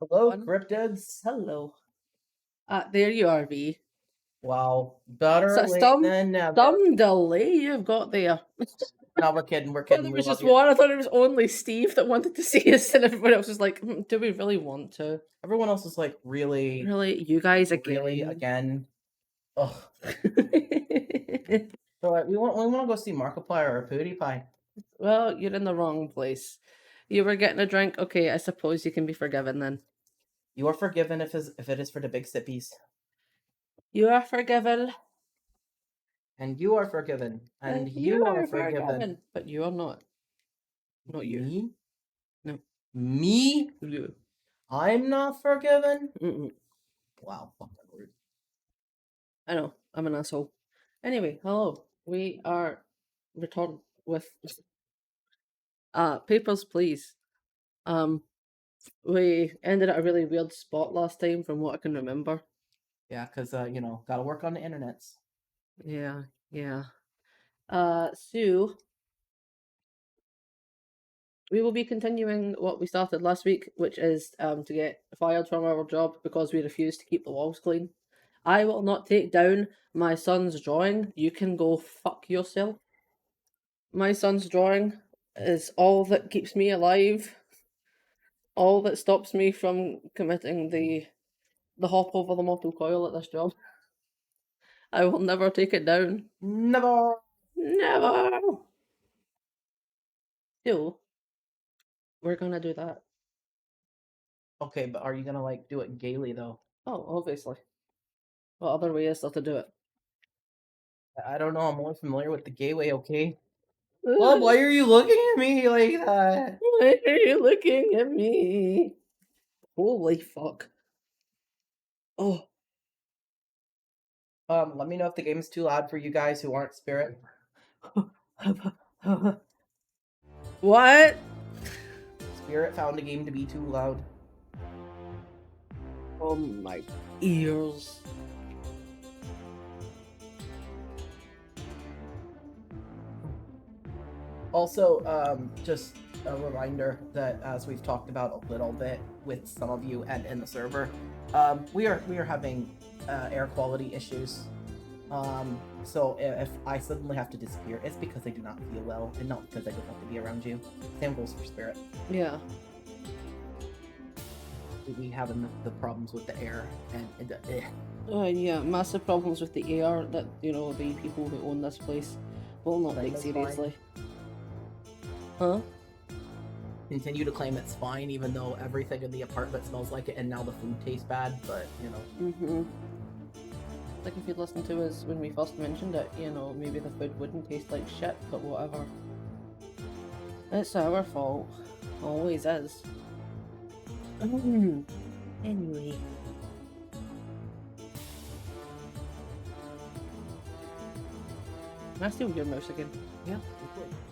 Hello, One. cryptids. Hello. There you are, V. Wow, better So late some than never. some delay you've got there. No, we're kidding. We're I thought kidding. there We was love just you. one. I thought it was only Steve that wanted to see us, and everyone else was like, "Do we really want to? Everyone else is like really, Really, you guys really again?" again. Ugh. So we want to go see Markiplier or PewDiePie. Well, you're in the wrong place. You were getting a drink. Okay, I suppose you can be forgiven then. You are forgiven if it is for the big sippies, You are forgiven. and you are forgiven, and You you are are forgiven. forgiven, but you are not. Not you. Me, No. me, You. I'm not forgiven. Mm-mm. Wow, fucking rude. I know, I'm an asshole. Anyway, hello. We are returned with Papers, Please. Um we ended at a really weird spot last time from what I can remember. Yeah, cause gotta work on the internets. Yeah, yeah. So we will be continuing what we started last week, which is to get fired from our job because we refuse to keep the walls clean. I will not take down my son's drawing. You can go fuck yourself. My son's drawing is all that keeps me alive, all that stops me from committing the hop over the mortal coil at this job. I will never take it down. Never. Never. So we're gonna do that. Okay, but are you gonna like do it gaily though? Oh, obviously. What other way is there to do it? I don't know. I'm more familiar with the gay way. Okay. Well, why are you looking at me like that? Why are you looking at me? Holy fuck. Oh. Let me know if the game is too loud for you guys who aren't spirit. What? Spirit found the game to be too loud. Oh my ears. Also, just a reminder that as we've talked about a little bit with some of you and in the server, we are having air quality issues. So if I suddenly have to disappear, it's because I do not feel well, and not because I don't want to be around you. Same goes for spirit. Yeah. We having the problems with the air and the. Yeah, massive problems with the air that, the people who own this place will not take Claim it's fine. seriously. Huh? Continue to claim it's fine, even though everything in the apartment smells like it, and now the food tastes bad. But Mm-hmm. Like if you'd listened to us when we first mentioned it, maybe the food wouldn't taste like shit, but whatever. It's our fault. Always is. Anyway. Can I steal your mouse again? yeah.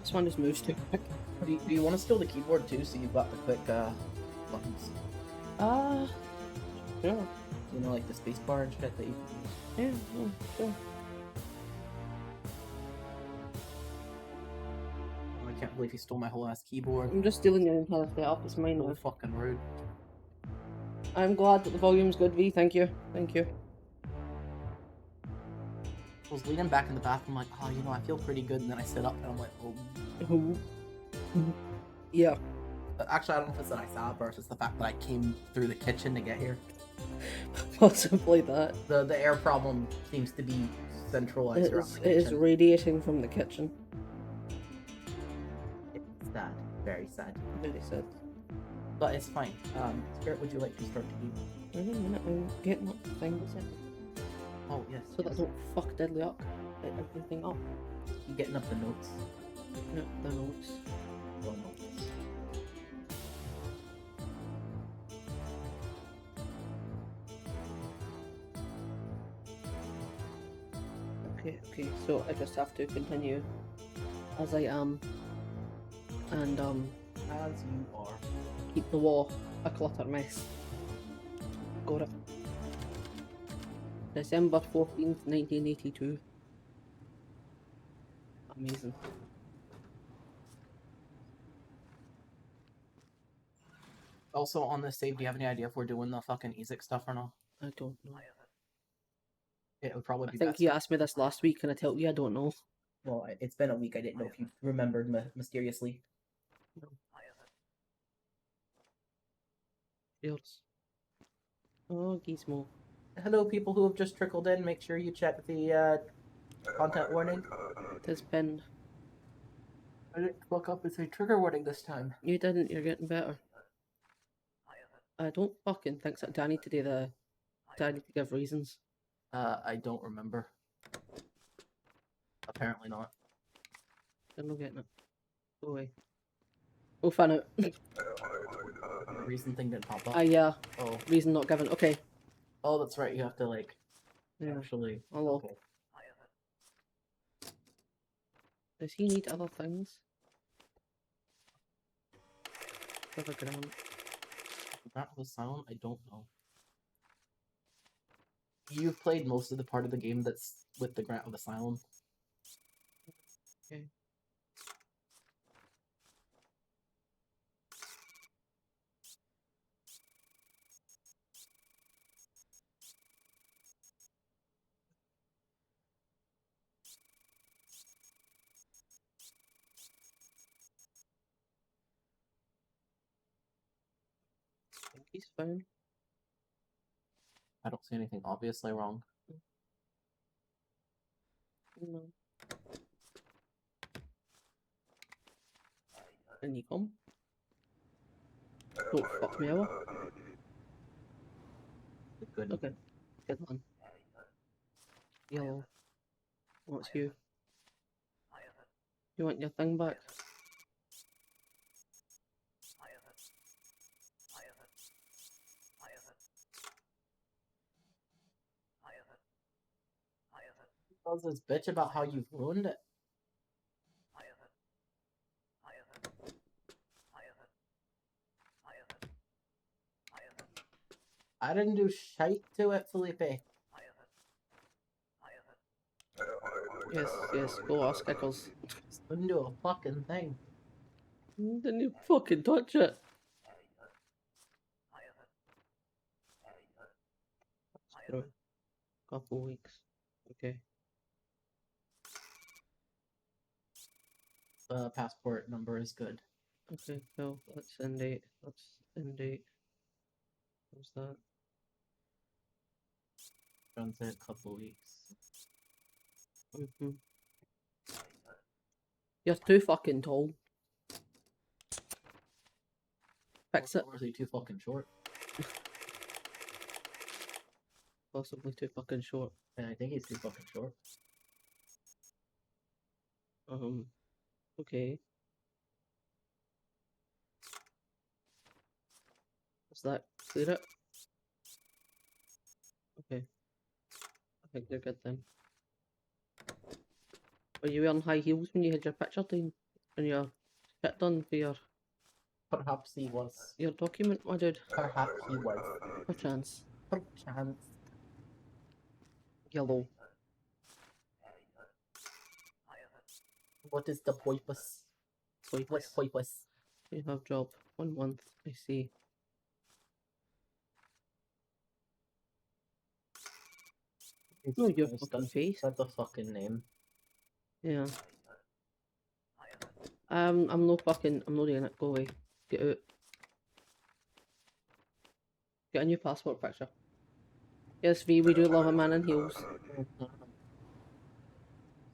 This one just moves too quick. Do you want to steal the keyboard too, so you've got the quick buttons? Sure. Like the space bar and shit that you can use. Yeah, sure. Oh, I can't believe you stole my whole ass keyboard. I'm just stealing your entire setup. It's mine So now. fucking rude. I'm glad that the volume's good, V. Thank you. Thank you. I was leaning back in the bathroom like, oh, I feel pretty good, and then I sit up and I'm like, oh. Yeah. Actually, I don't know if it's that I sat up or if it's the fact that I came through the kitchen to get here. Possibly that. The air problem seems to be centralized around the kitchen. It is radiating from the kitchen. It's sad. Very sad. Very sad. But it's fine. Spirit, would you like to start the game? Wait a minute, I'm getting up the thing, is it? Oh, yes. So that I don't fuck deadly up. Everything up. You getting up the notes? No, the notes. Well, notes. Okay, so I just have to continue as I am and As you are. keep the wall a clutter mess. Got it. December 14th, 1982. Amazing. Also, on this save, do you have any idea if we're doing the fucking EZIC stuff or not? I don't know. It would probably I be think best. you asked me this last week, and I told you I don't know. Well, it's been a week. I didn't know if you remembered mysteriously. No. Cheers. Oh, gizmo. Hello, people who have just trickled in. Make sure you check the content warning. Tis pinned. I didn't fuck up and say trigger warning this time. You didn't. You're getting better. I don't fucking think so. Do I need to do the? Do I need to give reasons? I don't remember. Apparently not. I'm not getting it. Go away. We'll find out. The reason thing didn't pop up. Yeah. Oh. Reason not given. Okay. Oh, that's right. You have to like Yeah. actually. Hello. Okay. Does he need other things? Have a grant. That was silent. I don't know. You've played most of the part of the game that's with the Grant of Asylum. Okay. I think he's fine. I don't see anything obviously wrong. No. Can you come? Don't fuck me over. Good. Okay. Good man. Yellow. What's you? You want your thing back? Tells this bitch about how you've ruined it. I didn't do shite to it, Felipe. Yes, yes, go ask Kickles. Didn't do a fucking thing. Didn't you fucking touch it? Through. Couple weeks. Okay. Passport number is good. Okay, so let's end date. Let's end date. What's that? Transit, couple weeks. You're too fucking tall. Fix it. Or is he too fucking short? Possibly too fucking short. Yeah, I think he's too fucking short. Okay. Does that clear it? Okay. I think you're good then. Were you wearing high heels when you had your picture done? And your shit done for Perhaps he was. your document, my dude? Perhaps he was. Perchance. Perchance. Yellow. What is the purpose? What purpose? You have job 1 month, I see. No, your fucking face. That's a fucking name. Yeah. I'm not doing it. Go away. Get out. Get a new passport picture. Yes, V, we do love a man in heels.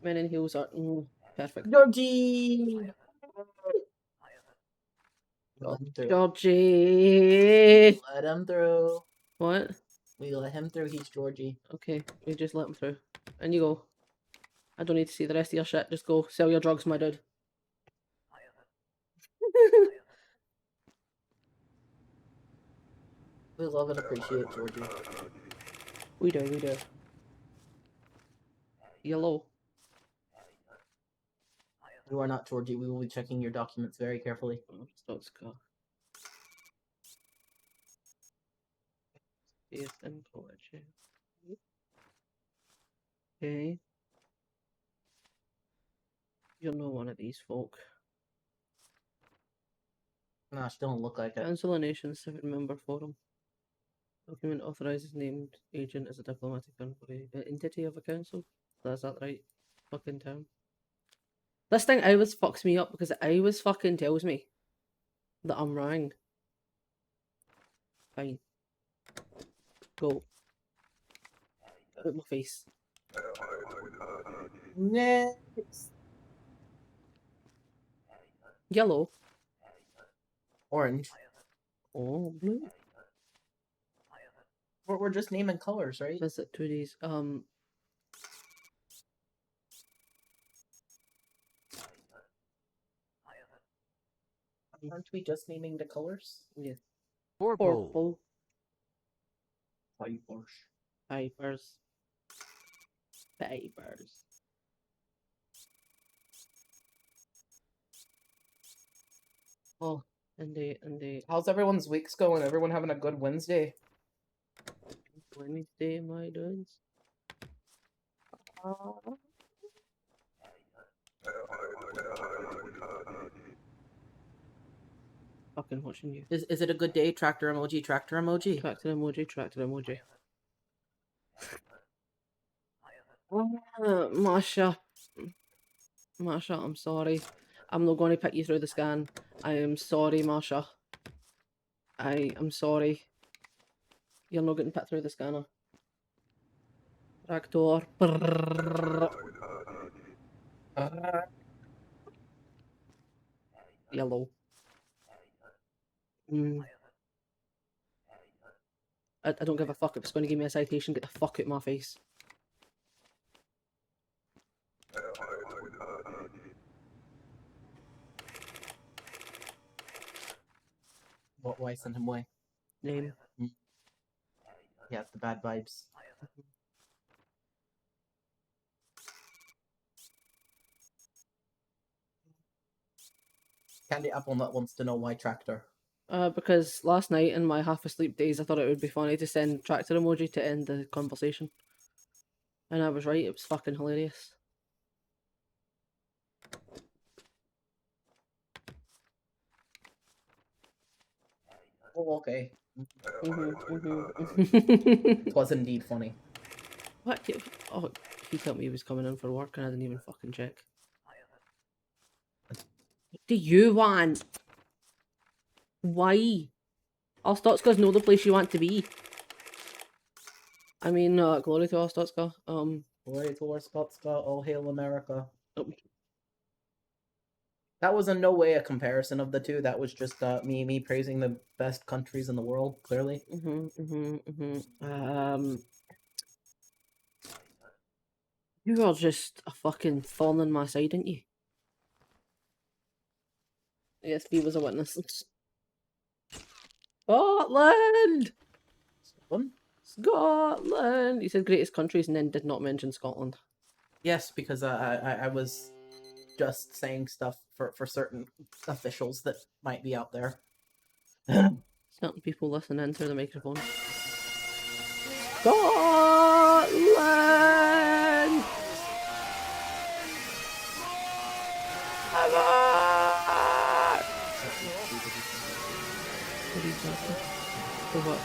Men in heels are perfect. Georgie! Let him through. Georgie! Let him through. What? We let him through, he's Georgie. Okay, we just let him through. And you go. I don't need to see the rest of your shit. Just go. Sell your drugs, my dude. We love and appreciate Georgie. We do. Yellow. You are not Georgie. We will be checking your documents very carefully. Let's go. Yes, okay. You're not one of these folk. Nah, still don't look like it. Council of Nations 7-member forum. Document authorizes named agent as a diplomatic entity of a council. Is that right? Fucking term. This thing always fucks me up because it always fucking tells me that I'm wrong. Fine. Go. Out my face. Next. Yellow. Orange. Oh, blue. We're just naming colors, right? Visit 2Ds. Aren't we just naming the colors? Yeah. Purple. Purple. Vipers. Vipers. Vipers. Oh, and the How's everyone's weeks going? Everyone having a good Wednesday? Wednesday, my dudes. Fucking watching you. Is it a good day? Tractor emoji, tractor emoji. Tractor emoji, tractor emoji. Masha. Masha, I'm sorry. I'm not going to pick you through the scan. I am sorry, Masha. I am sorry. You're not getting picked through the scanner. Tractor. Yellow. I don't give a fuck if it's going to give me a citation. Get the fuck out of my face. Why send him away? Name. Yeah, the bad vibes. Candy Apple Nut wants to know why tractor. Because last night in my half asleep days, I thought it would be funny to send tractor emoji to end the conversation. And I was right, it was fucking hilarious. Oh, okay. It It was indeed funny. What? Oh, he told me he was coming in for work and I didn't even fucking check. What do you want? Why? Ostotska's know the place you want to be. I mean, glory to Ostotska. Glory to our Skotska, all hail America. Oh. That was in no way a comparison of the two. That was just me praising the best countries in the world, clearly. You are just a fucking thorn in my side, aren't you? Yes, he was a witness. Scotland! Scotland! He said greatest countries and then did not mention Scotland. Yes, because I was just saying stuff for certain officials that might be out there. Certain people listening through the microphone. Scotland! What are you talking? For what?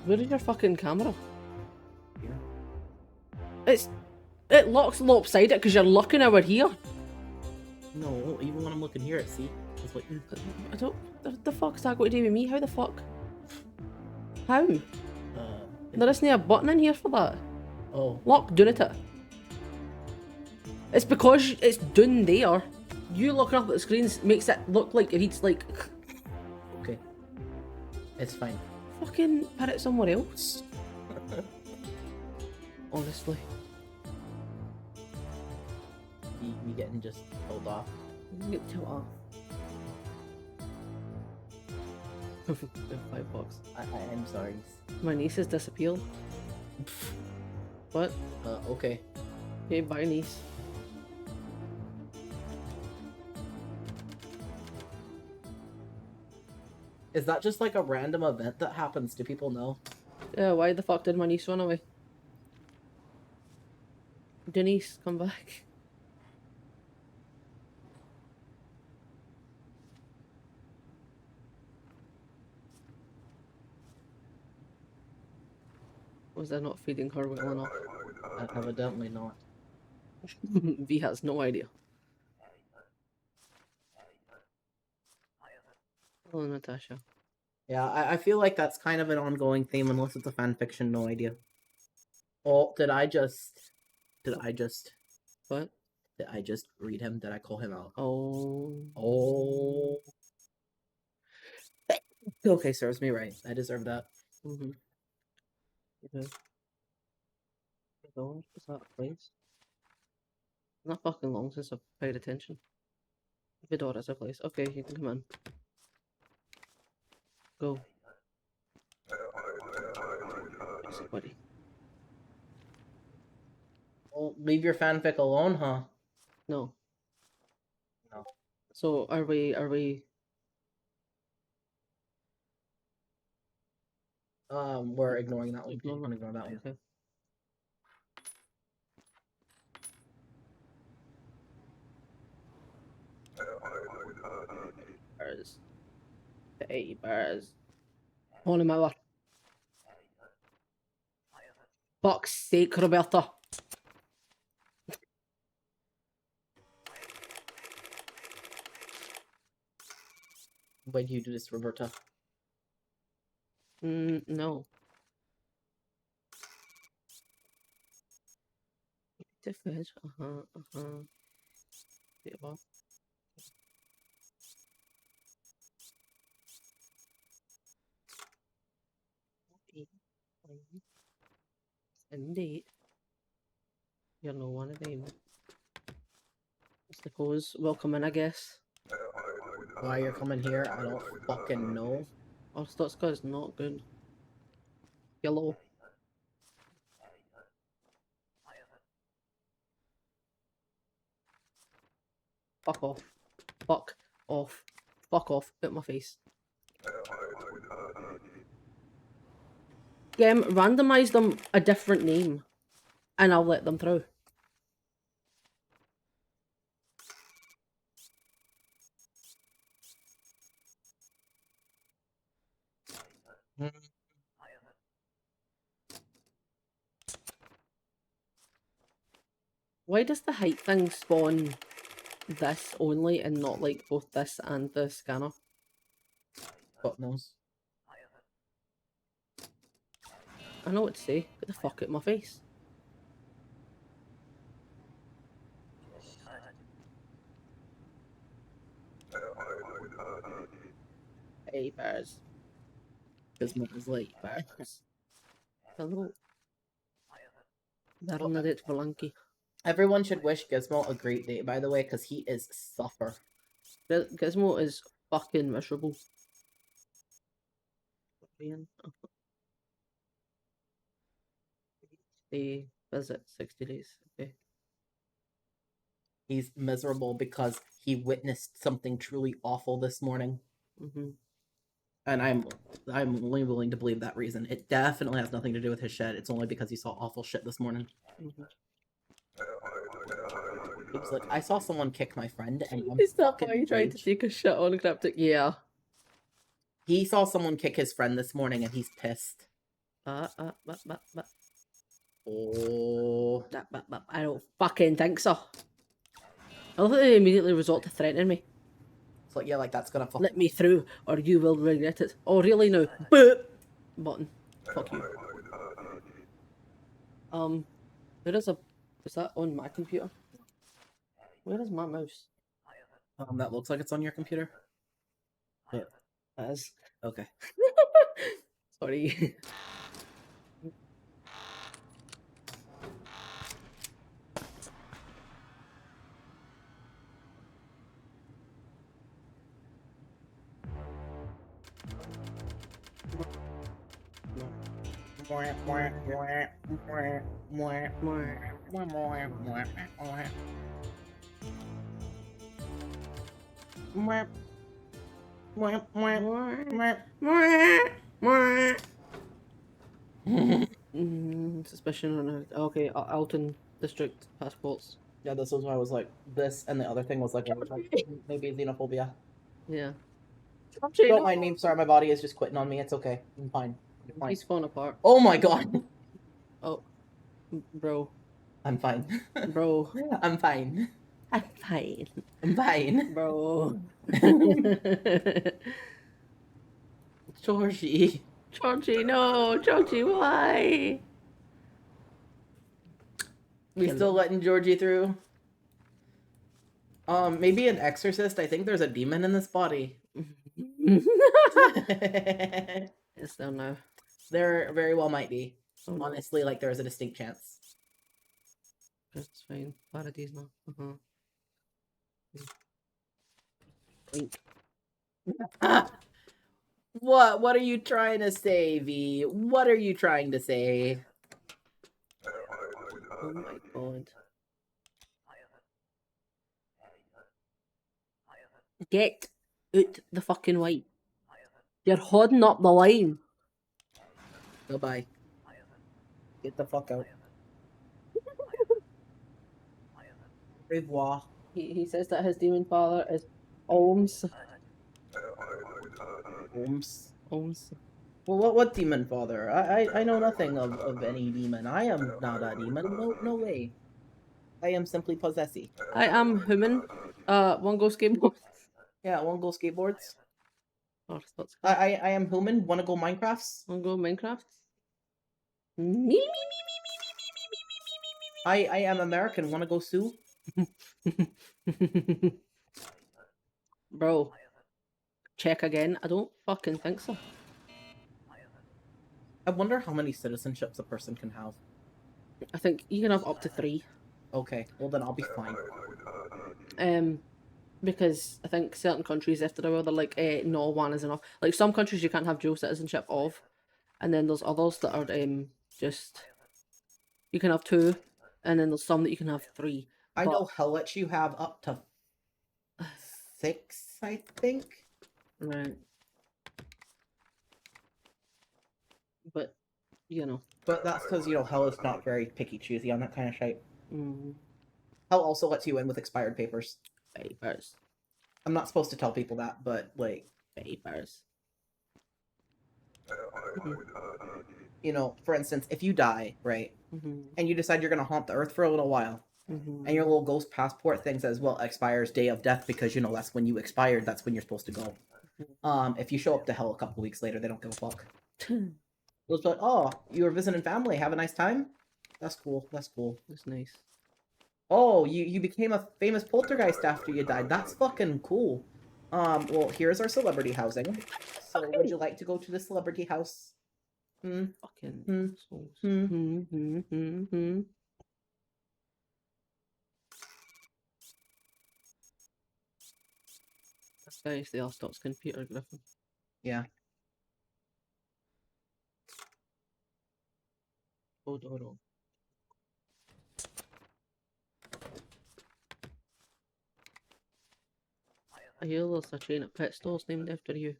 Where is your fucking camera? Here. It looks lopsided because you're looking over here. No, even when I'm looking here, see? It's like, I don't. The fuck's that got to do with me? How the fuck? How? There isn't a button in here for that. Oh. Look, doing it. It's because it's done there. You looking up at the screens makes it look like it reads like. Okay. It's fine. Fucking put it somewhere else. Honestly. Me getting just told off. Get to off. $5. I'm sorry. My niece has disappeared. What? Okay. Okay, bye niece. Is that just like a random event that happens? Do people know? Yeah, why the fuck did my niece run away? Denise, come back. Was I not feeding her well enough? Evidently not. V has no idea. Hello, Natasha. Yeah, I feel like that's kind of an ongoing theme unless it's a fan fiction, no idea. Oh, did I just What? read him? Did I call him out? Oh. Oh. Okay, serves me right. I deserve that. Mm-hmm. Okay. Is that a place? Not fucking long since I've paid attention. Vidora's a place. Okay, you can come in. Go. Easy, buddy. Well, leave your fanfic alone, huh? No. No. So are we We're ignoring that one. No, We're gonna ignore that one. okay. Bars. Hey, bars. Holy my lord. Fuck's sake, Roberta. When do you do this, Roberta? No. To fetch. Wait, what? Indeed. You're no one of them. I suppose. Welcome in, I guess. Why you're coming here, I don't fucking know. Oh, Stotska is not good. Yellow. Fuck off. Fuck off. Fuck off. Out my face. Randomise them a different name. And I'll let them through. Why does the height thing spawn this only and not like both this and the scanner? God knows. I know what to say. Get the fuck out my face. Hey, bears. Gizmo is late. Bears. Hello. Bernadette Valanki. Everyone should wish Gizmo a great day, by the way, because he is suffer. Gizmo is fucking miserable. Stay, visit 60 days. Okay. He's miserable because he witnessed something truly awful this morning. Mm-hmm. And I'm only willing to believe that reason. It definitely has nothing to do with his shed. It's only because he saw awful shit this morning. Mm-hmm. He was like, I saw someone kick my friend, and I'm Is that fucking why you tried to rage. take a shit on Cryptic? Yeah. He saw someone kick his friend this morning, and he's pissed. Oh. I don't fucking think so. I love that they immediately resort to threatening me. So yeah, like that's gonna Let me through, or you will regret it. Oh, really? No. Boop! Button. Fuck you. There is a... Is that on my computer? Where is my mouse? That looks like it's on your computer. It is. Okay. Sorry. Suspicion on okay, Alton district passports. Yeah, this was why I was like this, and the other thing was like maybe xenophobia. Yeah. Don't mind me. Sorry, my body is just quitting on me. It's okay. I'm fine. I'm fine. He's falling apart. Oh my god. Oh, bro. I'm fine. Bro. I'm fine. I'm fine. I'm fine. Bro. Georgie. Georgie, no. Georgie, why? We Kill still him. letting Georgie through? Maybe an exorcist. I think there's a demon in this body. It's still no. There very well might be. Oh, no. Honestly, like there's a distinct chance. It's fine. Paradise now. What are you trying to say, V? What are you trying to say? Oh my god. Get out the fucking way. You're holding up the line. Goodbye. Get the fuck out. Au revoir. He says that his demon father is Olms. Olms. Well, what demon father? I know nothing of any demon. I am not a demon. No way. I am simply possessy. I am human. One go skateboard. Yeah, wanna go skateboards? Oh, that's good. I am human. Wanna go Minecrafts? One go Minecraft. Me. I am American. Wanna go Sue? Bro. Check again. I don't fucking think so. I wonder how many citizenships a person can have. I think you can have up to 3. Okay, well then I'll be fine. Because I think certain countries after a while they're like, no, 1 is enough. Like some countries you can't have dual citizenship of, and then there's others that are just you can have 2, and then there's some that you can have 3. I know hell lets you have up to 6, I think. Right. But you know. But that's because hell is not very picky choosy on that kind of shit. Mm. Hell also lets you in with expired papers. Papers. I'm not supposed to tell people that, but like Papers. For instance, if you die, right, and you decide you're gonna haunt the earth for a little while, and your little ghost passport thing says, well, expires day of death because that's when you expired. That's when you're supposed to go. If you show up to hell a couple weeks later, they don't give a fuck. They'll be like, oh, you were visiting family. Have a nice time. That's cool. That's cool. That's nice. Oh, you became a famous poltergeist after you died. That's fucking cool. Well, here's our celebrity housing. So, would you like to go to the celebrity house? Fucking souls. This guy is the Arstotz's computer Griffin. Yeah. Odoro. I hear there's a chain of pet stores named after you.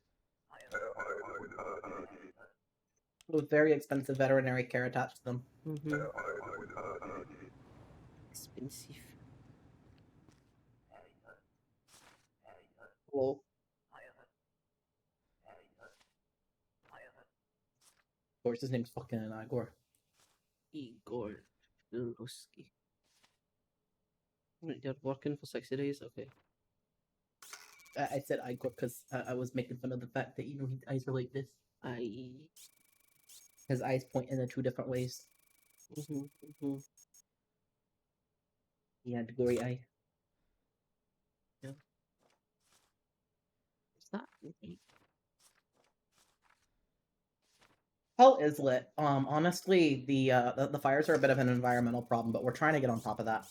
With very expensive veterinary care attached to them. Expensive. Whoa. Of course, his name's fucking Igor. Igor Bluesky. You're working for 60 days? Okay. I said Igor because I was making fun of the fact that, his eyes are like this. His eyes point in the 2 different ways. He had gory eye. Yeah. Is that right? Hell is lit. Honestly, the fires are a bit of an environmental problem, but we're trying to get on top of that.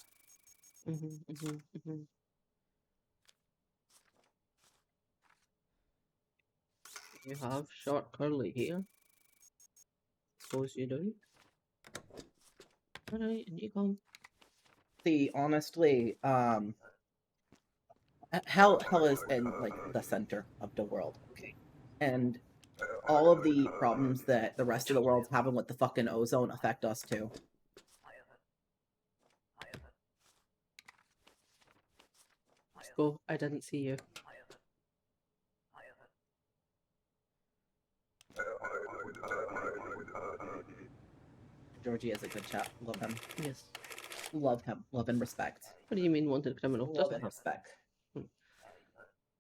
You have short curly hair. Suppose you do. Alright, and you come. See, honestly, Hell is in like the center of the world, okay? And all of the problems that the rest of the world's having with the fucking ozone affect us too. Go. I didn't see you. Georgie is a good chap. Love him. Yes. Love him. Love and respect. What do you mean wanted criminal? Love and respect.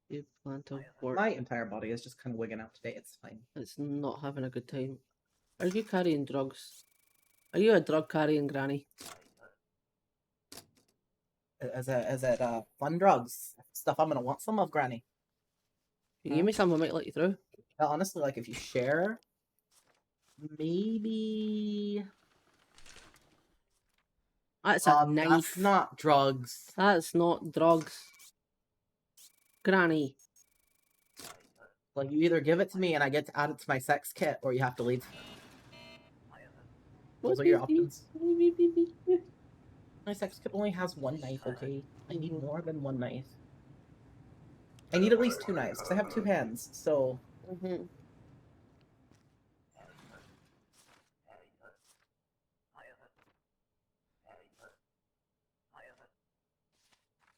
You plan to work. My entire body is just kind of wigging out today. It's fine. It's not having a good time. Are you carrying drugs? Are you a drug carrying granny? Is it fun drugs? Stuff I'm gonna want some of, Granny. You give me some, I might let you through. Honestly, like if you share, maybe. That's a knife. That's not drugs. That's not drugs. Granny. Like you either give it to me and I get to add it to my sex kit, or you have to leave. Those are your options. My sex kit only has one knife, okay? I need more than one knife. I need at least 2 knives, because I have 2 hands, so...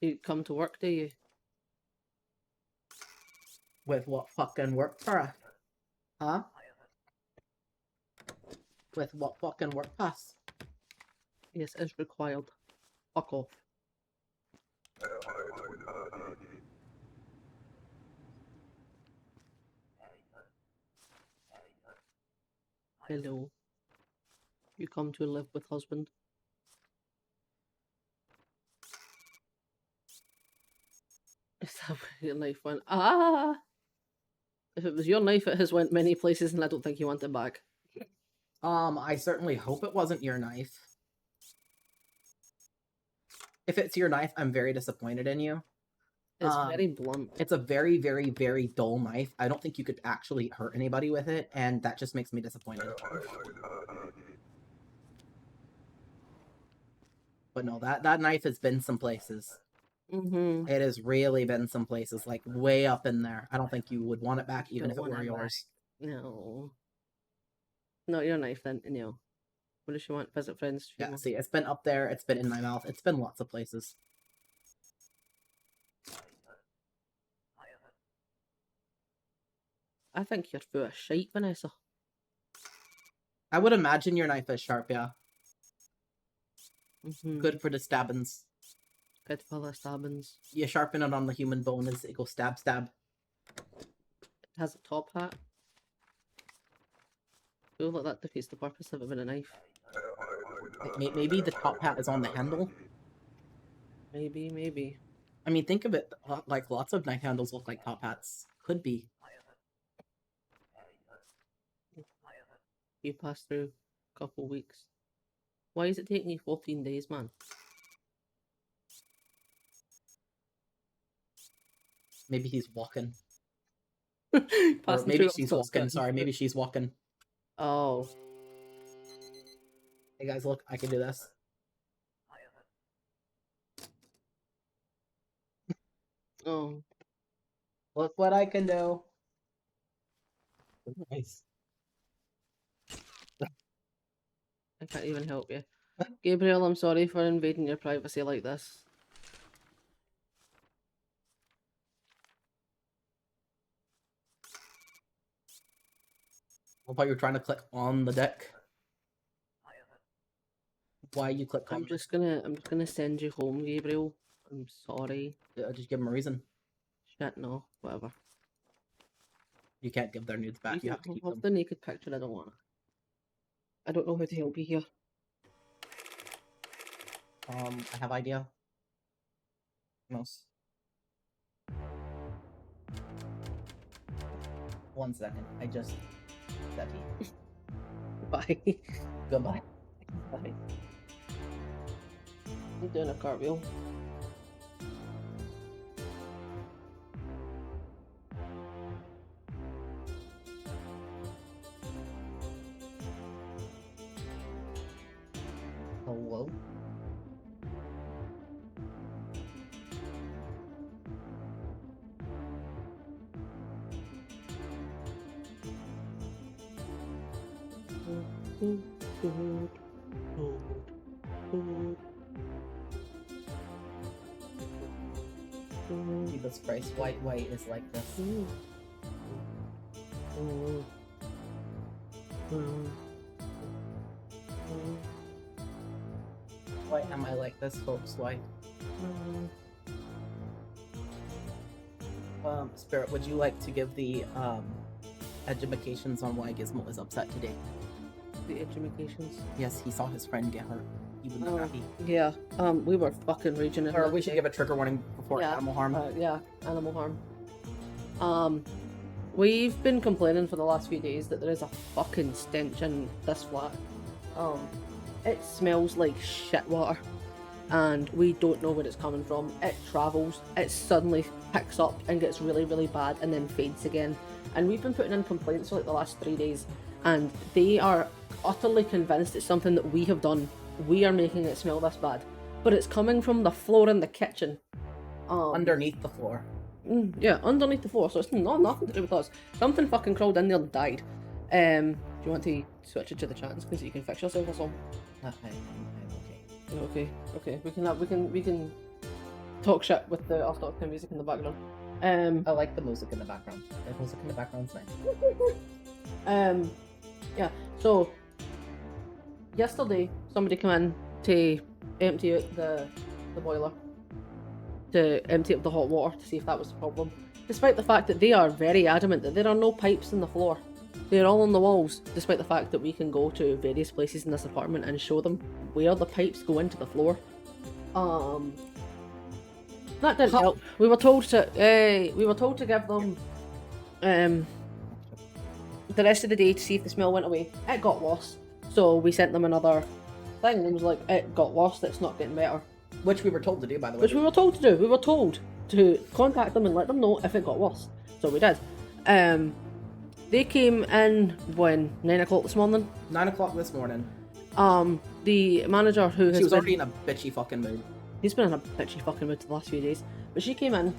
You come to work, do you? With what fucking work for us? Huh? With what fucking work pass? Yes, it's required. Fuck off. Hello. You come to live with husband? Is that where your knife went? Ah! If it was your knife, it has went many places and I don't think you want it back. I certainly hope it wasn't your knife. If it's your knife, I'm very disappointed in you. It's very blunt. It's a very, very, very dull knife. I don't think you could actually hurt anybody with it, and that just makes me disappointed. But no, that knife has been some places. It has really been some places, like way up in there. I don't think you would want it back, even if it were yours. No. Not your knife, then. No. What does she want? Visit friends? Yeah, see, it's been up there. It's been in my mouth. It's been lots of places. I think you're full of shite, Vanessa. I would imagine your knife is sharp, yeah. Good for the stabbings. Good for the stabbings. You sharpen it on the human bone as it goes stab, stab. It has a top hat. I feel like that defeats the purpose of it being a knife. Maybe the top hat is on the handle? Maybe. I mean, think of it, like lots of knife handles look like top hats. Could be. You passed through a couple weeks. Why is it taking you 14 days, man? Maybe he's walking. Or maybe she's walking. Sorry, maybe she's walking. Oh. Hey guys, look, I can do this. Oh. Look what I can do. Nice. I can't even help you. Gabriel, I'm sorry for invading your privacy like this. I thought you were trying to click on the deck. Why you click on I'm just gonna send you home, Gabriel. I'm sorry. Just give them a reason. Shit, no, whatever. You can't give their nudes back. You have to keep them. The naked picture. I don't want. I don't know how to help you here. I have idea. Most. 1 second. I just. Steppy. Bye. Goodbye. Bye. I'm doing a cartwheel. Hello? Jesus Christ, White is like this. Why am I like this, folks? Why? Spirit, would you like to give the educations on why Gizmo is upset today? The educations. Yes, he saw his friend get hurt. He was not happy. Yeah. We were fucking raging. Or we should give a trigger warning before animal harm. Yeah, animal harm. We've been complaining for the last few days that there is a fucking stench in this flat. It smells like shit water, and we don't know where it's coming from. It travels, it suddenly picks up and gets really, really bad and then fades again. And we've been putting in complaints for like the last 3 days, and they are utterly convinced it's something that we have done. We are making it smell this bad, but it's coming from the floor in the kitchen. Underneath the floor. Yeah, underneath the floor, so it's nothing to do with us. Something fucking crawled in there and died. Do you want to switch it to the chance so you can fix yourself or something? I'm okay. Okay. We can talk shit with the us talking music in the background. I like the music in the background. The music in the background's nice. Yeah. So yesterday, somebody came in to empty out the boiler, to empty up the hot water to see if that was the problem. Despite the fact that they are very adamant that there are no pipes in the floor. They're all on the walls, despite the fact that we can go to various places in this apartment and show them where the pipes go into the floor. That didn't help. We were told to give them the rest of the day to see if the smell went away. It got worse, so we sent them another thing and was like, it got worse, it's not getting better. Which we were told to do, by the way. Which we were told to do. We were told to contact them and let them know if it got worse. So we did. They came in when 9 o'clock this morning. 9 o'clock this morning. The manager who she was already in a bitchy fucking mood. He's been in a bitchy fucking mood for the last few days. But she came in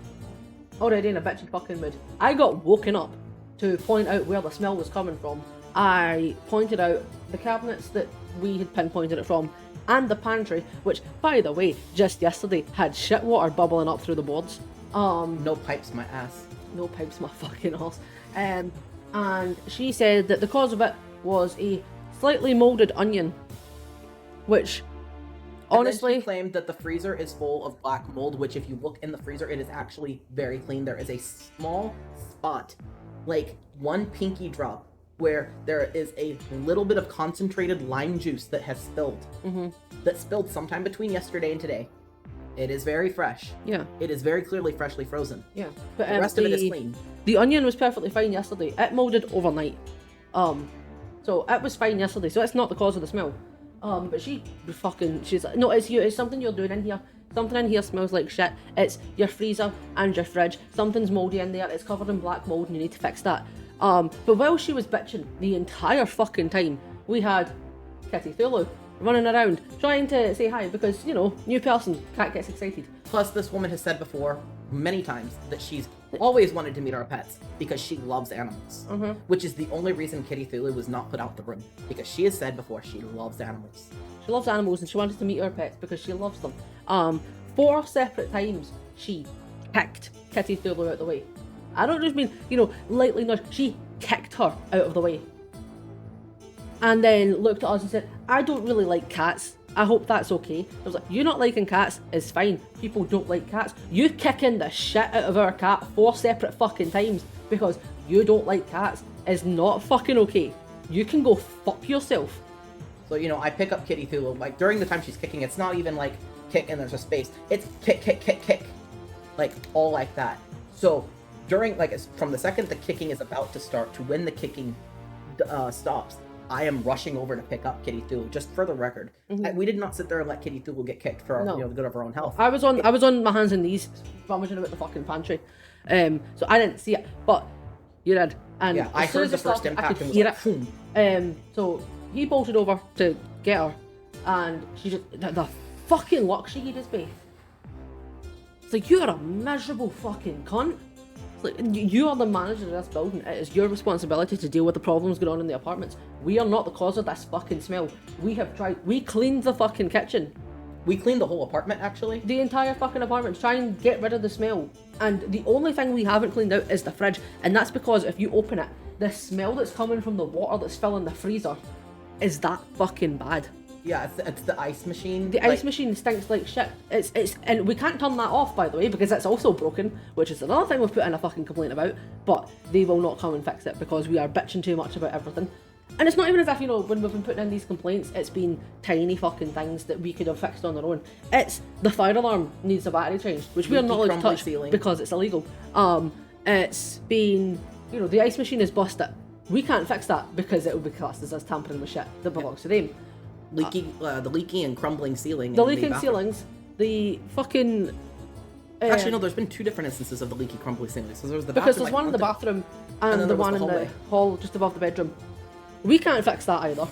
already in a bitchy fucking mood. I got woken up to point out where the smell was coming from. I pointed out the cabinets that we had pinpointed it from, and the pantry, which, by the way, just yesterday had shit water bubbling up through the boards. No pipes, my ass. No pipes, my fucking ass. And she said that the cause of it was a slightly moulded onion, which honestly... And then she claimed that the freezer is full of black mold, which if you look in the freezer, it is actually very clean. There is a small spot, like one pinky drop, where there is a little bit of concentrated lime juice that has spilled. That spilled sometime between yesterday and today. It is very fresh. Yeah. It is very clearly freshly frozen. Yeah. But the rest of it is clean. The onion was perfectly fine yesterday. It moulded overnight. So it was fine yesterday, so it's not the cause of the smell. But she's like, no, it's you, it's something you're doing in here. Something in here smells like shit. It's your freezer and your fridge. Something's mouldy in there, it's covered in black mould and you need to fix that. But while she was bitching the entire fucking time, we had Kitty Thulu running around trying to say hi because, you know, new person, cat gets excited. Plus, this woman has said before many times that she's always wanted to meet our pets because she loves animals, which is the only reason Kitty Thulu was not put out the room, because she has said before she loves animals. She loves animals and she wanted to meet her pets because she loves them. 4 separate times she kicked Kitty Thulu out the way. I don't just mean, you know, lightly nudge. She kicked her out of the way. And then looked at us and said, I don't really like cats. I hope that's okay. I was like, you not liking cats is fine. People don't like cats. You kicking the shit out of our cat 4 separate fucking times because you don't like cats is not fucking okay. You can go fuck yourself. So, you know, I pick up Kitty Thulu. Like, during the time she's kicking, it's not even like kick and there's a space. It's kick, kick, kick, kick. Like, all like that. So, during, like, from the second the kicking is about to start to when the kicking stops, I am rushing over to pick up Kitty Thulu, just for the record. We did not sit there and let Kitty Thulu get kicked for our, you know, the good of our own health. I was on my hands and knees rummaging about the fucking pantry. So I didn't see it, but you did. And yeah, I heard the first impact and was like, boom. So he bolted over to get her, and she just, the fucking look she gave his face. It's like, you're a miserable fucking cunt. It's honestly, you are the manager of this building. It is your responsibility to deal with the problems going on in the apartments. We are not the cause of this fucking smell. We cleaned the fucking kitchen. We cleaned the whole apartment, actually. The entire fucking apartment, try and get rid of the smell. And the only thing we haven't cleaned out is the fridge. And that's because if you open it, the smell that's coming from the water that's filling the freezer is that fucking bad. Yeah, it's the ice machine. The ice machine stinks like shit. It's and we can't turn that off, by the way, because it's also broken, which is another thing we've put in a fucking complaint about. But they will not come and fix it because we are bitching too much about everything. And it's not even as if, you know, when we've been putting in these complaints, it's been tiny fucking things that we could have fixed on our own. It's the fire alarm needs a battery change, which we are not allowed to touch because it's illegal. It's been, you know, the ice machine is busted. We can't fix that because it would be classed as us tampering with shit that belongs to them. The leaky and crumbling ceiling. The leaking ceilings, the fucking... Actually, no, there's been 2 different instances of the leaky, crumbling ceiling. So there's the because there's one in the bathroom and the one in the hall just above the bedroom. We can't fix that either.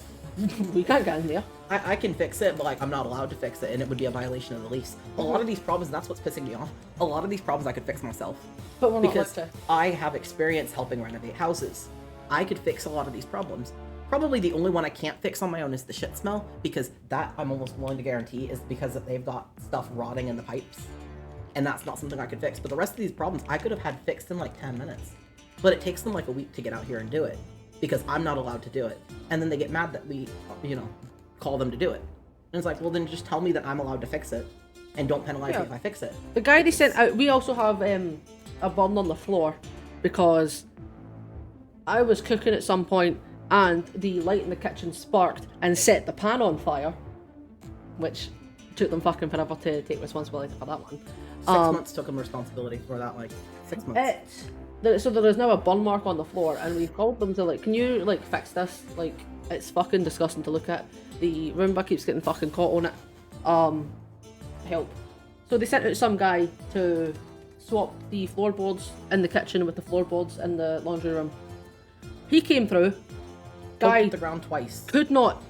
We can't get in there. I can fix it, but like I'm not allowed to fix it, and it would be a violation of the lease. A lot of these problems, that's what's pissing me off. A lot of these problems I could fix myself. But we're not because allowed to. I have experience helping renovate houses. I could fix a lot of these problems. Probably the only one I can't fix on my own is the shit smell, because that I'm almost willing to guarantee is because they've got stuff rotting in the pipes. And that's not something I could fix. But the rest of these problems I could have had fixed in like 10 minutes. But it takes them like a week to get out here and do it, because I'm not allowed to do it. And then they get mad that we, you know, call them to do it. And it's like, well, then just tell me that I'm allowed to fix it, and don't penalize me if I fix it. The guy they sent out, we also have a burn on the floor, because I was cooking at some point and the light in the kitchen sparked and set the pan on fire, which took them fucking forever to take responsibility for that one. 6 months took them responsibility for that, like 6 months. So there is now a burn mark on the floor, and we called them to like, can you like fix this? Like, it's fucking disgusting to look at. The Roomba keeps getting fucking caught on it. Help. So they sent out some guy to swap the floorboards in the kitchen with the floorboards in the laundry room. He came through. Guy the ground twice. Could not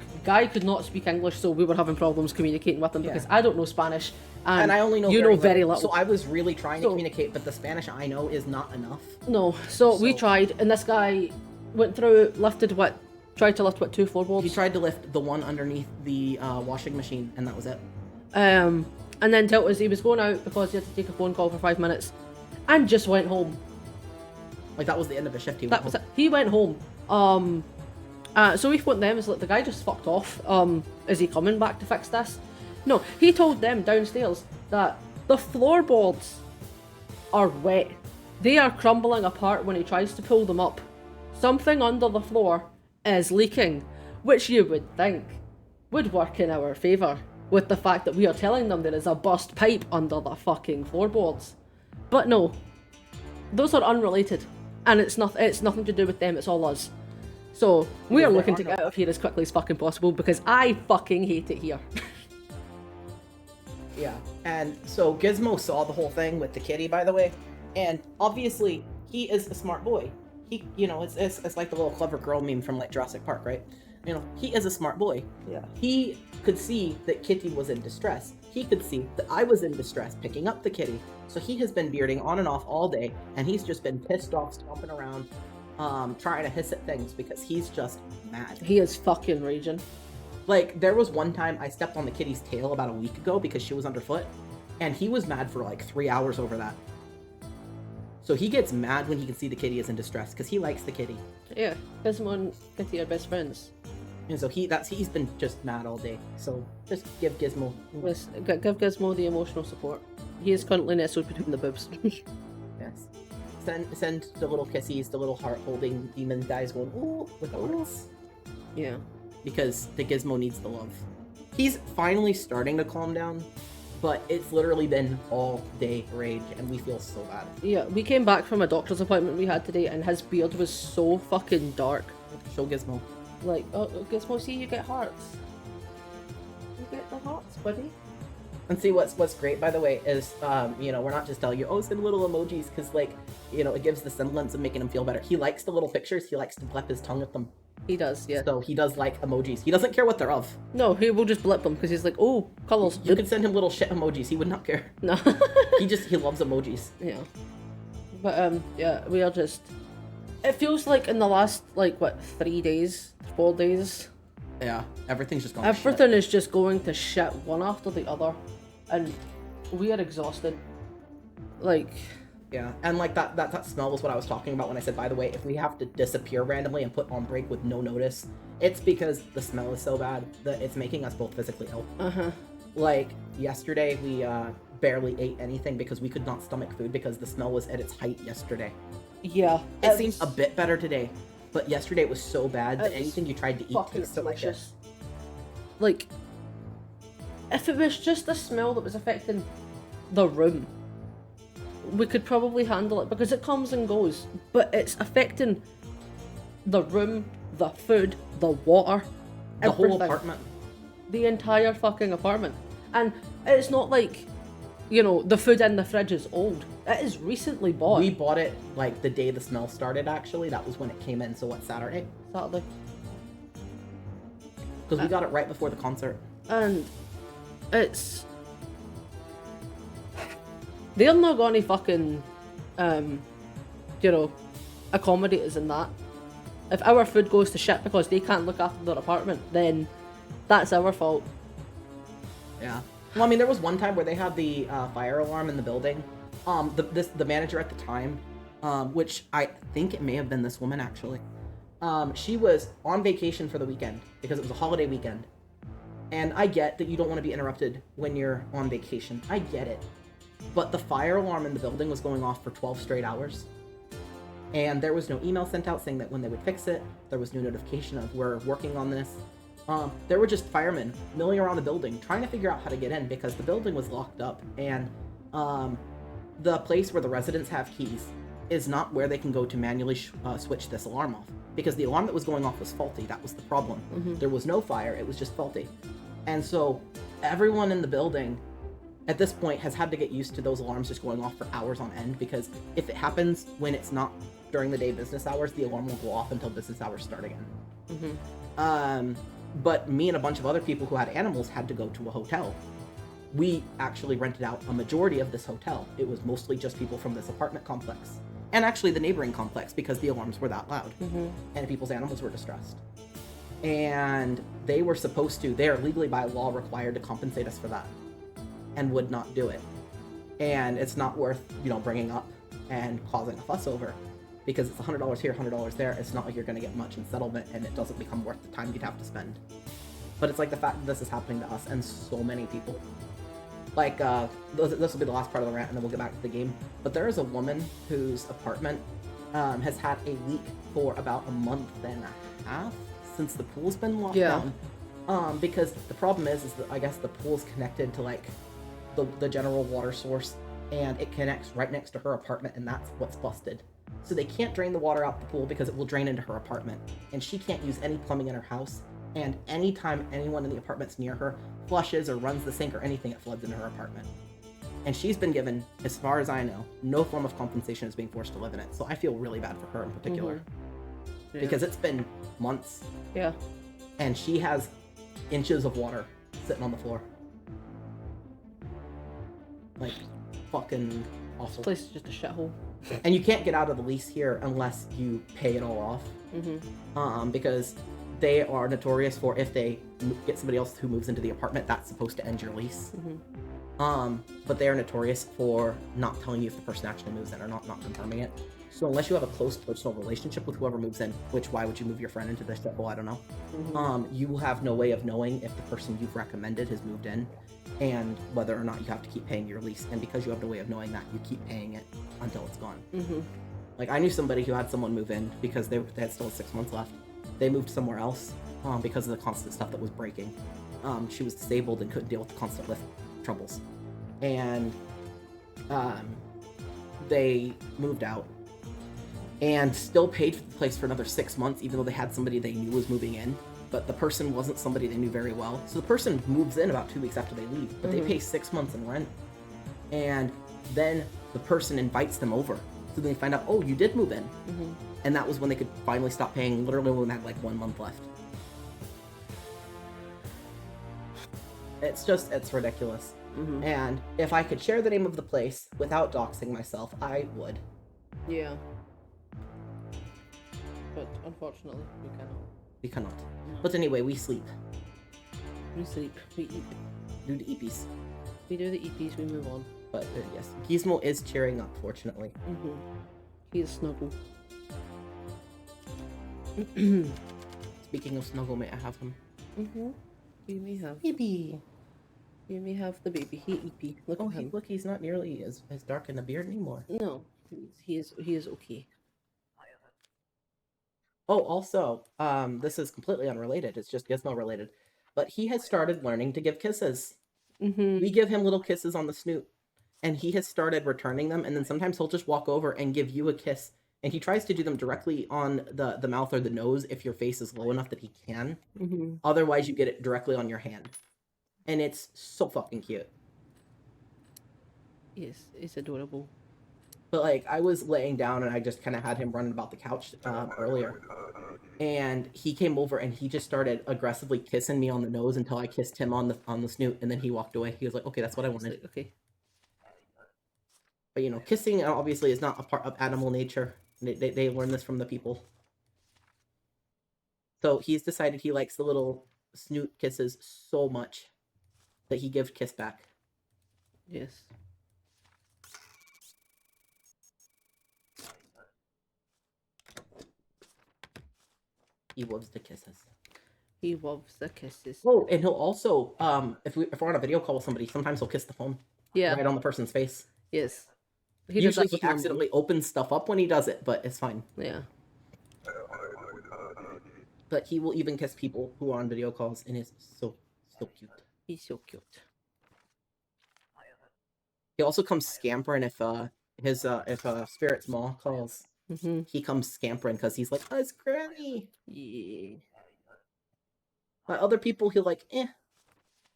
speak English, so we were having problems communicating with him because I don't know Spanish. And I only know very little. So I was really trying to communicate, but the Spanish I know is not enough. No, so we tried, and this guy went through, tried to lift 2 floorboards. He tried to lift the one underneath the washing machine, and that was it. And then told us he was going out because he had to take a phone call for 5 minutes, and just went home. Like, that was the end of his shift. He went home. So we phoned them, it's like, the guy just fucked off. Is he coming back to fix this? No, he told them downstairs that the floorboards are wet. They are crumbling apart when he tries to pull them up. Something under the floor is leaking, which you would think would work in our favour, with the fact that we are telling them there is a burst pipe under the fucking floorboards. But no, those are unrelated, and it's nothing to do with them, it's all us. So we are looking to get out of here as quickly as fucking possible, because I fucking hate it here. Yeah, and so Gizmo saw the whole thing with the kitty, by the way, and obviously he is a smart boy. He, you know, it's like the little clever girl meme from like Jurassic Park, right? You know, he is a smart boy. Yeah. He could see that Kitty was in distress. He could see that I was in distress picking up the kitty. So he has been bearding on and off all day, and he's just been pissed off, stomping around, trying to hiss at things because he's just mad. He is fucking raging. Like, there was one time I stepped on the kitty's tail about a week ago because she was underfoot, and he was mad for like 3 hours over that. So he gets mad when he can see the kitty is in distress because he likes the kitty. Yeah, Gizmo and Kitty are best friends. And so he's been just mad all day. So just give Gizmo... Give Gizmo the emotional support. He is currently nestled between the boobs. Yes. Send the little kissies, the little heart-holding demon guys going, ooh, with the hearts. Yeah. Because the Gizmo needs the love. He's finally starting to calm down, but it's literally been all day rage, and we feel so bad. Yeah, we came back from a doctor's appointment we had today, and his beard was so fucking dark. Show Gizmo. Like, oh, Gizmo, see, you get hearts. You get the hearts, buddy. And see, what's great, by the way, is, you know, we're not just telling you, oh, send little emojis, because, like, you know, it gives the semblance of making him feel better. He likes the little pictures. He likes to blep his tongue at them. He does, yeah. So he does like emojis. He doesn't care what they're of. No, he will just blip them, because he's like, oh, colours. You could send him little shit emojis. He would not care. No. He loves emojis. Yeah. But yeah, we are just. It feels like in the last 3 days, 4 days, Yeah, everything's just gone. everything is just going to shit one after the other, and we are exhausted. Yeah, and like that smell was what I was talking about when I said, by the way, if we have to disappear randomly and put on break with no notice, it's because the smell is so bad that it's making us both physically ill. Like yesterday, we barely ate anything because we could not stomach food because the smell was at its height yesterday. Yeah, It seems a bit better today, but yesterday it was so bad that anything you tried to eat tasted like this. Like, if it was just the smell that was affecting the room, we could probably handle it because it comes and goes, but it's affecting the room, the food, the water, The whole everything. apartment. The entire fucking apartment. And it's not like, the food in the fridge is old. It is recently bought. We bought it like the day the smell started, actually. That was when it came in. So what, Saturday? Saturday. Because we got it right before the concert. And it's... They're not gonna fucking, accommodate us in that. If our food goes to shit because they can't look after their apartment, then that's our fault. Yeah. Well, I mean, there was one time where they had the fire alarm in the building. The manager at the time, which I think it may have been this woman actually, she was on vacation for the weekend because it was a holiday weekend. And I get that you don't want to be interrupted when you're on vacation. I get it. But the fire alarm in the building was going off for 12 straight hours. And there was no email sent out saying that when they would fix it. There was no notification of we're working on this. There were just firemen milling around the building trying to figure out how to get in because the building was locked up. And the place where the residents have keys is not where they can go to manually switch this alarm off. Because the alarm that was going off was faulty. That was the problem. There was no fire. It was just faulty. And so everyone in the building at this point has had to get used to those alarms just going off for hours on end, because if it happens when it's not during the day business hours, the alarm will go off until business hours start again. But me and a bunch of other people who had animals had to go to a hotel. We actually rented out a majority of this hotel. It was mostly just people from this apartment complex. And actually the neighboring complex, because the alarms were that loud. And people's animals were distressed. And they were supposed to, they are legally by law required to compensate us for that. And would not do it. And it's not worth, bringing up and causing a fuss over. Because it's $100 here, $100 there. It's not like you're going to get much in settlement, and it doesn't become worth the time you'd have to spend. But it's like the fact that this is happening to us and so many people. Like, this will be the last part of the rant, and then we'll get back to the game. But there is a woman whose apartment has had a leak for about a month and a half since the pool's been locked down. Because the problem is that I guess the pool's connected to like the general water source, and it connects right next to her apartment, and that's what's busted. So they can't drain the water out the pool because it will drain into her apartment, and she can't use any plumbing in her house. And anytime anyone in the apartments near her flushes or runs the sink or anything, it floods into her apartment. And she's been given, as far as I know, no form of compensation as being forced to live in it. So I feel really bad for her in particular. Because it's been months. And she has inches of water sitting on the floor. Like, fucking awful. This place is just a shithole. And you can't get out of the lease here unless you pay it all off. Because they are notorious for, if they get somebody else who moves into the apartment, that's supposed to end your lease. But they are notorious for not telling you if the person actually moves in or not confirming it. So unless you have a close personal relationship with whoever moves in, which why would you move your friend into this shithole? I don't know. You will have no way of knowing if the person you've recommended has moved in, and whether or not you have to keep paying your lease. And because you have no way of knowing that, you keep paying it until it's gone. Like, I knew somebody who had someone move in because they had still 6 months left. They moved somewhere else because of the constant stuff that was breaking. She was disabled and couldn't deal with the constant lift troubles. And they moved out and still paid for the place for another 6 months, even though they had somebody they knew was moving in. But the person wasn't somebody they knew very well. So the person moves in about 2 weeks after they leave, but they pay 6 months in rent. And then the person invites them over. So then they find out, oh, you did move in. And that was when they could finally stop paying, literally when they had like 1 month left. It's ridiculous. And if I could share the name of the place without doxing myself, I would. Yeah. But unfortunately, we cannot. We cannot. No. But anyway, we sleep. We sleep. We eat. Do the EPs. We do the EPs. We move on. But yes, Gizmo is cheering up, fortunately. He is snuggle. Speaking of snuggle, may I have him? You may have. Baby. You may have the baby. He EP. Look at him. Look, he's not nearly as dark in the beard anymore. No, he is okay. Oh, also, this is completely unrelated. It's just Gizmo related. But he has started learning to give kisses. We give him little kisses on the snoot, and he has started returning them. And then sometimes he'll just walk over and give you a kiss. And he tries to do them directly on the mouth or the nose if your face is low enough that he can. Otherwise, you get it directly on your hand. And it's so fucking cute. Yes, it's adorable. But like, I was laying down and I just kind of had him running about the couch earlier. And he came over and he just started aggressively kissing me on the nose until I kissed him on the snoot, and then he walked away. He was like, okay, that's what I wanted. Like, okay. But you know, kissing obviously is not a part of animal nature. They learn this from the people. So he's decided he likes the little snoot kisses so much that he gives kiss back. Yes. He loves the kisses. He loves the kisses. Oh, and he'll also, if we're on a video call with somebody, sometimes he'll kiss the phone. Yeah. Right on the person's face. Yes. Usually he accidentally opens stuff up when he does it, but it's fine. Yeah. But he will even kiss people who are on video calls, and it's so cute. He's so cute. He also comes scampering if Spirit's Maw calls. He comes scampering because he's like, oh, it's Granny. Yeah. But other people, he'll like, eh.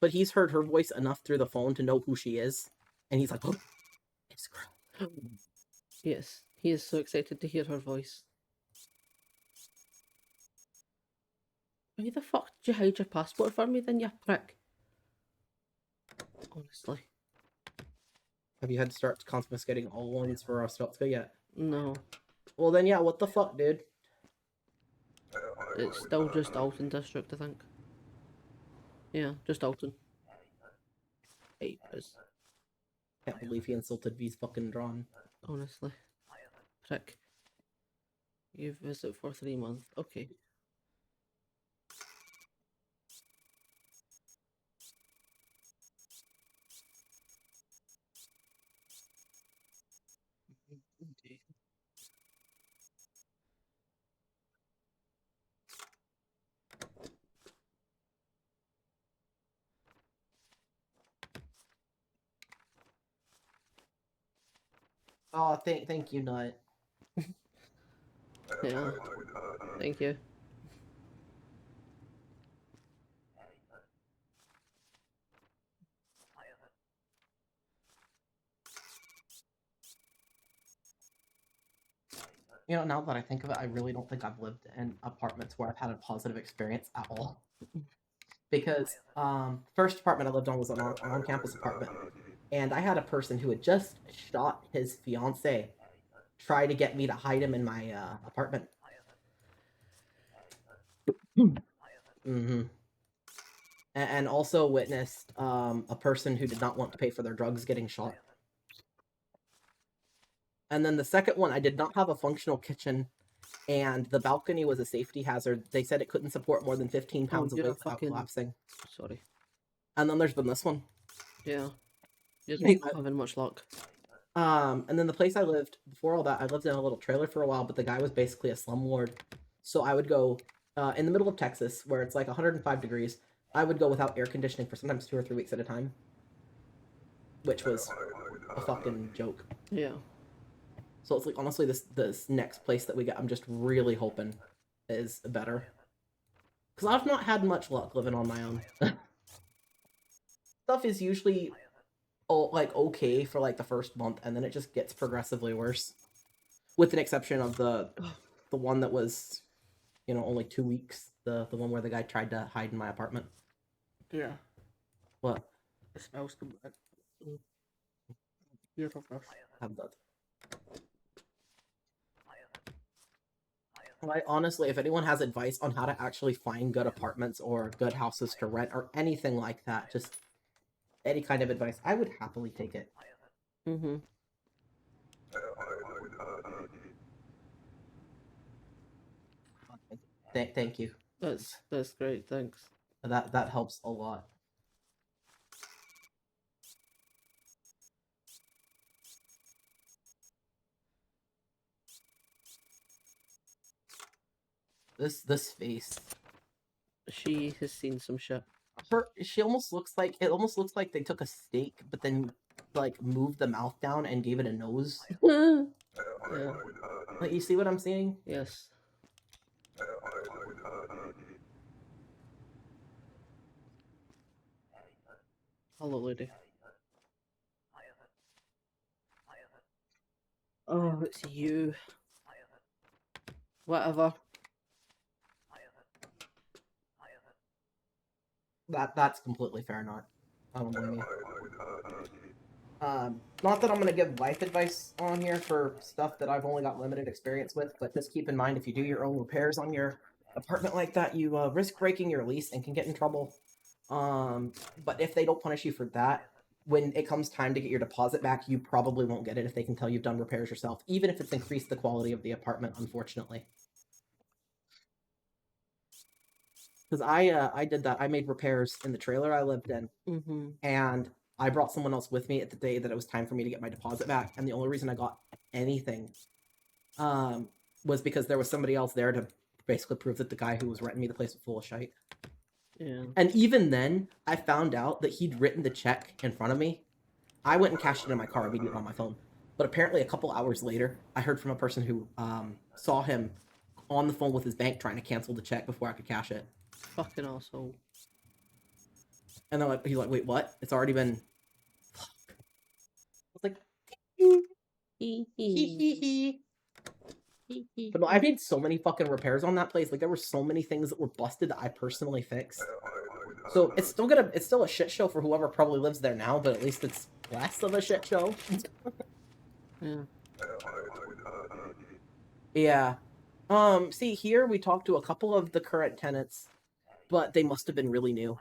But he's heard her voice enough through the phone to know who she is. And he's like, oh, it's Granny. Yes, he is so excited to hear her voice. Why the fuck did you hide your passport from me then, you prick? Honestly. Have you had to start confiscating all loans for Australia yet? No. Well then, yeah, what the fuck, dude? It's still just Alton District, I think. Yeah, just Alton. Papers. Can't believe he insulted V's fucking drawn. Honestly. Prick. You visit for 3 months. Okay. Okay. Oh, thank you, Nut. Yeah. Thank you. You know, now that I think of it, I really don't think I've lived in apartments where I've had a positive experience at all. Because first apartment I lived on was an on-campus apartment, and I had a person who had just shot his fiance try to get me to hide him in my apartment. And also witnessed a person who did not want to pay for their drugs getting shot. And then the second one, I did not have a functional kitchen, and the balcony was a safety hazard. They said it couldn't support more than 15 pounds of weight without collapsing. Sorry. And then there's been this one. Yeah. You're not having much luck. And then the place I lived, before all that, I lived in a little trailer for a while, but the guy was basically a slumlord. So I would go, in the middle of Texas, where it's like 105 degrees, I would go without air conditioning for sometimes 2 or 3 weeks at a time. Which was a fucking joke. Yeah. So it's like, honestly, this next place that we get, I'm just really hoping is better. Because I've not had much luck living on my own. Stuff is usually, like, okay for, like, the first month, and then it just gets progressively worse. With an exception of the one that was, you know, only 2 weeks. The one where the guy tried to hide in my apartment. Yeah. What? It smells good. Beautiful. Have that. Like, honestly, if anyone has advice on how to actually find good apartments or good houses to rent or anything like that, just any kind of advice, I would happily take it. Mm-hmm. Thank you. That's great. Thanks. That helps a lot. This face. She has seen some shit. She almost looks like they took a steak, but then like moved the mouth down and gave it a nose. Yeah. Like, you see what I'm seeing? Yes. Hello, lady. Oh, it's you. Whatever. That's completely fair. I don't blame you. Not that I'm gonna give life advice on here for stuff that I've only got limited experience with, but just keep in mind if you do your own repairs on your apartment like that, you risk breaking your lease and can get in trouble. But if they don't punish you for that, when it comes time to get your deposit back, you probably won't get it if they can tell you've done repairs yourself, even if it's increased the quality of the apartment, unfortunately. Because I did that. I made repairs in the trailer I lived in, Mm-hmm. and I brought someone else with me at the day that it was time for me to get my deposit back. And the only reason I got anything was because there was somebody else there to basically prove that the guy who was renting me the place was full of shite. Yeah. And even then, I found out that he'd written the check in front of me. I went and cashed it in my car immediately on my phone. But apparently, a couple hours later, I heard from a person who saw him on the phone with his bank trying to cancel the check before I could cash it. Fucking asshole. And they're like, he's like, wait, what? It's already been. Fuck. I was like, hee hee hee. But no, I made so many fucking repairs on that place. Like, there were so many things that were busted that I personally fixed. So it's still a shit show for whoever probably lives there now, but at least it's less of a shit show. Yeah. Yeah. See, here we talked to a couple of the current tenants, but they must have been really new.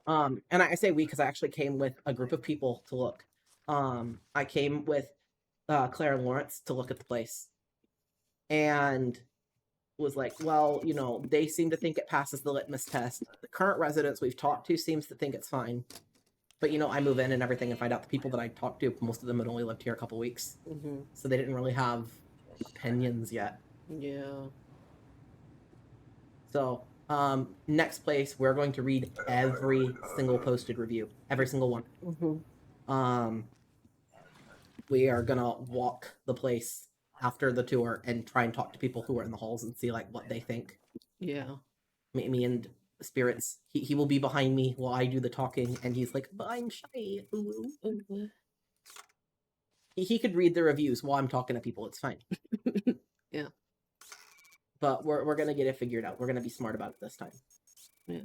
And I say we because I actually came with a group of people to look. I came with Claire and Lawrence to look at the place, and was like, well, they seem to think it passes the litmus test. The current residents we've talked to seems to think it's fine. But I move in and everything and find out the people that I talked to, most of them had only lived here a couple weeks. Mm-hmm. So they didn't really have opinions yet. Yeah. So, next place, we're going to read every single posted review. Every single one. Mm-hmm. We are gonna walk the place after the tour and try and talk to people who are in the halls and see what they think. Yeah. Me and Spirits, he will be behind me while I do the talking, and he's like, but I'm shy. Mm-hmm. He could read the reviews while I'm talking to people. It's fine. Yeah. But we're gonna get it figured out. We're gonna be smart about it this time. Yeah.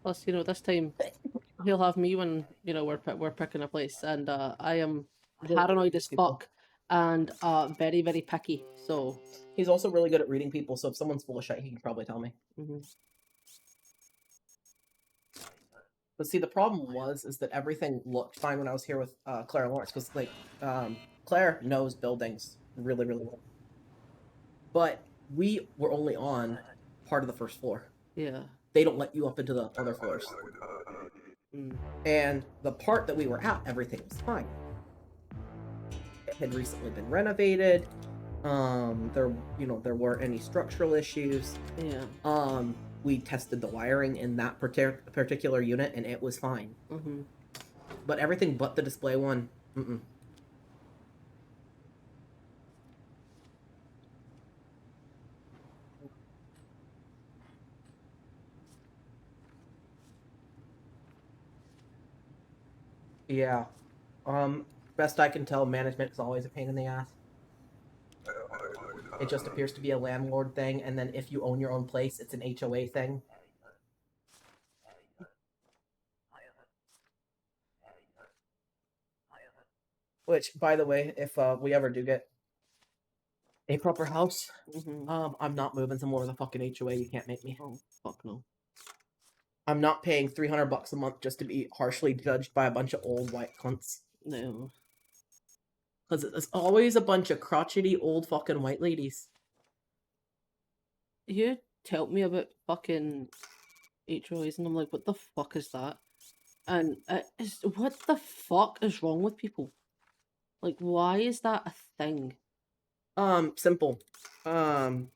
Plus, this time he'll have me when we're picking a place, and I am paranoid as fuck and very very picky. So he's also really good at reading people. So if someone's full of shit, he can probably tell me. Mm-hmm. But see, the problem is that everything looked fine when I was here with Claire and Lawrence, because Claire knows buildings really, really well. But we were only on part of the first floor. Yeah. They don't let you up into the other floors. Mm. And the part that we were at, everything was fine. It had recently been renovated. There weren't any structural issues. Yeah. We tested the wiring in that particular unit, and it was fine. Mm-hmm. But everything but the display one, mm-mm. Yeah. Best I can tell, management is always a pain in the ass. It just appears to be a landlord thing, and then if you own your own place, it's an HOA thing. Which, by the way, if we ever do get a proper house, I'm not moving somewhere with a fucking HOA. You can't make me. Oh, fuck no. I'm not paying $300 a month just to be harshly judged by a bunch of old white cunts. No. Because it's always a bunch of crotchety old fucking white ladies. You tell me about fucking HOAs, and I'm like, what the fuck is that? And what the fuck is wrong with people? Like, why is that a thing? Simple. Content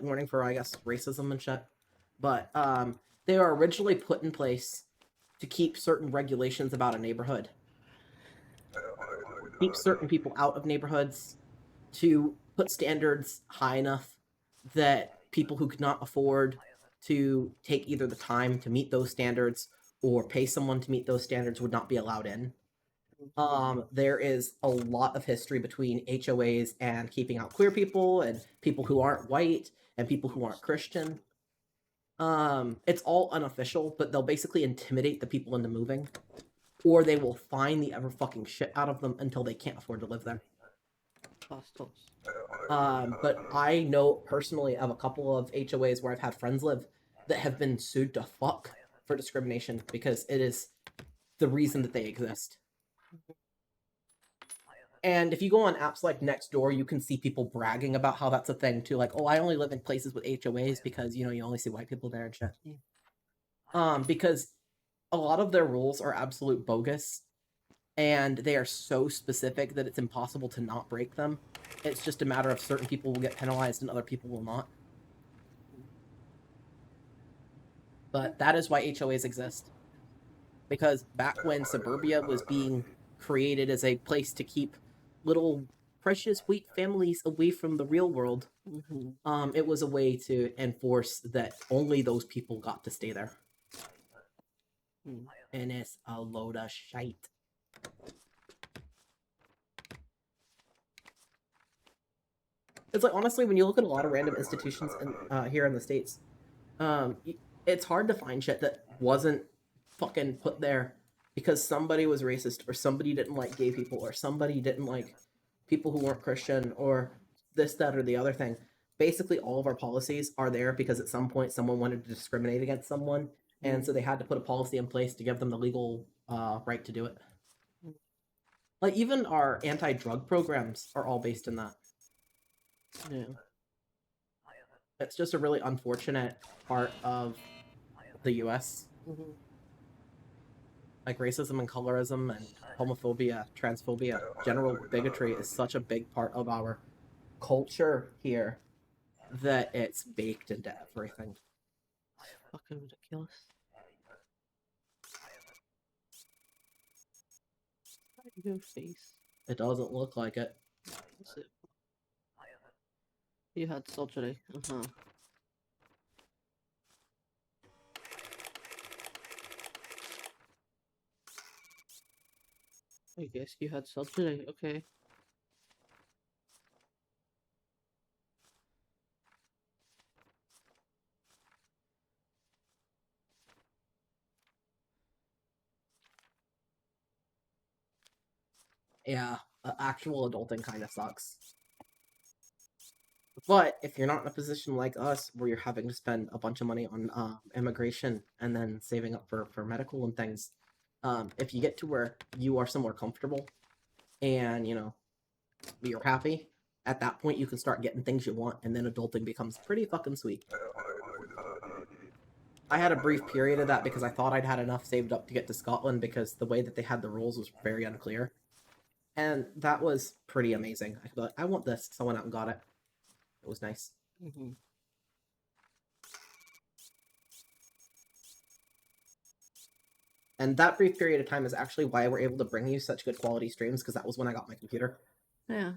warning for, I guess, racism and shit. But, they were originally put in place to keep certain regulations about a neighborhood. Keep certain people out of neighborhoods, to put standards high enough that people who could not afford to take either the time to meet those standards or pay someone to meet those standards would not be allowed in. There is a lot of history between HOAs and keeping out queer people and people who aren't white and people who aren't Christian. It's all unofficial, but they'll basically intimidate the people into moving, or they will fine the ever fucking shit out of them until they can't afford to live there. Bastards. But I know personally of a couple of HOAs where I've had friends live that have been sued to fuck for discrimination because it is the reason that they exist. And if you go on apps like Nextdoor, you can see people bragging about how that's a thing too. Like, oh, I only live in places with HOAs because, you know, you only see white people there and shit. Because a lot of their rules are absolute bogus and they are so specific that it's impossible to not break them. It's just a matter of certain people will get penalized and other people will not. But that is why HOAs exist. Because back when suburbia was being created as a place to keep little precious wheat families away from the real world, it was a way to enforce that only those people got to stay there. And it's a load of shite. It's like, honestly, when you look at a lot of random institutions here in the States, it's hard to find shit that wasn't fucking put there because somebody was racist or somebody didn't like gay people or somebody didn't like people who weren't Christian or this, that, or the other thing. Basically, all of our policies are there because at some point someone wanted to discriminate against someone, and so they had to put a policy in place to give them the legal right to do it. Like, even our anti-drug programs are all based in that. Yeah. It's just a really unfortunate part of the US. Like, racism and colorism and homophobia, transphobia, general bigotry is such a big part of our culture here that it's baked into everything. Fucking ridiculous. Your face. It doesn't look like it. What's it? You had surgery. I guess you had surgery. Okay. Yeah, actual adulting kind of sucks. But if you're not in a position like us where you're having to spend a bunch of money on immigration and then saving up for medical and things, if you get to where you are somewhere comfortable and, you know, you're happy, at that point you can start getting things you want, and then adulting becomes pretty fucking sweet. I had a brief period of that because I thought I'd had enough saved up to get to Scotland because the way that they had the rules was very unclear. And that was pretty amazing. I could be like, I want this. So I went out and got it. It was nice. And that brief period of time is actually why we're able to bring you such good quality streams, because that was when I got my computer. Yeah.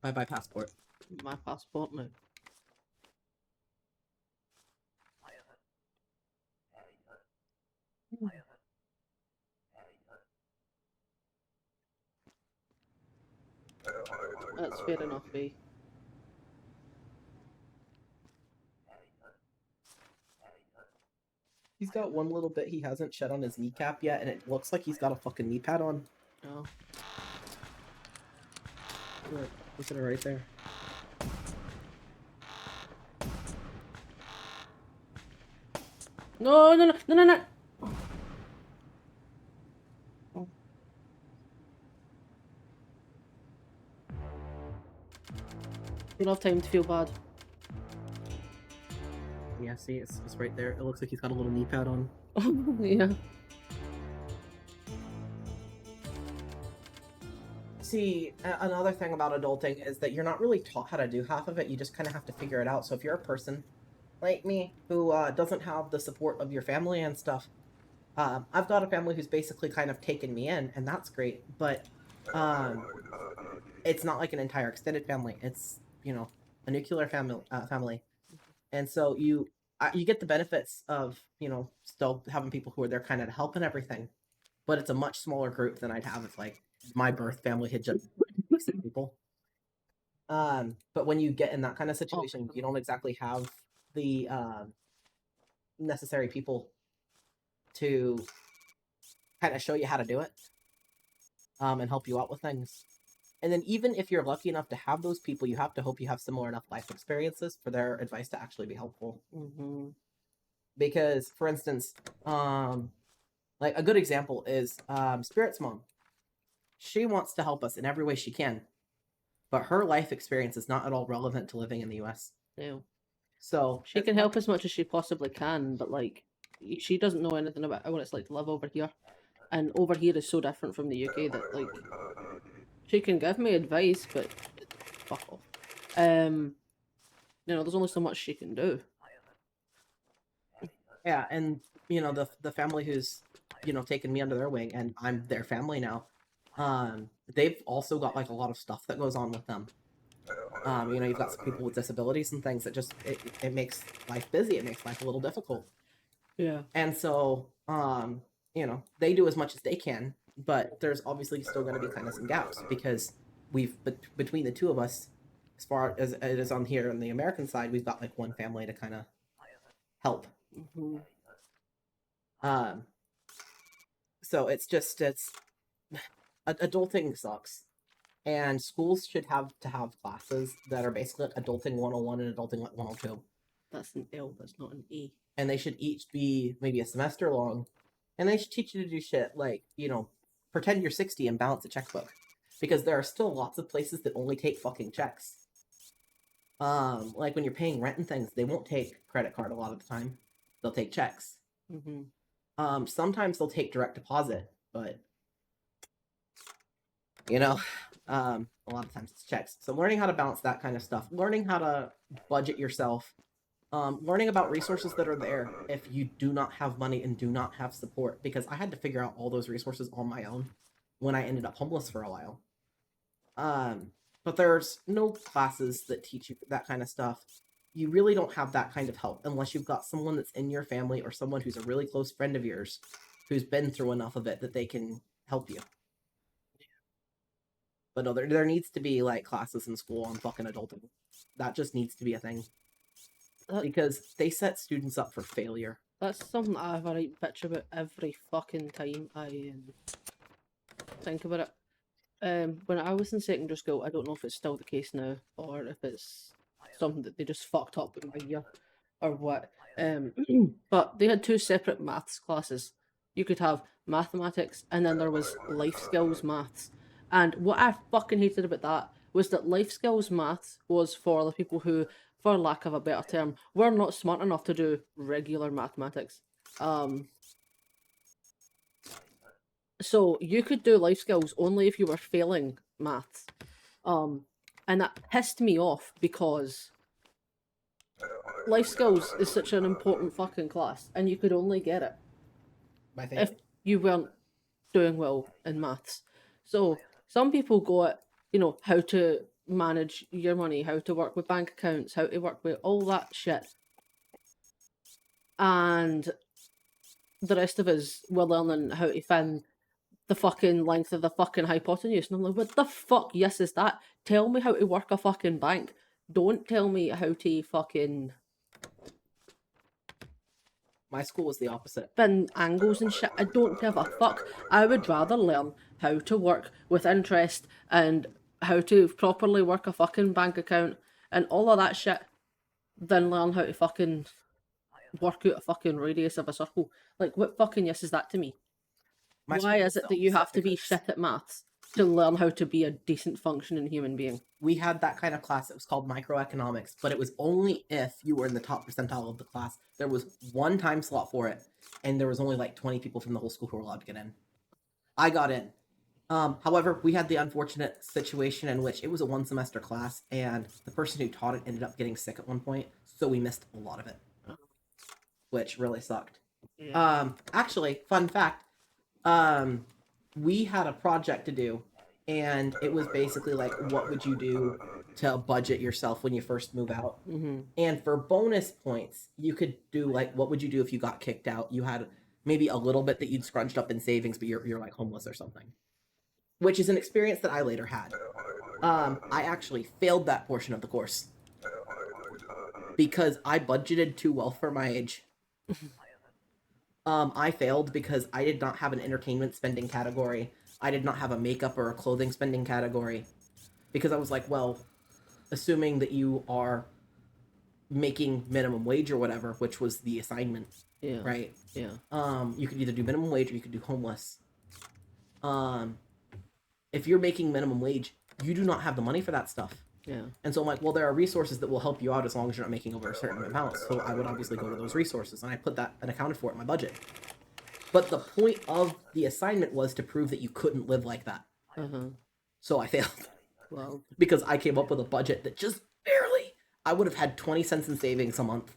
Bye-bye passport. My passport now. That's fair enough, eh? He's got one little bit he hasn't shed on his kneecap yet, and it looks like he's got a fucking knee pad on. Oh. Look, look at it right there. No, no, no, no, no, no! You don't have time to feel bad. Yeah, see, it's right there. It looks like he's got a little knee pad on. Yeah. See, another thing about adulting is that you're not really taught how to do half of it. You just kind of have to figure it out. So if you're a person like me who doesn't have the support of your family and stuff, I've got a family who's basically kind of taken me in, and that's great. But it's not like an entire extended family. It's, you know, a nuclear family, and so you get the benefits of, you know, still having people who are there kind of to help and everything. But it's a much smaller group than I'd have if like my birth family had just decent people. But when you get in that kind of situation, you don't exactly have the necessary people to kind of show you how to do it, and help you out with things. And then even if you're lucky enough to have those people, you have to hope you have similar enough life experiences for their advice to actually be helpful. Mm-hmm. Because, for instance, like a good example is Spirit's mom. She wants to help us in every way she can, but her life experience is not at all relevant to living in the U.S. No. So She can help as much as she possibly can, but like, she doesn't know anything about what it's like to live over here. And over here is so different from the UK that, like, she can give me advice, but fuck off. You know, there's only so much she can do. Yeah, and you know the family who's, you know, taken me under their wing, and I'm their family now. They've also got like a lot of stuff that goes on with them. You know, you've got some people with disabilities and things that just it makes life busy. It makes life a little difficult. Yeah. And so, you know, they do as much as they can, but there's obviously still going to be kind of some gaps because between the two of us, as far as it is on here on the American side, we've got like one family to kind of help. Mm-hmm. So it's just adulting sucks, and schools should have to have classes that are basically like adulting 101 and adulting like 102. That's an L, that's not an E. And they should each be maybe a semester long, and they should teach you to do shit like, you know, pretend you're 60 and balance a checkbook, because there are still lots of places that only take fucking checks. Like when you're paying rent and things, they won't take credit card a lot of the time. They'll take checks. Mm-hmm. Sometimes they'll take direct deposit, but you know, a lot of times it's checks. So learning how to balance that kind of stuff, learning how to budget yourself, learning about resources that are there if you do not have money and do not have support, because I had to figure out all those resources on my own when I ended up homeless for a while. But there's no classes that teach you that kind of stuff. You really don't have that kind of help unless you've got someone that's in your family or someone who's a really close friend of yours who's been through enough of it that they can help you. But no, there needs to be like classes in school on fucking adulting. That just needs to be a thing. Because they set students up for failure. That's something I have a right bitch about every fucking time I think about it. When I was in secondary school, I don't know if it's still the case now, or if it's something that they just fucked up with my year, or what. But they had two separate maths classes. You could have mathematics, and then there was life skills maths. And what I fucking hated about that was that life skills maths was for the people who, for lack of a better term, were not smart enough to do regular mathematics. So you could do life skills only if you were failing maths. And that pissed me off because life skills is such an important fucking class, and you could only get it if you weren't doing well in maths. So some people got, you know, how to manage your money, how to work with bank accounts, how to work with all that shit. And the rest of us were learning how to fin the fucking length of the fucking hypotenuse. And I'm like, what the fuck yes is that? Tell me how to work a fucking bank. Don't tell me how to fucking My school was the opposite. spin angles and shit. I don't give a fuck. I would rather learn how to work with interest and how to properly work a fucking bank account and all of that shit than learn how to fucking work out a fucking radius of a circle. Like, what fucking yes is that to me? My Why school is was it the that you have opposite to be because shit at maths to learn how to be a decent functioning human being? we had that kind of class that was called microeconomics, but it was only if you were in the top percentile of the class. There was one time slot for it, and there was only like 20 people from the whole school who were allowed to get in. I got in. However, we had the unfortunate situation in which it was a one semester class, and the person who taught it ended up getting sick at one point, so we missed a lot of it, which really sucked. Actually, fun fact, we had a project to do, and it was basically like, what would you do to budget yourself when you first move out? Mm-hmm. And for bonus points, you could do like, what would you do if you got kicked out? You had maybe a little bit that you'd scrunched up in savings, but you're like homeless or something, which is an experience that I later had. I actually failed that portion of the course because I budgeted too well for my age. I failed because I did not have an entertainment spending category. I did not have a makeup or a clothing spending category because I was like, well, assuming that you are making minimum wage or whatever, which was the assignment, Yeah. right? Yeah. You could either do minimum wage or you could do homeless. If you're making minimum wage, you do not have the money for that stuff. Yeah. And so I'm like, well, there are resources that will help you out as long as you're not making over a certain amount. So I would obviously go to those resources, and I put that and accounted for it in my budget. But the point of the assignment was to prove that you couldn't live like that. Uh-huh. So I failed. Well, Because I came up with a budget that just barely, I would have had 20 cents in savings a month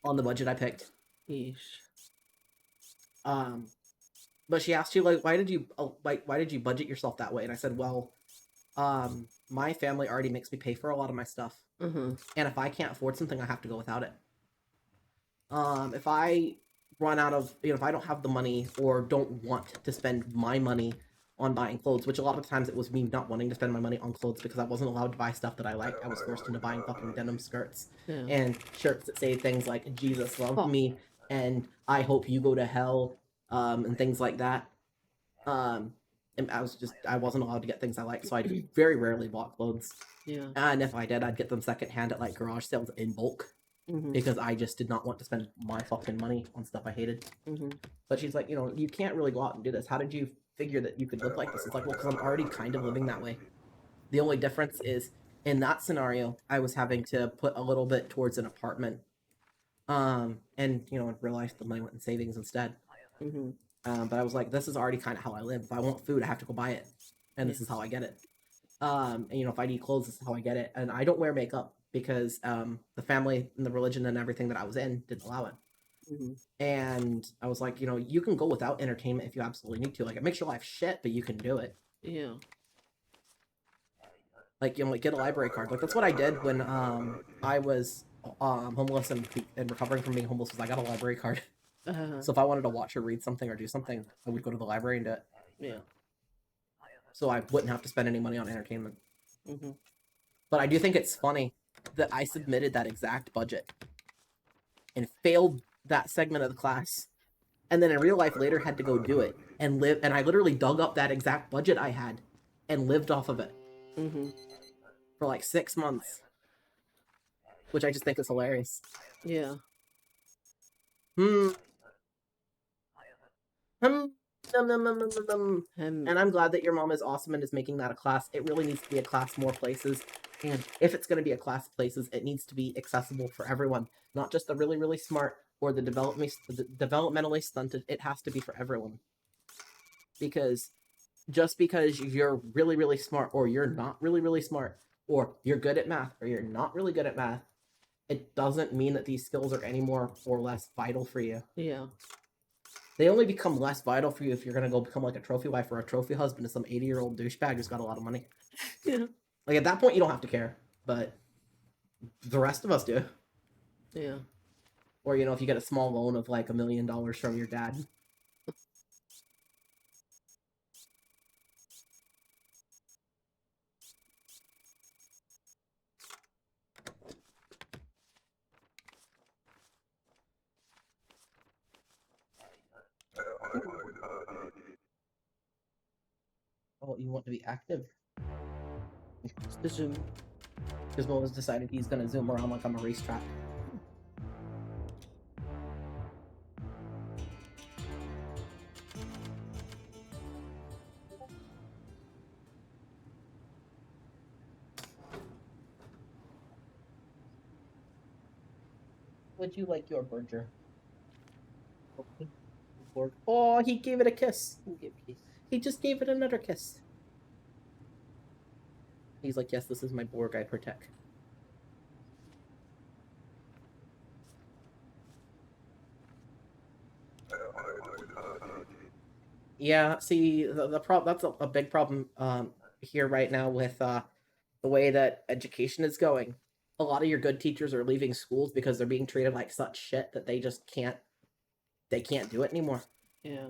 on the budget I picked. yeesh. But she asked you, like, why did you budget yourself that way? And I said, well, my family already makes me pay for a lot of my stuff. Uh-huh. And if I can't afford something, I have to go without it. If I run out of, if I don't have the money or don't want to spend my money on buying clothes, which a lot of times it was me not wanting to spend my money on clothes because I wasn't allowed to buy stuff that I liked. I was forced into buying fucking denim skirts and shirts that say things like Jesus loved me and I hope you go to hell, and things like that. And I wasn't allowed to get things I liked, so I very rarely bought clothes. Yeah. And if I did, I'd get them secondhand at like garage sales in bulk. Mm-hmm. Because I just did not want to spend my fucking money on stuff I hated. Mm-hmm. But she's like, you can't really go out and do this. How did you figure that you could live like this? It's like, well, because I'm already kind of living that way. The only difference is, in that scenario, I was having to put a little bit towards an apartment. And, in real life, the money went in savings instead. Mm-hmm. But I was like, this is already kind of how I live. If I want food, I have to go buy it. And this is how I get it. And, if I need clothes, this is how I get it. And I don't wear makeup because the family and the religion and everything that I was in didn't allow it. Mm-hmm. And I was like, you can go without entertainment if you absolutely need to. Like, it makes your life shit, but you can do it. Yeah. Like, like get a library card. Like, that's what I did when I was homeless and recovering from being homeless. Was I got a library card. Uh-huh. So if I wanted to watch or read something or do something, I would go to the library and do it. Yeah. So I wouldn't have to spend any money on entertainment. Mm-hmm. But I do think it's funny that I submitted that exact budget and failed that segment of the class, and then in real life later had to go do it and live. And I literally dug up that exact budget I had and lived off of it for like 6 months, which I just think is hilarious. Yeah. And I'm glad that your mom is awesome and is making that a class. it really needs to be a class more places. And if it's going to be a class places, it needs to be accessible for everyone, not just the really, really smart or the developmentally stunted. It has to be for everyone. Because just because you're really, really smart or you're not really, really smart, or you're good at math or you're not really good at math, it doesn't mean that these skills are any more or less vital for you. Yeah. They only become less vital for you if you're going to go become like a trophy wife or a trophy husband to some 80-year-old douchebag who's got a lot of money. Yeah. Like, at that point, you don't have to care. But the rest of us do. Yeah. Or, if you get a small loan of like $1 million from your dad. want to be active. It's the Zoom. Gizmo has decided he's gonna zoom around like I'm a racetrack. Would you like your burger? Oh, he gave it a kiss. He just gave it another kiss. He's like, yes, this is my Borg I protect. Yeah, see, the problem, that's a big problem here right now with the way that education is going. A lot of your good teachers are leaving schools because they're being treated like such shit that they just can't do it anymore. Yeah.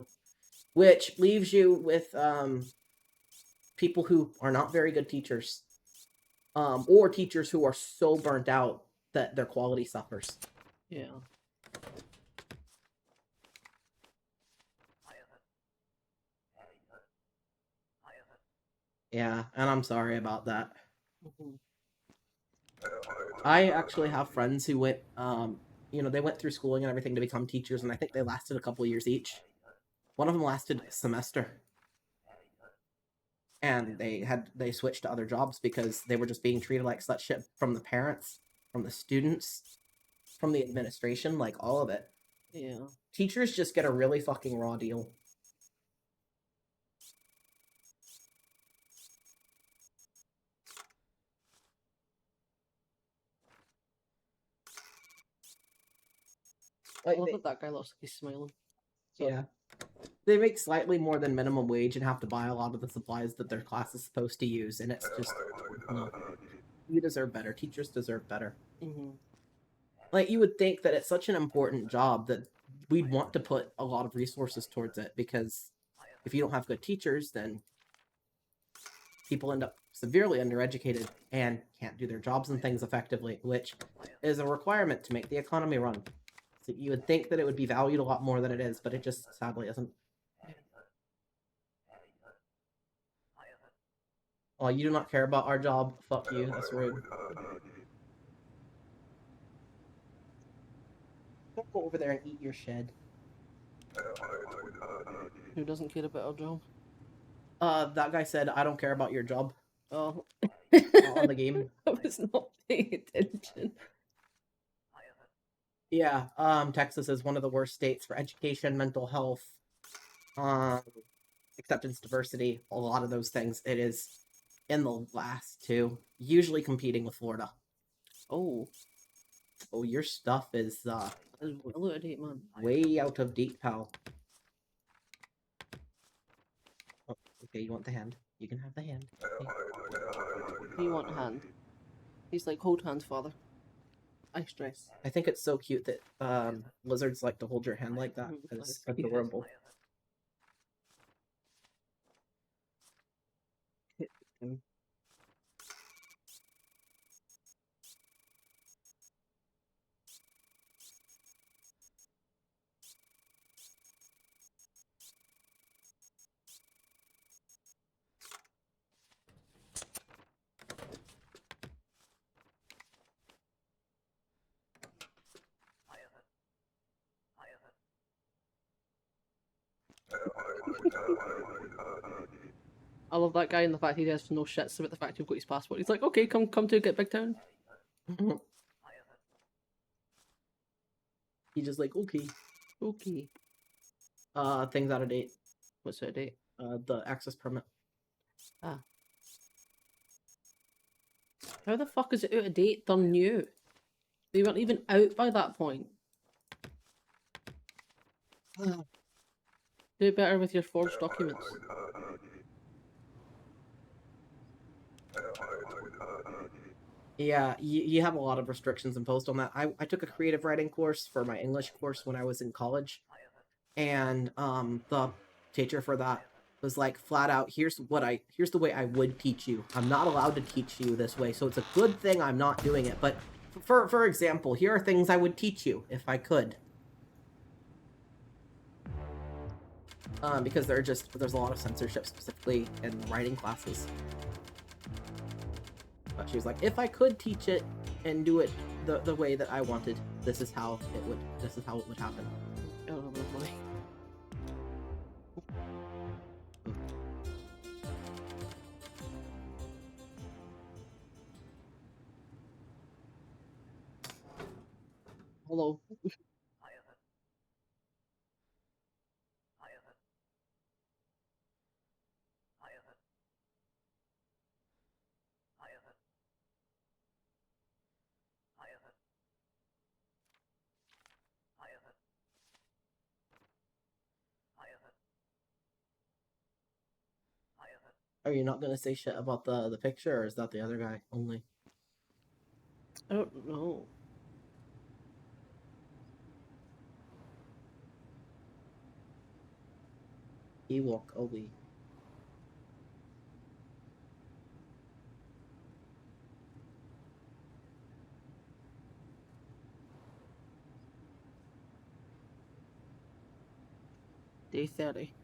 Which leaves you with people who are not very good teachers, or teachers who are so burnt out that their quality suffers. Yeah. Yeah, and I'm sorry about that. Mhm. I actually have friends who went, they went through schooling and everything to become teachers, and I think they lasted a couple of years each. One of them lasted a semester, and they switched to other jobs because they were just being treated like such shit from the parents, from the students, from the administration, like all of it. Yeah. Teachers just get a really fucking raw deal. I love that guy looks like he's smiling. So, Yeah. They make slightly more than minimum wage and have to buy a lot of the supplies that their class is supposed to use, and it's just, no. You deserve better. Teachers deserve better. Mm-hmm. Like, you would think that it's such an important job that we'd want to put a lot of resources towards it, because if you don't have good teachers, then people end up severely undereducated and can't do their jobs and things effectively, which is a requirement to make the economy run. So you would think that it would be valued a lot more than it is, but it just sadly isn't. Oh, you do not care about our job? Fuck you, that's rude. Don't go over there and eat your shed. Who doesn't care about our job? That guy said, I don't care about your job. Oh. On the game. I was not paying attention. Yeah, Texas is one of the worst states for education, mental health, acceptance, diversity, a lot of those things. It is in the last two, usually competing with Florida. Oh. Oh, your stuff is That's well out of date, man. way out of date, pal. Oh, okay, you want the hand? You can have the hand. Okay. You want a hand? He's like, hold hand, father. I stress. I think it's so cute that lizards like to hold your hand like that. It's adorable. I love that guy and the fact he has no shits about the fact you've got his passport. He's like, okay, come to get Big Town. He's just like, okay. Okay. Things out of date. What's out of date? The access permit. Ah. How the fuck is it out of date? They're new. They weren't even out by that point. Do better with your forged documents. Yeah, you have a lot of restrictions imposed on that. I took a creative writing course for my English course when I was in college, and the teacher for that was like flat out, here's the way I would teach you. I'm not allowed to teach you this way, so it's a good thing I'm not doing it. But for example, here are things I would teach you if I could. because there's a lot of censorship specifically in writing classes. But she was like, if I could teach it and do it the way that I wanted, this is how it would happen. I don't have enough money. Hello. Are you not gonna say shit about the picture, or is that the other guy only? I don't know. Ewok Obi. Day 30.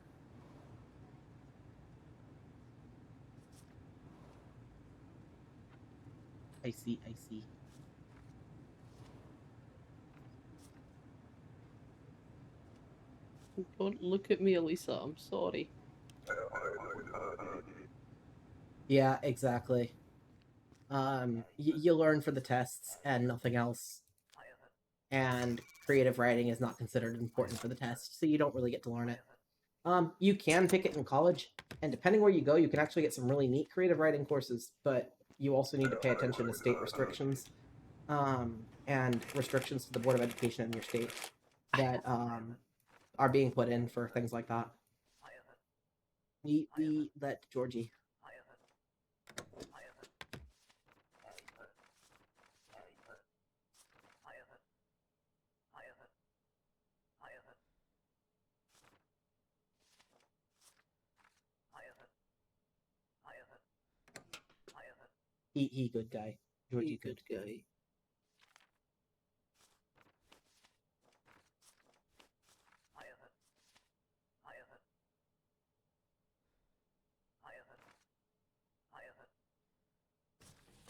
I see, I see. Don't look at me, Elisa. I'm sorry. Yeah, exactly. You learn for the tests and nothing else. And creative writing is not considered important for the test, so you don't really get to learn it. You can pick it in college, and depending where you go, you can actually get some really neat creative writing courses, but you also need to pay attention to state restrictions, and restrictions to the Board of Education in your state that are being put in for things like that. We let Georgie. He good guy. Georgie good guy.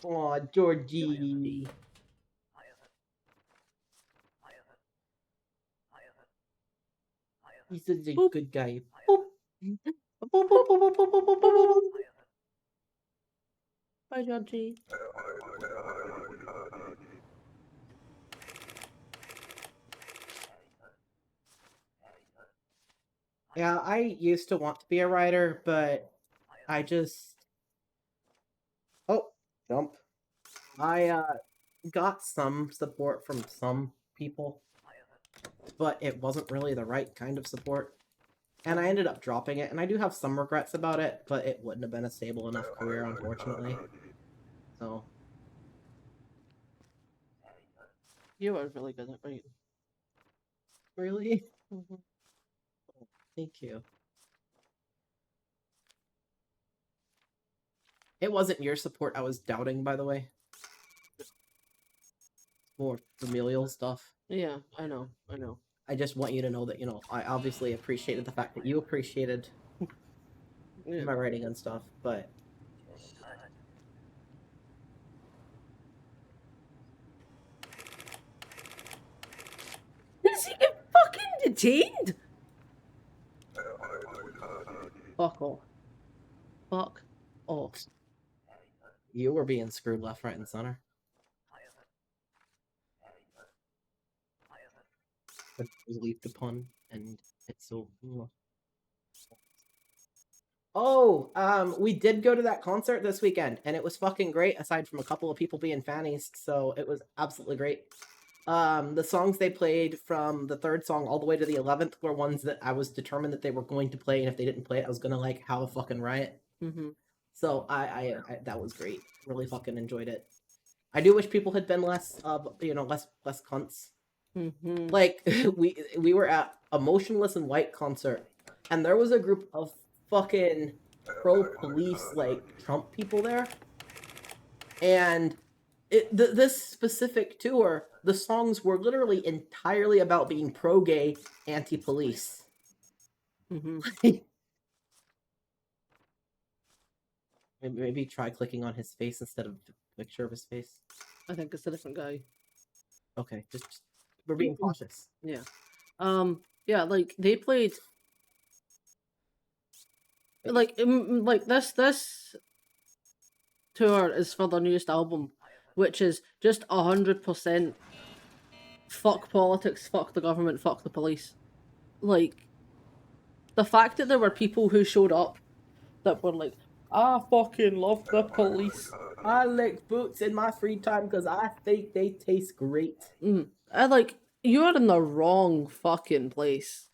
Aw, Georgie. He's such a Boop. good guy. Boop. Boop, boop, boop, boop, boop, boop, boop, boop. Bye, Georgie. Yeah, I used to want to be a writer, but I just... Oh, jump. I got some support from some people, but it wasn't really the right kind of support. And I ended up dropping it, and I do have some regrets about it, but it wouldn't have been a stable enough career, unfortunately. So... You are really good at writing. Really? Mm-hmm. Oh, thank you. It wasn't your support I was doubting, by the way. More familial stuff. Yeah, I know. I know. I just want you to know that, I obviously appreciated the fact that you appreciated Yeah. my writing and stuff, but... Does he get fucking detained? Fuck off. Fuck off. You were being screwed left, right, and center. It was leaped upon, and it's so... Oh, we did go to that concert this weekend, and it was fucking great, aside from a couple of people being fannies, so it was absolutely great. The songs they played from the third song all the way to the 11th were ones that I was determined that they were going to play, and if they didn't play it, I was gonna, like, have a fucking riot. Mm-hmm. So I that was great. Really fucking enjoyed it. I do wish people had been less, less cunts. Mm-hmm. Like, we were at a Motionless in White concert, and there was a group of fucking pro-police, like, Trump people there. And this specific tour, the songs were literally entirely about being pro-gay, anti-police. Maybe try clicking on his face instead of the picture of his face. I think it's a different guy. Okay, just we're being cautious. Yeah. Yeah, like they played like this tour is for their newest album, which is just 100% fuck politics, fuck the government, fuck the police. Like the fact that there were people who showed up that were like, I fucking love the police. I lick boots in my free time because I think they taste great. I like you are in the wrong fucking place.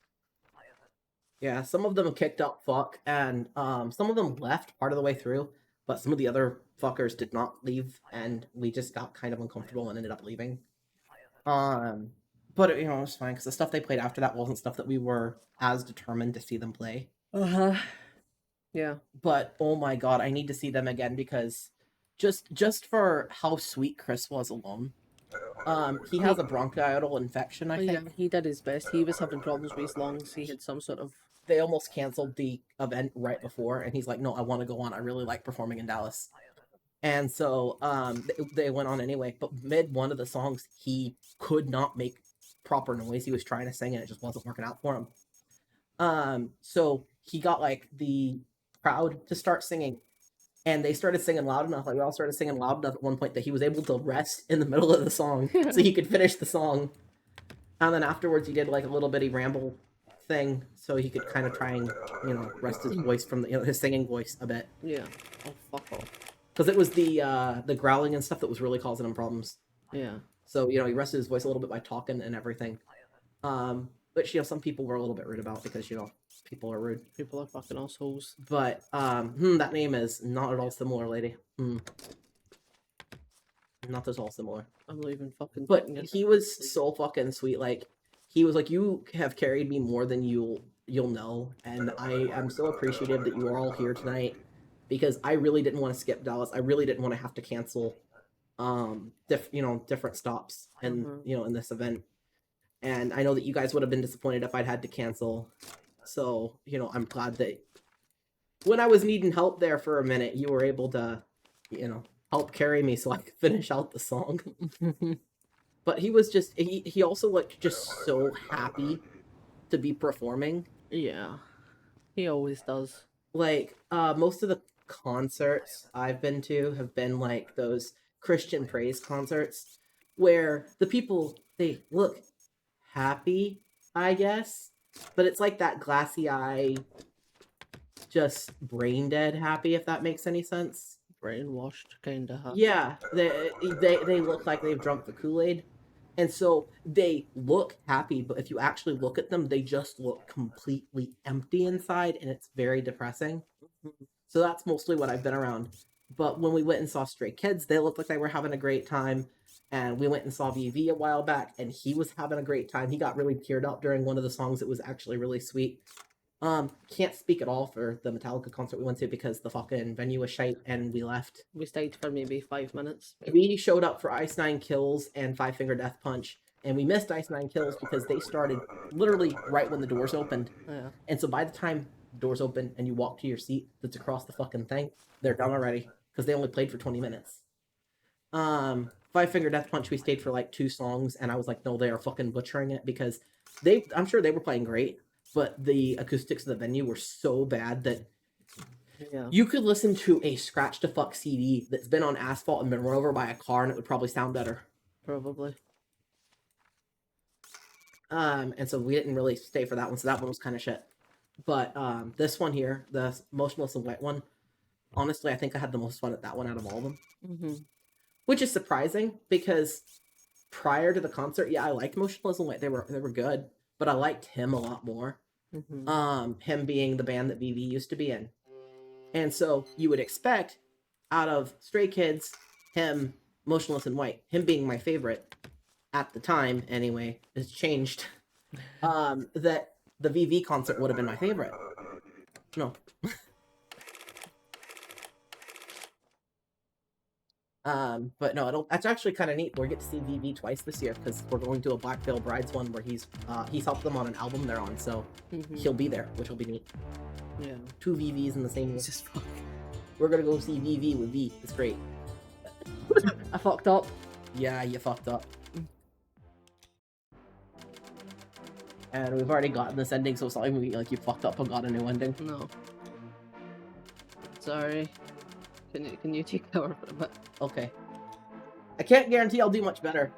Yeah, some of them kicked up fuck, and some of them left part of the way through, but some of the other fuckers did not leave, and we just got kind of uncomfortable and ended up leaving. But it was fine because the stuff they played after that wasn't stuff that we were as determined to see them play. Yeah. But oh my god, I need to see them again because just for how sweet Chris was alone. He has a bronchial infection, I think. Yeah, he did his best. He was having problems with his lungs. He had some sort of. They almost canceled the event right before, and he's like, "No, I want to go on. I really like performing in Dallas." And so they went on anyway. But mid one of the songs, he could not make proper noise. He was trying to sing, and it just wasn't working out for him. So he got like the crowd to start singing, and they started singing loud enough. Like we all started singing loud enough at one point that he was able to rest in the middle of the song, so he could finish the song. And then afterwards, he did like a little bitty ramble thing, so he could kind of try and rest his voice from his singing voice a bit. Yeah. Oh fuck off. Because it was the growling and stuff that was really causing him problems. Yeah. So he rested his voice a little bit by talking and everything. But some people were a little bit rude about it because people are rude. People are fucking assholes. But that name is not at all similar, lady. Not at all similar. I'm not even fucking. But he was so fucking sweet. Like he was like, "You have carried me more than you'll know," and I am so appreciative that you are all here tonight because I really didn't want to skip Dallas. I really didn't want to have to cancel, different stops and in this event. And I know that you guys would have been disappointed if I'd had to cancel. So I'm glad that when I was needing help there for a minute, you were able to, help carry me so I could finish out the song. But he was just he also looked just so happy to be performing. Yeah. He always does. Like most of the concerts I've been to have been like those Christian praise concerts where the people they look happy, I guess, but it's like that glassy eye, just brain dead happy, if that makes any sense. Brainwashed, kinda happy. Yeah, they look like they've drunk the Kool-Aid. And so they look happy, but if you actually look at them, they just look completely empty inside, and it's very depressing. So that's mostly what I've been around. But when we went and saw Stray Kids, they looked like they were having a great time. And we went and saw VV a while back, and he was having a great time. He got really teared up during one of the songs. It was actually really sweet. Can't speak at all for the Metallica concert we went to because the fucking venue was shite and we left. We stayed for maybe 5 minutes. We showed up for Ice Nine Kills and Five Finger Death Punch, and we missed Ice Nine Kills because they started literally right when the doors opened. Yeah. And so by the time the doors open and you walk to your seat that's across the fucking thing, they're done already because they only played for 20 minutes. Five Finger Death Punch, we stayed for like 2 songs, and I was like, no, they are fucking butchering it because I'm sure they were playing great, but the acoustics of the venue were so bad that you could listen to a Scratch to Fuck CD that's been on asphalt and been run over by a car, and it would probably sound better. Probably. And so we didn't really stay for that one, so that one was kind of shit. But this one here, the Motionless and White one, honestly, I think I had the most fun at that one out of all of them. Mm-hmm. Which is surprising because prior to the concert, yeah, I liked Motionless and White. They were good, but I liked him a lot more. Mm-hmm. Him being the band that VV used to be in. And so you would expect out of Stray Kids, him, Motionless and White, him being my favorite at the time anyway, it's changed. That the VV concert would have been my favorite. No. But no, it's actually kind of neat. We get to see VV twice this year because we're going to a Black Veil Brides one where he's helped them on an album they're on, so he'll be there, which will be neat. Yeah. 2 VVs in the same year. It's just fuck. We're gonna go see VV with V. It's great. I fucked up. Yeah, you fucked up. And we've already gotten this ending, so it's not even like you fucked up and got a new ending. No. Sorry. Can you take over for a bit? Okay. I can't guarantee I'll do much better.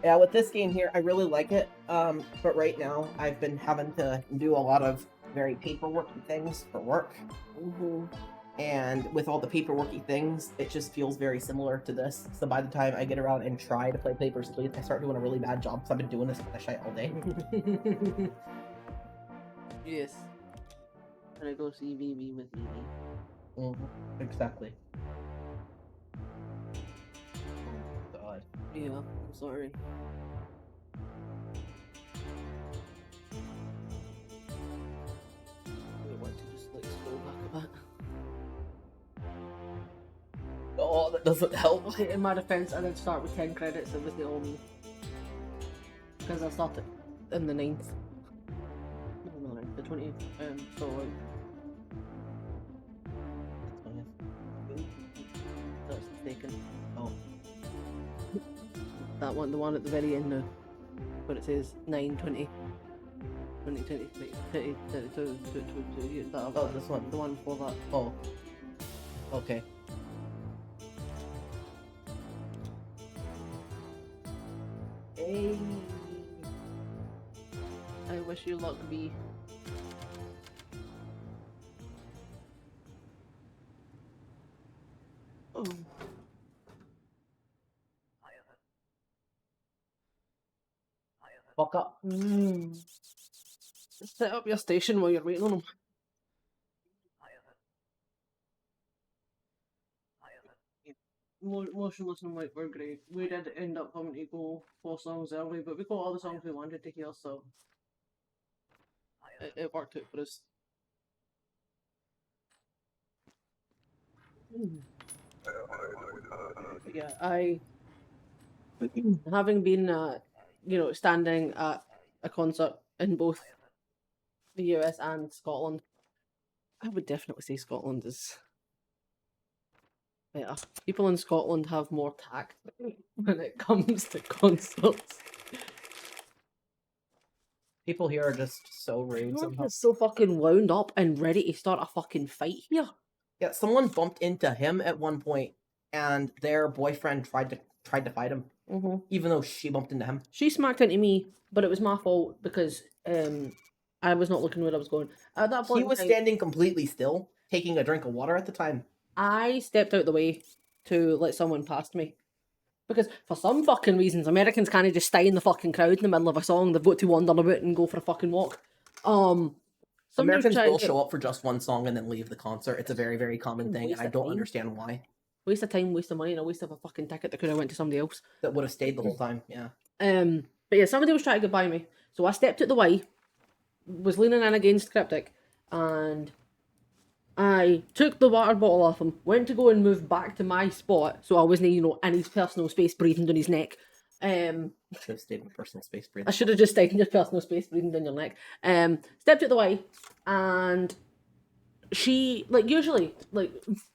Yeah, with this game here, I really like it. But right now, I've been having to do a lot of very paperworky things for work. And with all the paperworky things, it just feels very similar to this. So by the time I get around and try to play Papers, Please, I start doing a really bad job because I've been doing this kind of shit all day. Yes. Gonna go see VV with VV. Exactly. Oh, God. Yeah, I'm sorry. We want to just like scroll back a bit. Oh, that doesn't help. Okay, in my defense, I did start with 10 credits. It was the only because I started in the 9th. No, the 20th. So like. That's mistaken. Oh. That one, the one at the very end now. But it says 9, 20. 20, 20, 30, 32, 22, that Oh, this one. The one before that. Oh. Okay. Hey. I wish you luck, B. Oh. Fuck up. Set up your station while you're waiting on them. Motionless and White were great. We did end up having to go 4 songs early, but we got all the songs we wanted to hear, so it worked out for us. Yeah, having been, standing at a concert in both the US and Scotland, I would definitely say Scotland is better. People in Scotland have more tact when it comes to concerts. People here are just so rude. They're so fucking wound up and ready to start a fucking fight here. Yeah, someone bumped into him at one point, and their boyfriend tried to fight him, even though she bumped into him. She smacked into me, but it was my fault because I was not looking where I was going. At that point, he was standing completely still, taking a drink of water at the time. I stepped out the way to let someone past me. Because for some fucking reasons, Americans can't just stay in the fucking crowd in the middle of a song. They've got to wander about and go for a fucking walk. Americans will show up for just one song and then leave the concert. It's a very, very common thing, and I don't understand why. Waste of time, waste of money, and a waste of a fucking ticket that could have went to somebody else. That would have stayed the whole time, yeah. But yeah, somebody was trying to get by me. So I stepped out the way, was leaning in against Cryptic, and I took the water bottle off him, went to go and move back to my spot, so I wasn't, in his personal space breathing down his neck. Should have stayed in personal space breathing. I should have just stayed in your personal space breathing down your neck. Stepped out the way, and she, usually,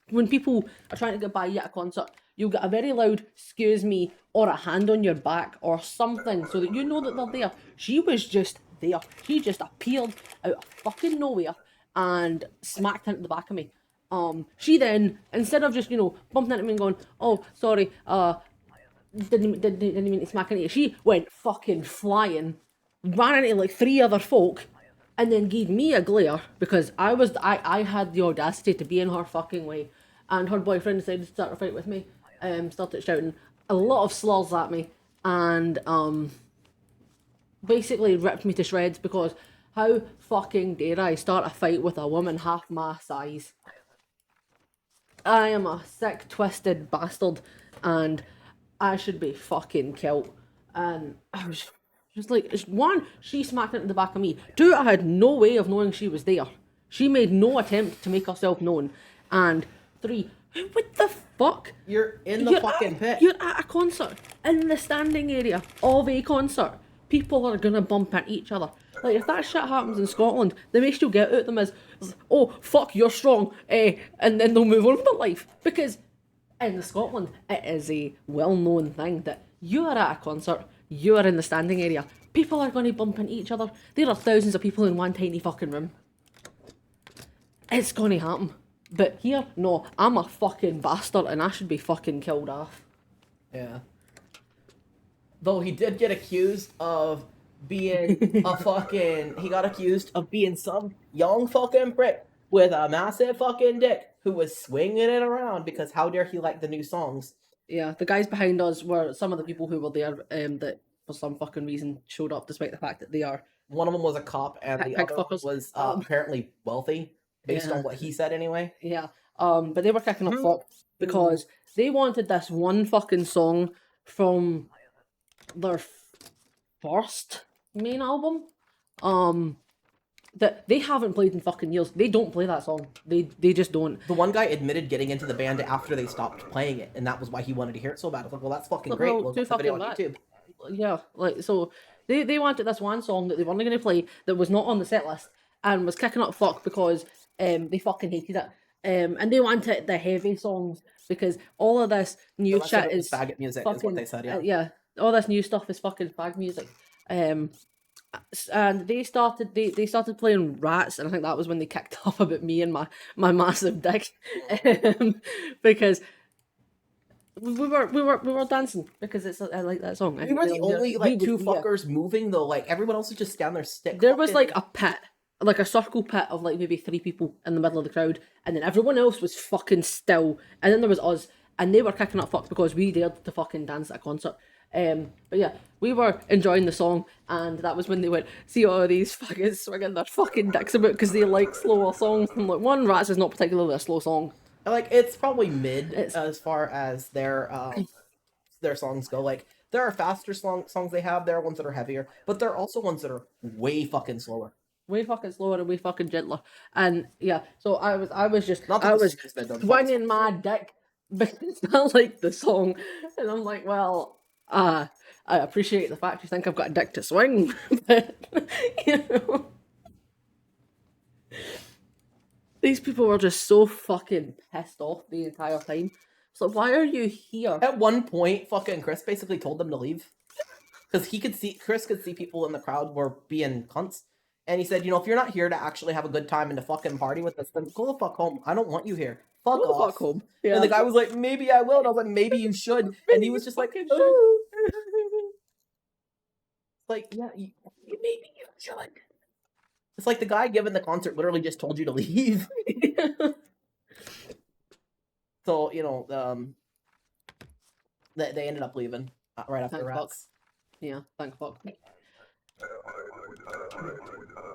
when people are trying to get by you at a concert, you'll get a very loud "excuse me" or a hand on your back or something so that you know that they're there. She was just there. She just appeared out of fucking nowhere and smacked into the back of me. She then, instead of just, bumping into me and going, "Oh, sorry, didn't mean to smack into you," she went fucking flying, ran into 3 other folk, and then gave me a glare because I had the audacity to be in her fucking way, and her boyfriend decided to start a fight with me. Started shouting a lot of slurs at me, and basically ripped me to shreds because how fucking dare I start a fight with a woman half my size? I am a sick, twisted bastard, and I should be fucking killed. And I was just like, 1, she smacked into the back of me. 2, I had no way of knowing she was there. She made no attempt to make herself known. And 3, What the fuck? You're in the fucking pit. You're at a concert in the standing area of a concert. People are gonna bump into each other. Like, if that shit happens in Scotland, the most you'll get out of them is, oh, fuck, you're strong, and then they'll move on with their life. Because in Scotland, it is a well-known thing that you are at a concert, you are in the standing area, people are going to bump into each other. There are thousands of people in one tiny fucking room. It's going to happen. But here, no, I'm a fucking bastard and I should be fucking killed off. Yeah. Though he did get accused of being a fucking... He got accused of being some young fucking prick with a massive fucking dick who was swinging it around because how dare he like the new songs. Yeah, the guys behind us were some of the people who were there that for some fucking reason showed up despite the fact that they are... One of them was a cop and the other was apparently wealthy, based on what he said anyway. Yeah, but they were kicking up fuck because they wanted this one fucking song from their first main album, that they haven't played in fucking years. They don't play that song. They just don't. The one guy admitted getting into the band after they stopped playing it, and that was why he wanted to hear it so bad. I was like, well, that's fucking great. We'll put the video on YouTube. Yeah, like, so they wanted this one song that they weren't going to play that was not on the set list and was kicking up fuck because they fucking hated it. And they wanted the heavy songs because all of this new shit is faggot music, fucking, is what they said. Yeah, yeah, all this new stuff is fucking fag music. And they started playing Rats, and I think that was when they kicked off about me and my massive dick, because we were dancing because I like that song. We were the only two fuckers moving though. Like everyone else was just down there stick. There was like a pit, like a circle pit of like maybe 3 people in the middle of the crowd, and then everyone else was fucking still, and then there was us, and they were kicking up fuck because we dared to fucking dance at a concert. But yeah, we were enjoying the song, and that was when they went, see all these fuckers swinging their fucking dicks about because they like slower songs. And like, one, Rats is not particularly a slow song. Like, it's probably mid as far as their songs go. Like, there are faster songs they have, there are ones that are heavier, but there are also ones that are way fucking slower. Way fucking slower and way fucking gentler. And yeah, so I was swinging my dick because I like the song, and I'm like, well, I appreciate the fact you think I've got a dick to swing, but you know, these people were just so fucking pissed off the entire time. So why are you here? At one point, fucking Chris basically told them to leave because Chris could see people in the crowd were being cunts. And he said, you know, if you're not here to actually have a good time and to fucking party with us, then go the fuck home. I don't want you here. Fuck off. Fuck home. Yeah. And the guy was like, maybe I will. And I was like, maybe you should. And he was just like, oh. Like, yeah, maybe you should. It's like the guy giving the concert literally just told you to leave. So, you know, they ended up leaving right after Rats. Yeah, thank fuck.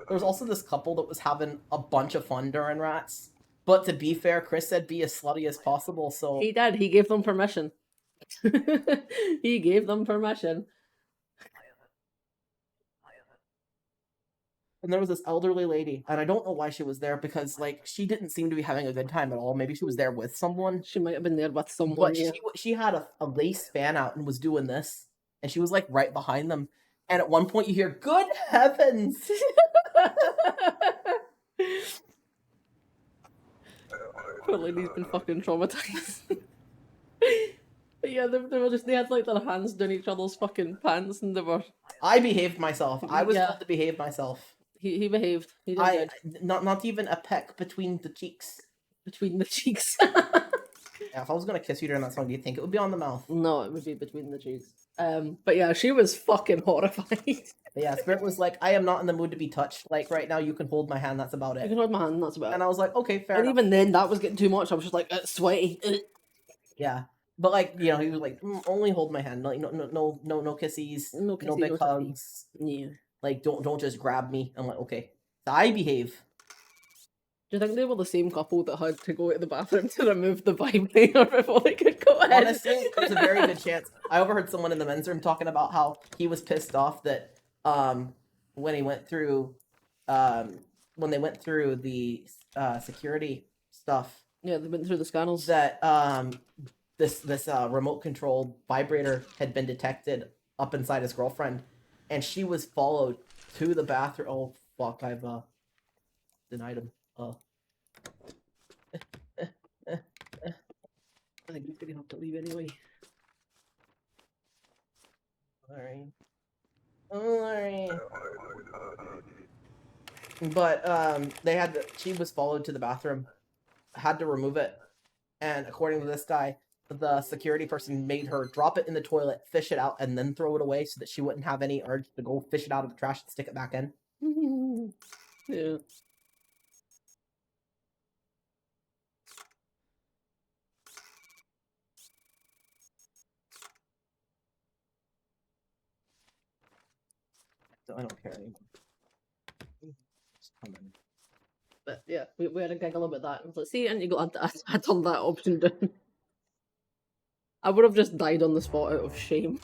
There was also this couple that was having a bunch of fun during Rats. But to be fair, Chris said be as slutty as possible, so... He did. He gave them permission. He gave them permission. And there was this elderly lady, and I don't know why she was there, because, like, she didn't seem to be having a good time at all. Maybe she was there with someone. She might have been there with someone, But she had a lace fan out and was doing this. And she was, like, right behind them. And at one point you hear, good heavens! Poor lady's been fucking traumatized. But yeah, they had like their hands down each other's fucking pants, and they were... I behaved myself. I was told to behave myself. He behaved. He did good. Not even a peck between the cheeks. Between the cheeks. Yeah, if I was gonna kiss you during that song, do you think it would be on the mouth? No, it would be between the cheeks. But yeah, she was fucking horrified. Yeah, Spirit was like, I am not in the mood to be touched. Like, right now, you can hold my hand, that's about it. You can hold my hand, that's about it. And I was like, okay, fair enough. And even then, that was getting too much. I was just like, it's sweaty. Yeah. But, like, you know, he was like, only hold my hand. No kissies. No big hugs. Yeah. Like, don't just grab me. I'm like, okay. So I behave. Do you think they were the same couple that had to go to the bathroom to remove the vibrator before they could go in? Honestly, there's a very good chance. I overheard someone in the men's room talking about how he was pissed off that when he went through when they went through the security stuff Yeah, they've been through the scanners. that this remote control vibrator had been detected up inside his girlfriend, and she was followed to the bathroom. Oh fuck! I've denied him. I think he's gonna have to leave anyway. Alright. But she was followed to the bathroom, had to remove it, and according to this guy, the security person made her drop it in the toilet, fish it out, and then throw it away so that she wouldn't have any urge to go fish it out of the trash and stick it back in. Yeah. So I don't care anymore. Just come in. But yeah, we had a giggle about that. I was like, see, and you got I turned that option down. I would have just died on the spot out of shame.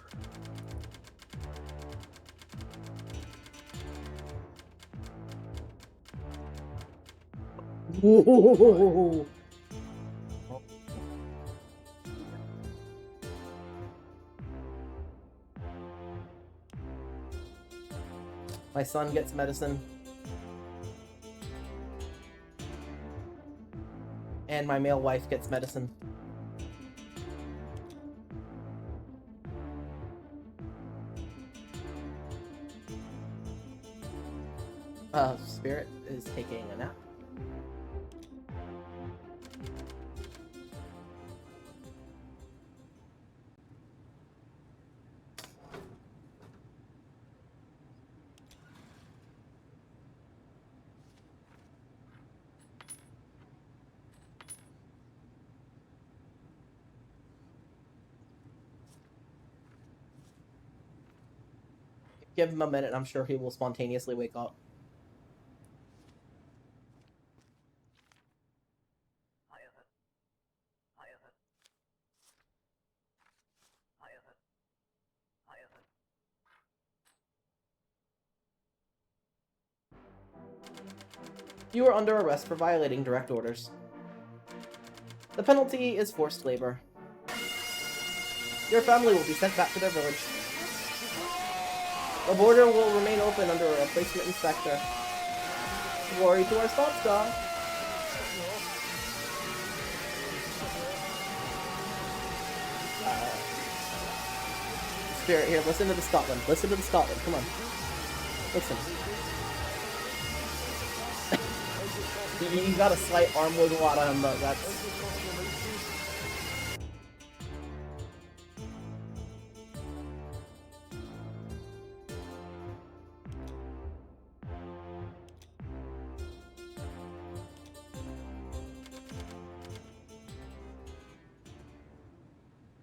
Whoa. My son gets medicine. And my male wife gets medicine. Spirit is taking a nap. Give him a minute, I'm sure he will spontaneously wake up. You are under arrest for violating direct orders. The penalty is forced labor. Your family will be sent back to their village. The border will remain open under a replacement inspector. Glory to our stop god. Spirit, here, listen to the Scotland. Listen to the Scotland. Come on. Listen. You got a slight arm wiggle out on him, though. That's...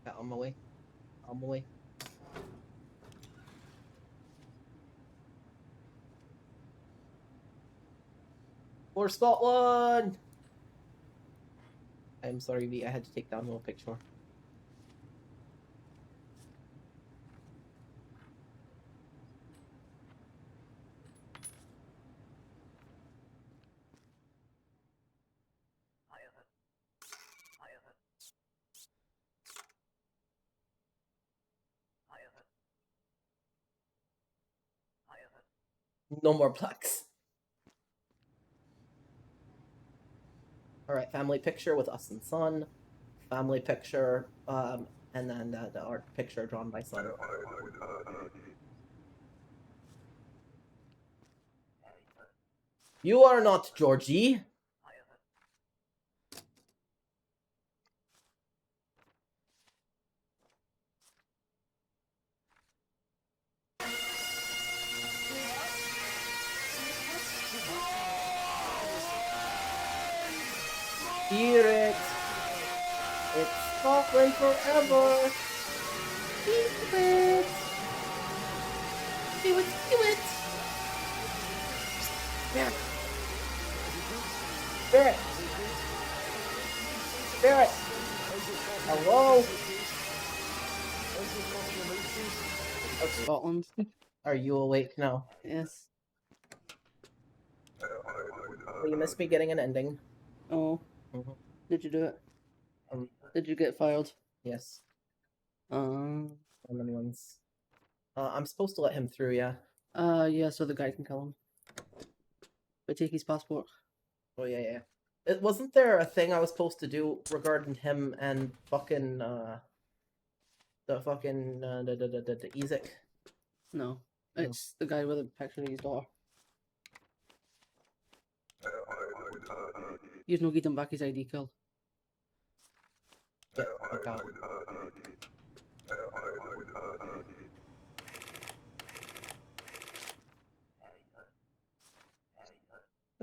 Yeah, on my way. On my way. For Scotland! I'm sorry, V. I had to take down a little picture. No more plaques. Alright, family picture with us and son. Family picture, and then the art picture drawn by son. You are not Georgie. Spirit. It's Scotland forever. Spirit. Spirit, spirit. Spirit. Spirit. Spirit. Hello. Of Scotland. Are you awake now? Yes. Will you miss me getting an ending? Oh. Mm-hmm. Did you do it? Um, Did you get fired? yes. Um. And then ones. I'm supposed to let him through, yeah. Yeah. So the guy can kill him. But take his passport. Oh yeah, yeah. It wasn't there a thing I was supposed to do regarding him and fucking the Ezek? No. No. It's the guy with a picture of his daughter. You've no get him back his ID kill. Get the fuck out.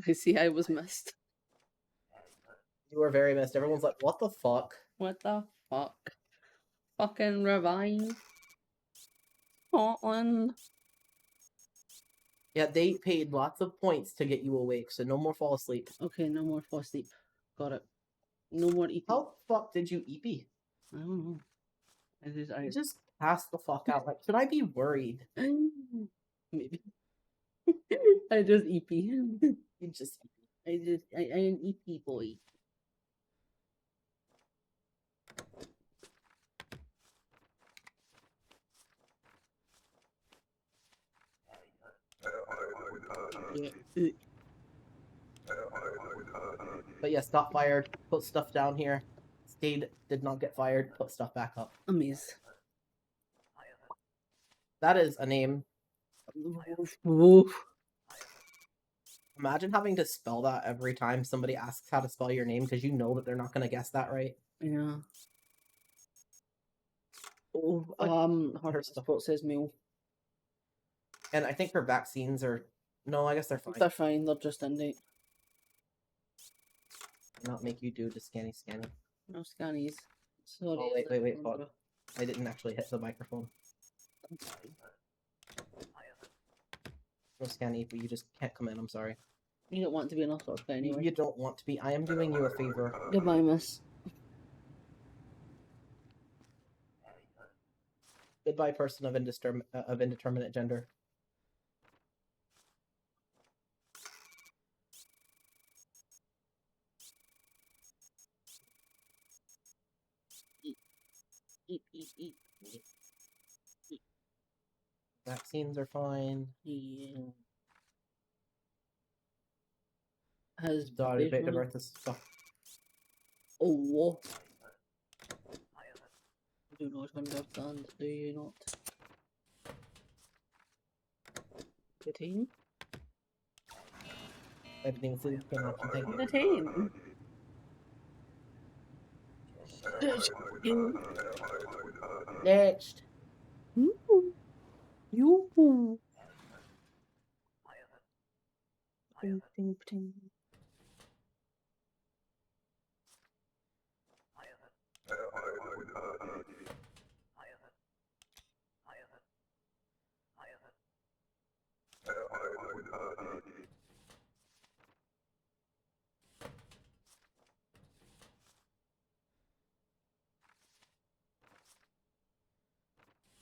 I see I was missed. You were very missed. Everyone's like, what the fuck? What the fuck? Fucking revive. Scotland. Yeah, they paid lots of points to get you awake, so no more fall asleep. Okay, no more fall asleep. Got it. No more eating. How the fuck did you EP? I don't know. I Just pass the fuck out. Like, should I be worried? maybe. I just EP. You just I an EP boy. Yeah. But yes, got fired. Put stuff down here. Stayed. Did not get fired. Put stuff back up. Amazing. That is a name. Oof. Imagine having to spell that every time somebody asks how to spell your name because you know that they're not going to guess that right. Yeah. Oh, Her passport says meal. And I think her vaccines are. No, I guess they're fine. They're fine. They're just in date. Not make you do the scanny. No scannies. Sorry. Oh wait. Fuck. I didn't actually hit the microphone. No scanny, but you just can't come in. I'm sorry. You don't want to be an assault anyway. You don't want to be. I am doing you a favor. Goodbye, miss. Goodbye, person of indeterminate gender. Eat. Vaccines are fine. Yeah. Has Daughter date of birth is fuck. Oh. You do not understand, do you not? Detain? I didn't even see the option. Thank you. Detain. Next. You. Ting.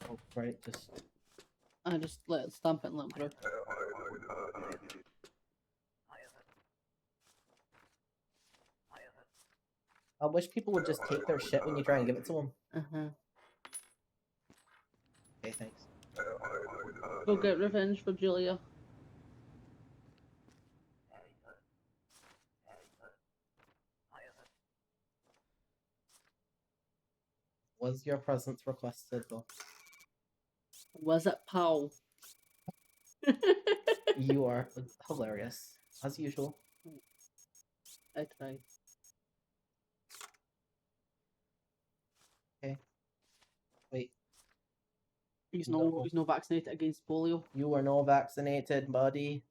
Oh, right, just. I just let it stamp it and let it through. I wish people would just take their shit when you try and give it to them. Okay, thanks. Go get revenge for Julia. Was your presence requested, though? Was it pal? You are hilarious, as usual. I tried. Okay. Wait. He's no vaccinated against polio. You are no vaccinated, buddy.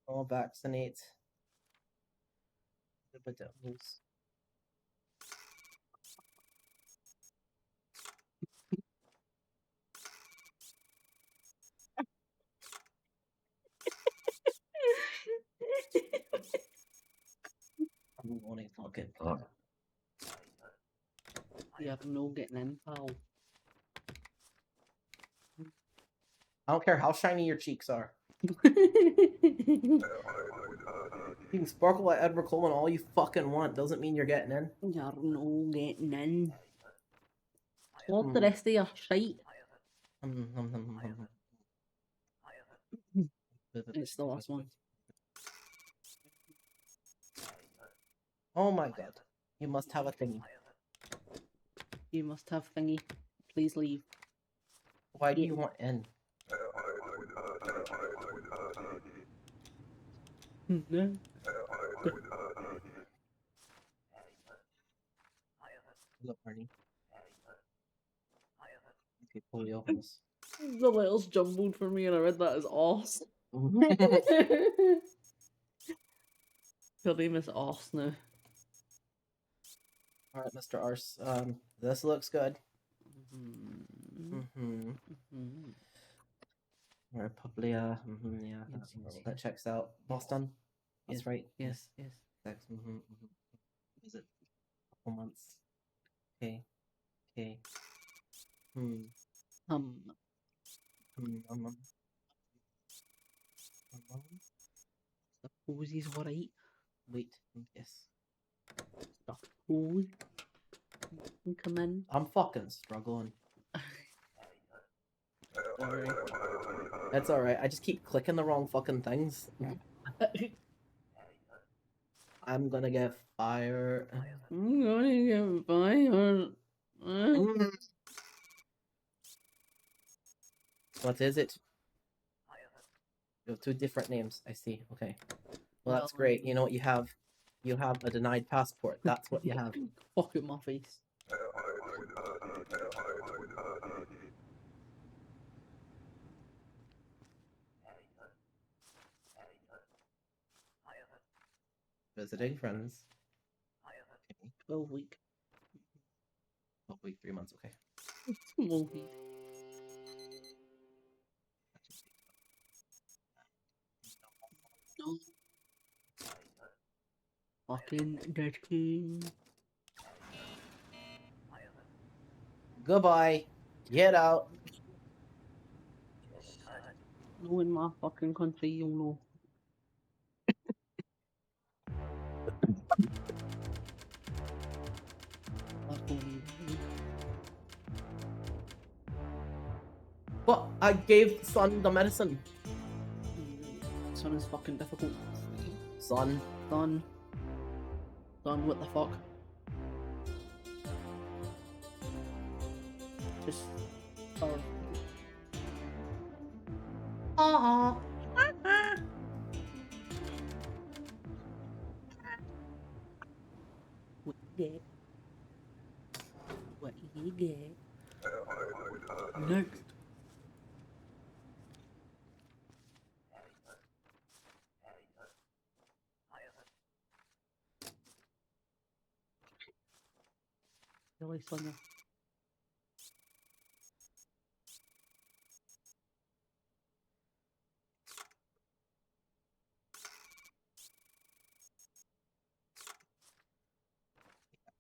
No vaccinate. But that was. I'm wanting fucking. You have no getting in, pal. I don't care how shiny your cheeks are. You can sparkle at Edward Coleman all you fucking want. Doesn't mean you're getting in. You're no getting in. What the rest of your shite? It's the last one. Oh my god. You must have a thingy. You must have thingy. Please leave. Why do you want in? No. Look, Arnie. Okay, pull the opens. The letters jumbled for me and I read that as arse. Your name is arse now. Alright, Mr. Arse. This looks good. Alright, probably, yeah, that checks out. Boston? He's right. Yes. Is it a couple months? Okay. Suppose he's alright. Wait, yes. Suppose. Come in. I'm fucking struggling. Sorry. That's alright. I just keep clicking the wrong fucking things. I'm gonna get fired. I'm gonna get fired. What is it? You have two different names. I see. Okay. Well, that's great. You know what you have? You have a denied passport. That's what you have. Fuck in my face. Visiting friends. Okay. 12 week. 12 week, 3 months. Okay. 12 week. No. Fucking dead king. Goodbye. Get out. No, in my fucking country, you'll know. But I gave Son the medicine. Son is fucking difficult. Son. Son, what the fuck? Just. What you get? What you get? Next. Really, Sonia?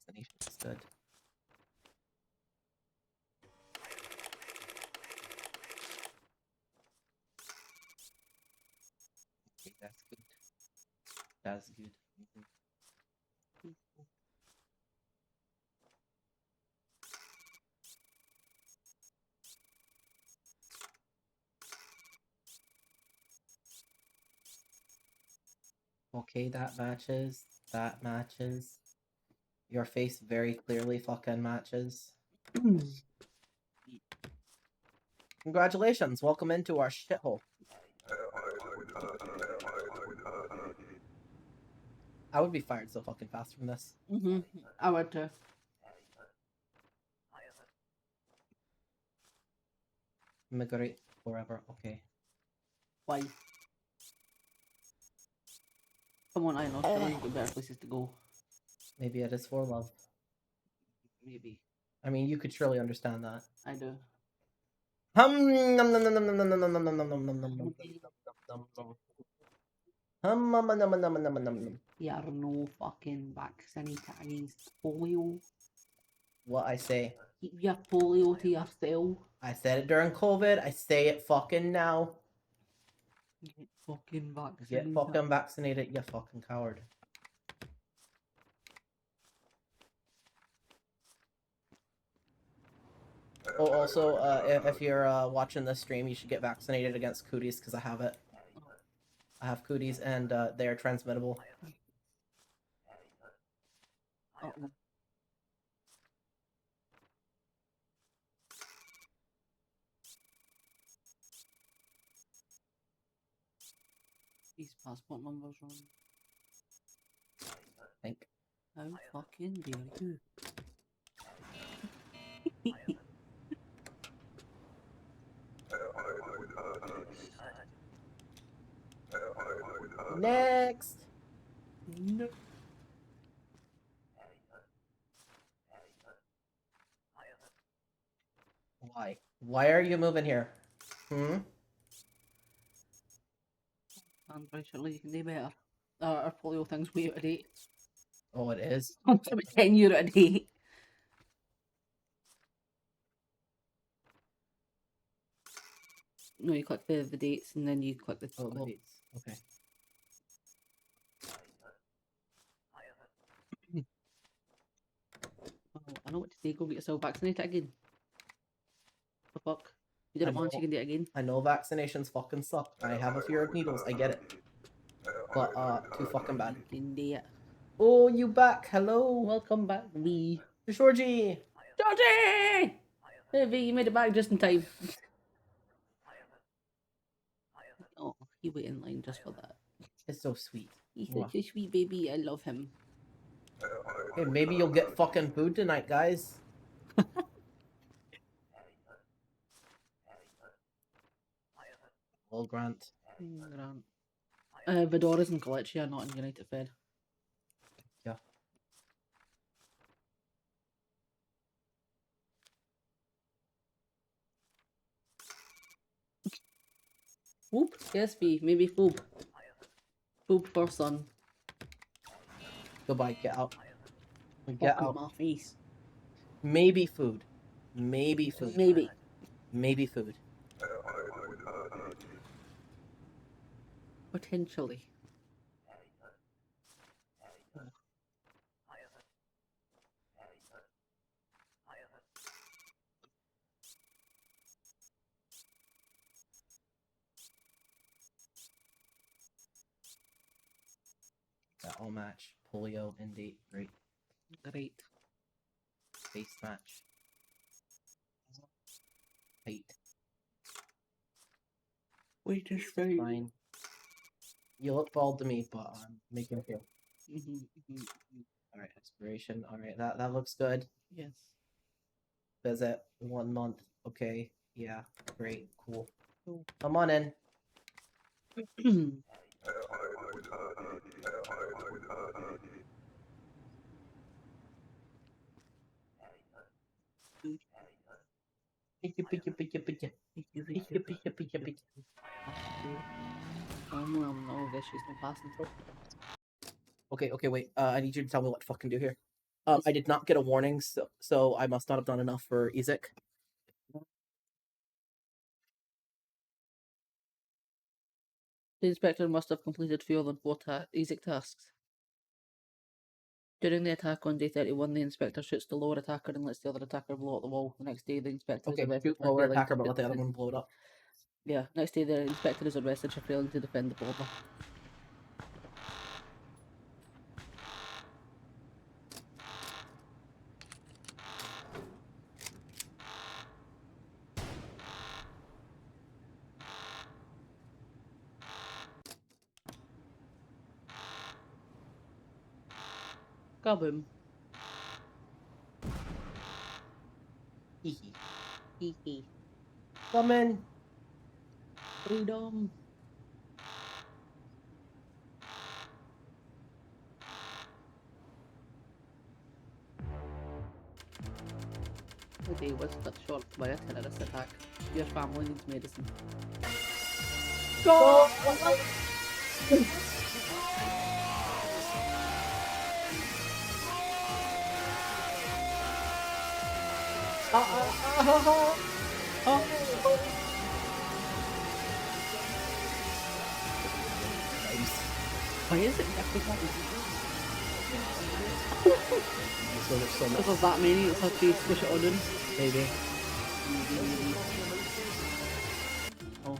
Vaccination is good. Okay, that's good. That's good. Okay, that matches. That matches. Your face very clearly fucking matches. Congratulations. Welcome into our shithole. I would be fired so fucking fast from this. I would too. Immigrate forever. Okay. Why? Come on, I know. Surely you've got better places to go. Maybe it is for love. Maybe. I mean, you could surely understand that. I do. You're no fucking vaccinated against polio. What I say? Keep your polio to yourself. I said it during COVID. I say it fucking now. Get fucking Get vaccinated. fucking vaccinated, you fucking coward. Oh, also, if you're watching this stream, you should get vaccinated against cooties because I have it. I have cooties and they are transmittable. Oh, no. These passport numbers wrong. Think. How fucking dare you? Next. No. Why? Why are you moving here? Unfortunately, you can do better. Our polio thing's way out of date. Oh, it is. It's about 10 euro a day. No, you click the dates and then you click the Oh, the club. dates. Okay. Oh, I know what to say. Go get yourself vaccinated again. The fuck? You did I it once, know. you can do it again. I know vaccinations fucking suck. I have a fear of needles. I get it. But too fucking bad. You can do it. Oh, you back? Hello, Welcome back, V. Georgie. Georgie! Hey, V, you made it back just in time. Oh, he wait in line just for that. It's so sweet. He's Mwah. such a sweet baby. I love him. Hey, maybe you'll get fucking food tonight, guys. Well, Grant. Grant. Vedora's in Galicia, not in United Fed. Yeah. Whoop. Yes, V. Maybe Phobe. Phobe for son. Goodbye. Get out. Get Fucking out. my face. Maybe food. Maybe food. Maybe. Maybe food. Potentially. That all match. Polio and date. Great. Great. Face match. Height. Wait is fine. Fine. You look bald to me, but I'm making it feel. Alright, expiration. Alright, that looks good. Yes. Visit 1 month. Okay. Yeah. Great. Cool. Cool. Come on in. No, this she's not passing through. Okay, wait. I need you to tell me what to fucking do here. I did not get a warning, so I must not have done enough for Ezek. The inspector must have completed fewer than 4 EZIC tasks. During the attack on day 31, the inspector shoots the lower attacker and lets the other attacker blow up the wall. The next day, the inspector is arrested Shoot for lower failing attacker, to but let the other defend- one blow it up. Yeah, next day the inspector is arrested for failing to defend the border. Kaboom. Hee Hee hee. Come in. Freedom. The day was cut short by a terrorist attack. Your family needs medicine. Go! Why is it difficult? So there's so much. Because there's that many, it's hard to push it on in. Maybe. Oh.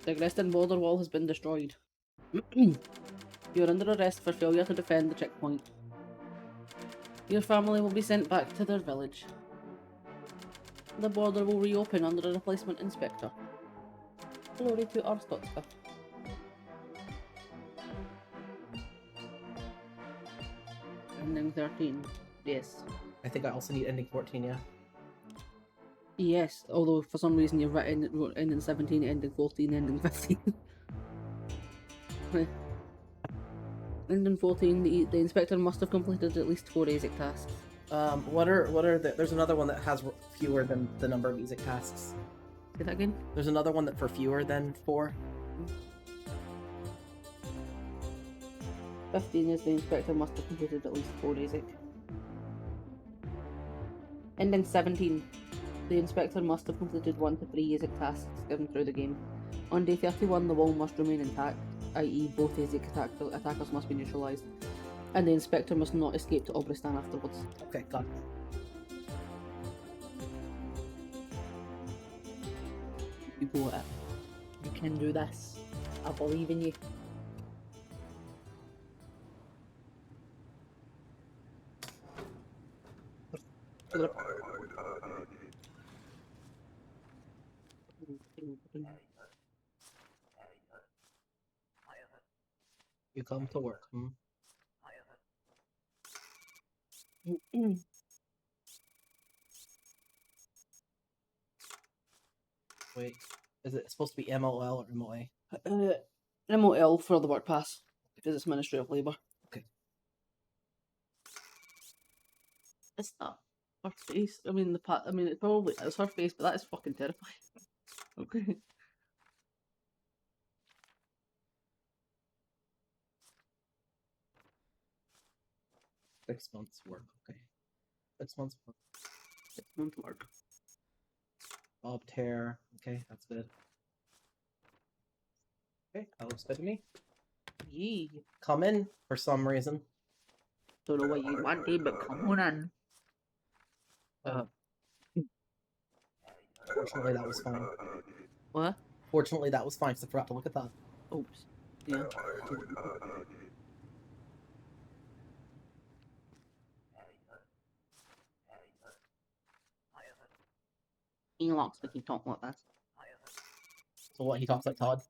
The Agrestin border wall has been destroyed. You're under arrest for failure to defend the checkpoint. Your family will be sent back to their village. The border will reopen under a replacement inspector. Glory to our Skotska. Ending 13. Yes. I think I also need ending 14, yeah. Yes, although for some reason you've wrote ending 17, ending 14, ending 15. Ending 14, the inspector must have completed at least 4 ASIC tasks. What are the... There's another one that has fewer than the number of music tasks. Say that again? There's another one that for fewer than 4. 15 is the inspector must have completed at least 4 ASIC. Ending 17, the inspector must have completed 1 to 3 ASIC tasks given through the game. On day 31, the wall must remain intact, i.e. both ASIC attackers must be neutralised, and the inspector must not escape to Obristan afterwards. Okay, got it. You got it. You can do this. I believe in you. You come to work, hmm? Wait, is it supposed to be MOL or MOA? MOL for the work pass, because it's Ministry of Labour. Okay. It's not her face. I mean, it probably is her face, but that is fucking terrifying. Okay. Six months work, okay. 6 months work. 6 month work. Bob tear, okay, that's good. Okay, that looks good to me. Yee. Come in for some reason. Don't know what you wanted, but come on in. Fortunately, that was fine. What? Fortunately, that was fine, because I forgot to look at that. Oops. Yeah. He looks like he talks like that. So what, he talks like Todd?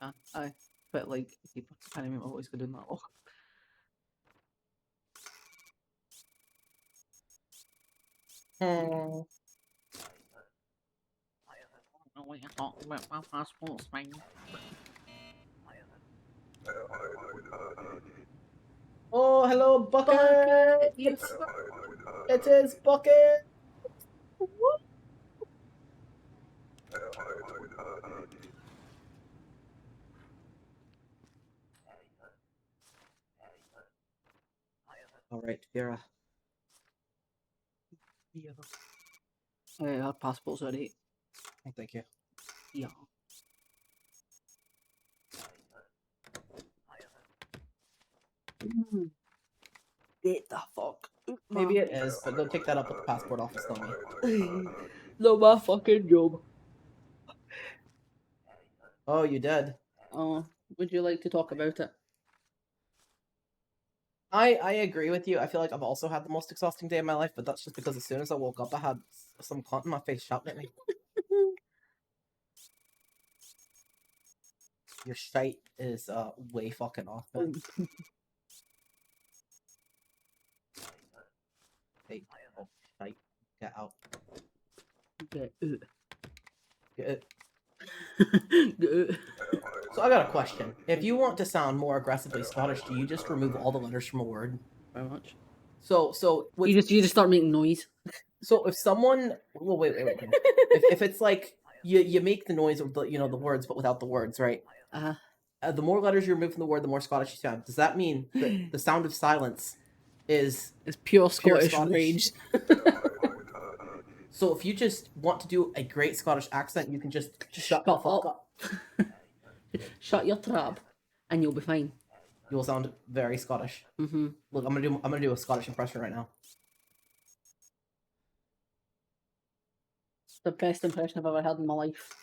Aye. But like, I can't remember what he's doing that long. I don't know what you're talking about, my passport's fine. Oh, hello, Bucket! It is Bucket! Alright, Vera. Our passport's ready. Oh, thank you. Yeah. Get the fuck. Maybe it is, but go take that up with the passport office, tell me. Not my fucking job. Oh, you did? Oh, would you like to talk about it? I agree with you. I feel like I've also had the most exhausting day of my life, but that's just because as soon as I woke up, I had some cunt in my face shouting at me. Your shite is way fucking off. Hey, oh, shite. Get out. Get it. Get it. Get it. So I got a question. If you want to sound more aggressively Scottish, do you just remove all the letters from a word? Very much. So with, You just start making noise. So if someone, well, wait. if it's like you make the noise of the the words, but without the words, right? The more letters you remove from the word, the more Scottish you sound. Does that mean that the sound of silence is pure Scottish rage? So if you just want to do a great Scottish accent, you can just shut the fuck up. Shut your trap and you'll be fine. You will sound very Scottish. Mm-hmm. Look, I'm gonna do a Scottish impression right now. It's the best impression I've ever had in my life.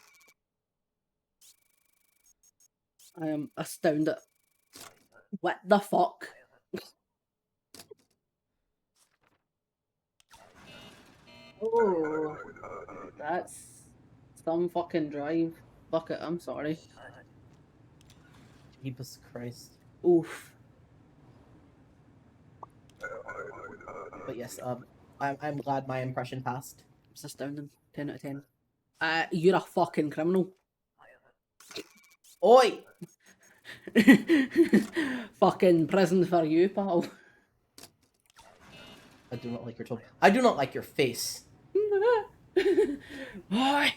I am astounded. What the fuck? Oh, that's some fucking drive. Fuck it, I'm sorry. Jesus Christ. Oof. But yes, I'm glad my impression passed. It's astounding. 10 out of 10. You're a fucking criminal. Oi! Fucking prison for you, pal. I do not like your tone. I do not like your face. Why?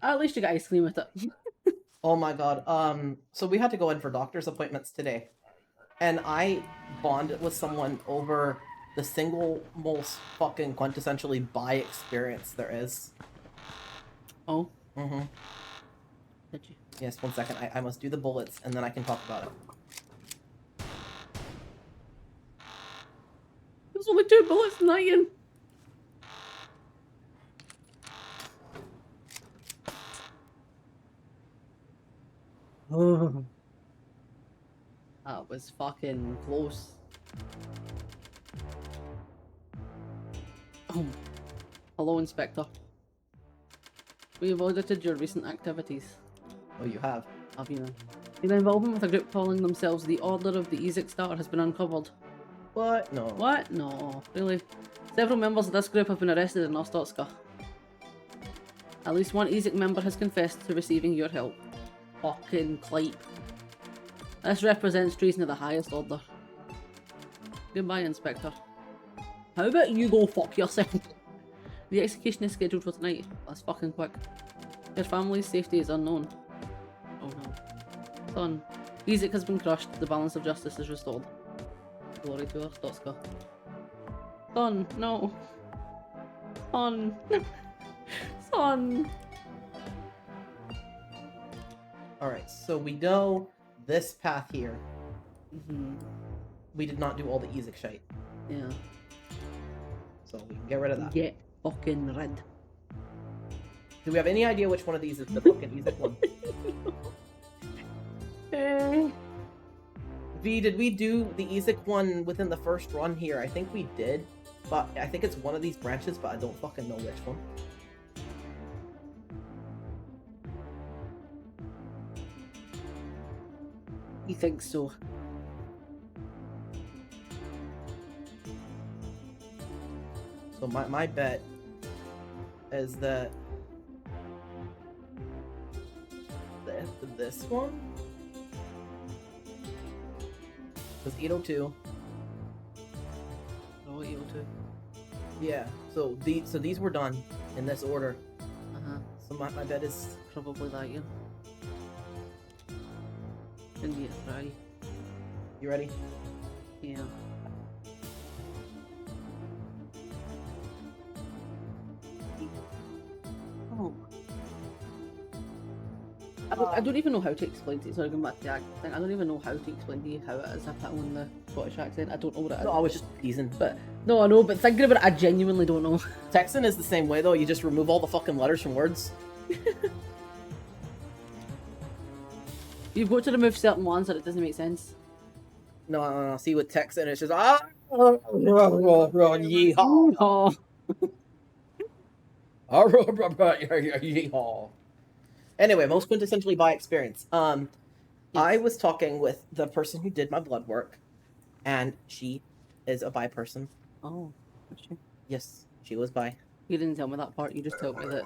At least you got ice cream with it. Oh my god. So we had to go in for doctor's appointments today. And I bonded with someone over the single most fucking quintessentially bi experience there is. Oh. Mm-hmm. Did you? Yes, 1 second. I must do the bullets and then I can talk about it. There's only 2 bullets in that, Ian. That was fucking close. Oh. Hello, Inspector. We have audited your recent activities. Oh, you have? Have you? Your involvement with a group calling themselves the Order of the Ezek Star has been uncovered. What? No. What? No, really? Several members of this group have been arrested in Ostotska. At least one Ezek member has confessed to receiving your help. Fucking clipe. This represents treason of the highest order. Goodbye, Inspector. How about you go fuck yourself? The execution is scheduled for tonight. That's fucking quick. Your family's safety is unknown. Oh no. Son, Ezek has been crushed. The balance of justice is restored. Glory to Ostotska. Son, no. Son. Son. Alright, so we know this path here. Mm-hmm. We did not do all the Ezek shite. Yeah. So we can get rid of that. Get fucking rid. Do we have any idea which one of these is the fucking Ezek one? V, did we do the Ezek one within the first run here? I think we did. But I think it's one of these branches, but I don't fucking know which one. He thinks so. So my bet is that this one was 802. Oh, you too. Yeah. So these were done in this order. Uh-huh. So my bet is Probably that, yeah. Didn't get it right. you ready? Yeah. Oh. I don't even know how to explain to you. Sorry, going back to the accent thing. I don't even know how to explain to you how it is if I own the Scottish accent. I don't know what it is. No, I was just teasing. But no, I know. But thinking about it, I genuinely don't know. Texan is the same way though. You just remove all the fucking letters from words. You've got to remove certain ones that it doesn't make sense. No. See with Texan, it's just yeehaw. Oh. Yeehaw. Anyway, most quintessentially by experience. Yes. I was talking with the person who did my blood work, and she is a bi person. Oh. That's true. Yes, she was bi. You didn't tell me that part. You just told me that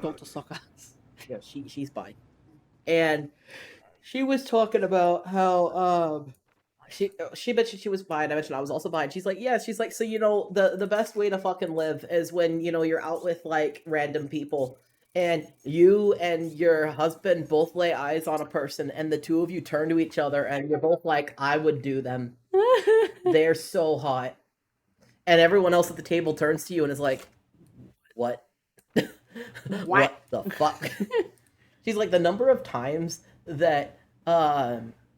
Dr. Suckass. Yeah, she's bi. And she was talking about how she mentioned she was bi, and I mentioned I was also bi, and she's like, yeah, she's like, so you know, the best way to fucking live is when, you know, you're out with like random people and you and your husband both lay eyes on a person and the two of you turn to each other and you're both like, I would do them. They're so hot. And everyone else at the table turns to you and is like, what? What the fuck? She's like, the number of times that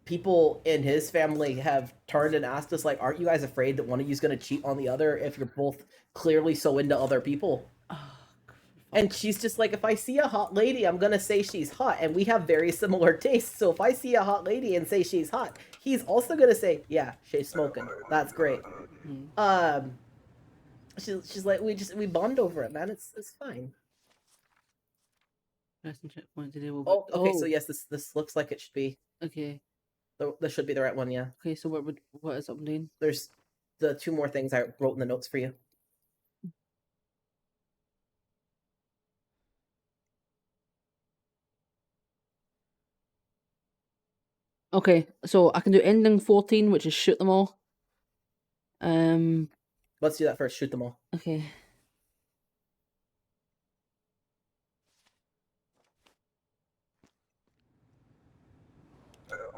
people in his family have turned and asked us, like, aren't you guys afraid that one of you's gonna cheat on the other if you're both clearly so into other people? And she's just like, if I see a hot lady, I'm gonna say she's hot, and we have very similar tastes. So if I see a hot lady and say she's hot, he's also gonna say, yeah, she's smoking. That's great. She's like, we bond over it, man. It's fine. Checkpoint today will be... Oh, okay. So yes, this looks like it should be. Okay. This should be the right one, yeah. Okay, so what is it I'm doing? There's the 2 more things I wrote in the notes for you. Okay, so I can do ending 14, which is shoot them all. Let's do that first. Shoot them all. Okay.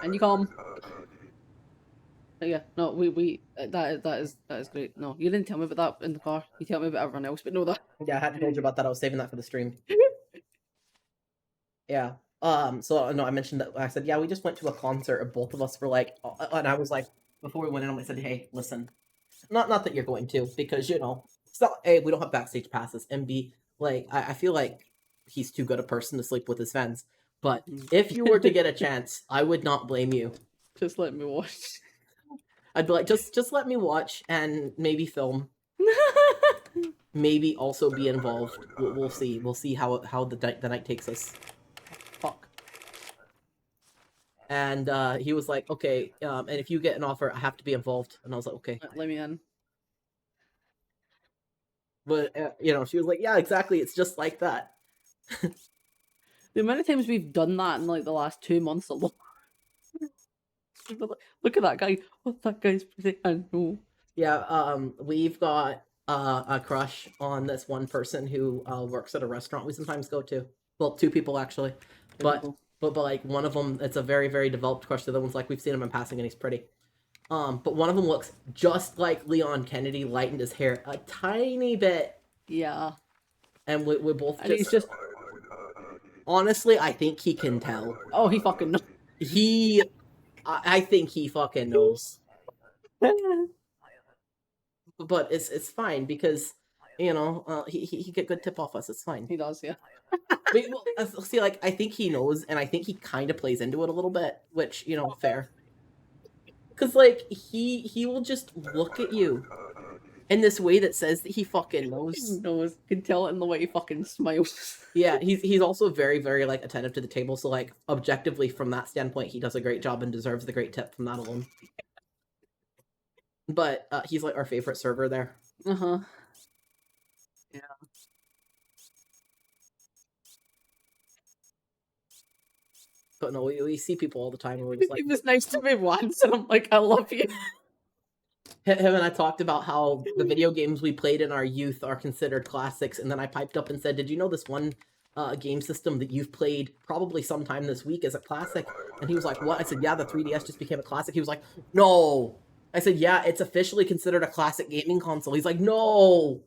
And you come. Yeah, no, that is great. No, you didn't tell me about that in the car. You tell me about everyone else, but no, that. Yeah, I hadn't told you about that. I was saving that for the stream. Yeah. So no, I mentioned that. I said, yeah, we just went to a concert, and both of us were like, and I was like, before we went in, I said, hey, listen, not that you're going to, because it's not. A, we don't have backstage passes, and B, like, I feel like he's too good a person to sleep with his fans. But if you were to get a chance, I would not blame you. Just let me watch. I'd be like, just let me watch and maybe film. Maybe also be involved. We'll see. We'll see how the night takes us. Fuck. And he was like, okay, and if you get an offer, I have to be involved. And I was like, okay. Let me in. But she was like, yeah, exactly. It's just like that. The amount of times we've done that in like the last 2 months alone. Look at that guy. What that guy's pretty. I know. Yeah, we've got a crush on this one person who works at a restaurant we sometimes go to. Well, 2 people actually, but like one of them, it's a very, very developed crush. The other one's like, we've seen him in passing and he's pretty. But one of them looks just like Leon Kennedy, lightened his hair a tiny bit. Yeah. And we both. And he's just. Honestly, I think he can tell. Oh, he fucking knows. I think he fucking knows. But it's fine because he get good tip off us. It's fine. He does, yeah. But, see, like, I think he knows, and I think he kind of plays into it a little bit, which fair. Because like he will just look at you in this way that says that he fucking knows. He knows. You can tell it in the way he fucking smiles. Yeah, he's also very, very like attentive to the table. So like objectively, from that standpoint, he does a great job and deserves the great tip from that alone. But he's like our favorite server there. Yeah. But no, we see people all the time, and we're just like, He was nice to me once, and I'm like, I love you. Him and I talked about how the video games we played in our youth are considered classics, and then I piped up and said, did you know this one game system that you've played probably sometime this week is a classic? And he was like, what? I said, yeah, the 3DS just became a classic. He was like, no. I said, yeah, it's officially considered a classic gaming console. He's like, no.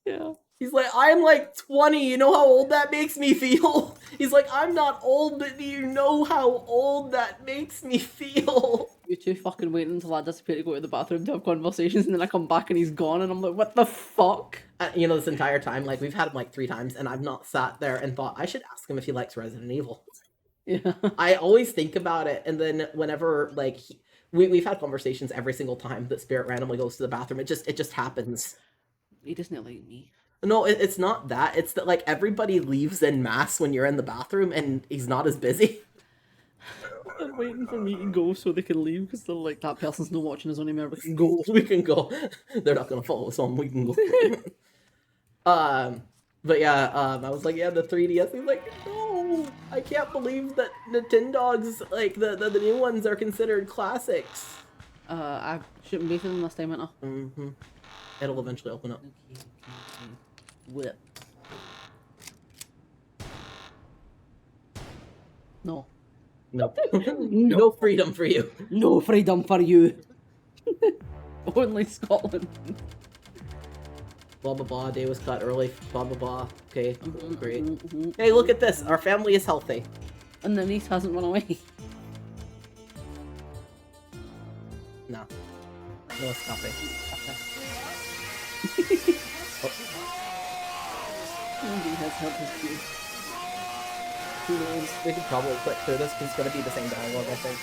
Yeah. He's like, I'm like 20, you know how old that makes me feel? He's like, I'm not old, but do you know how old that makes me feel? You two fucking waiting until I disappear to go to the bathroom to have conversations, and then I come back and he's gone, and I'm like, what the fuck? This entire time, like, we've had him like 3 times, and I've not sat there and thought, I should ask him if he likes Resident Evil. Yeah. I always think about it, and then whenever, like, we've had conversations every single time that Spirit randomly goes to the bathroom. It just happens. He doesn't like me. No, it's not that. It's that, like, everybody leaves en masse when you're in the bathroom, and he's not as busy. They're waiting for me to go so they can leave, because they're like, that person's not watching us anymore. We can go. We can go. They're not gonna follow us on. We can go. But yeah, I was like, yeah, the 3DS. He's like, no, I can't believe that Nintendogs, like, the new ones are considered classics. I shouldn't be for them this time, ain't I? Mm-hmm. It'll eventually open up. Okay. Whip. No. No. No freedom for you. No freedom for you. Only Scotland. Blah blah blah. Day was cut early. Blah blah blah. Okay, great. mhm, Hey, look at this. mhm. Our family is healthy. And the niece hasn't run away. No. No stopping. Nobody has helped his view. Who knows? We could probably click through this because it's going to be the same dialogue, I think.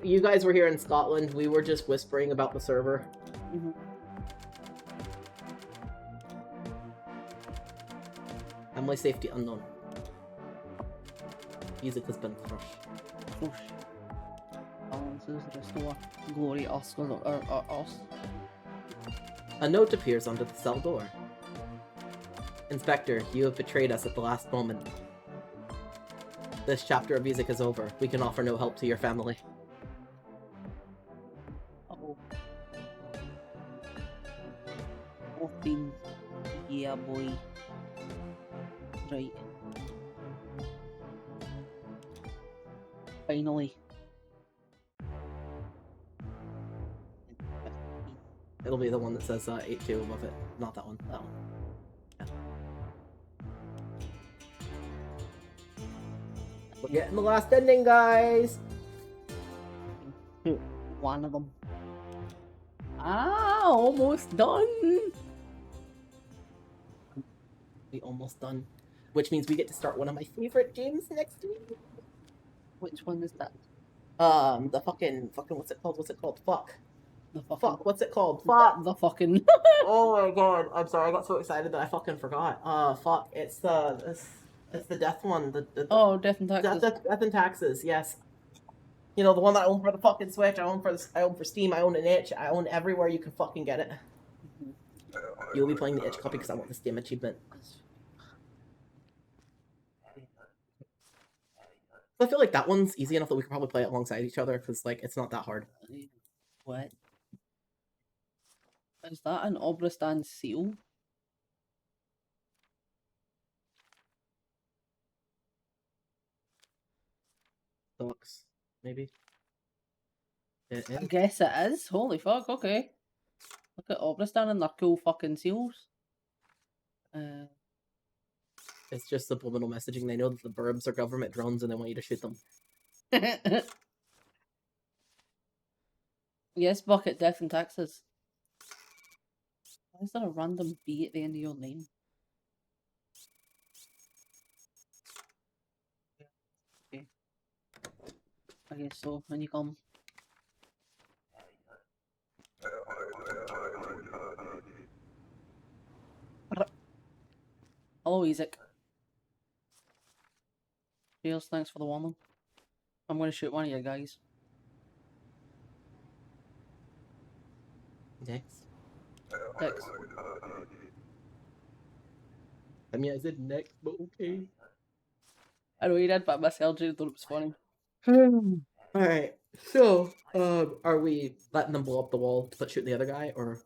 You guys were here in Scotland. We were just whispering about the server. Mhm. Family safety unknown. Music has been crushed. Balances restore glory us or us. A note appears under the cell door. Inspector, you have betrayed us at the last moment. This chapter of music is over. We can offer no help to your family. Oh. Open. Yeah, boy. Right. Finally. It'll be the one that says 8-2 above it. Not that one. That one. We're getting the last ending, guys! One of them. Ah, almost done. We almost done. Which means we get to start one of my favorite games next week. Which one is that? The fucking, what's it called? Fuck. The fucking. Fuck, what's it called? Fuck! The fucking. Oh my god, I'm sorry, I got so excited that I fucking forgot. Fuck, it's the death one. Oh, Death and Taxes. Death and Taxes, yes. You know, the one that I own for the fucking Switch, I own for Steam, I own an itch, I own everywhere you can fucking get it. You'll be playing the itch copy because I want the Steam achievement. I feel like that one's easy enough that we could probably play it alongside each other because, like, it's not that hard. What? Is that an Obristan seal? Sucks, maybe. It I is. guess it is. Holy fuck, okay. Look at Obristan and their cool fucking seals. It's just subliminal messaging. They know that the burbs are government drones and they want you to shoot them. Yes, Bucket, Death and Taxes. Why is there a random B at the end of your name? Okay. I guess so, when you come. Hello, Isaac. Cheers, thanks for the warning. I'm going to shoot one of you guys. Next. Next. I mean, I said next, but okay. I know you did, but I misheard you, thought it was funny. Alright, so, are we letting them blow up the wall to shoot the other guy, or?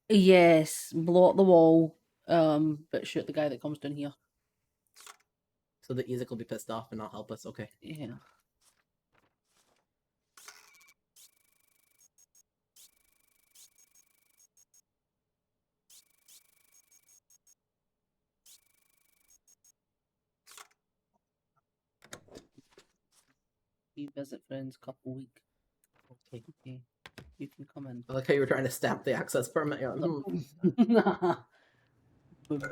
Yes, blow up the wall, but shoot the guy that comes down here. So that Isaac will be pissed off and not help us, okay. Yeah. We visit friends couple week. Okay. Okay. You can come in. I like how you were trying to stamp the access permit on him. Okay.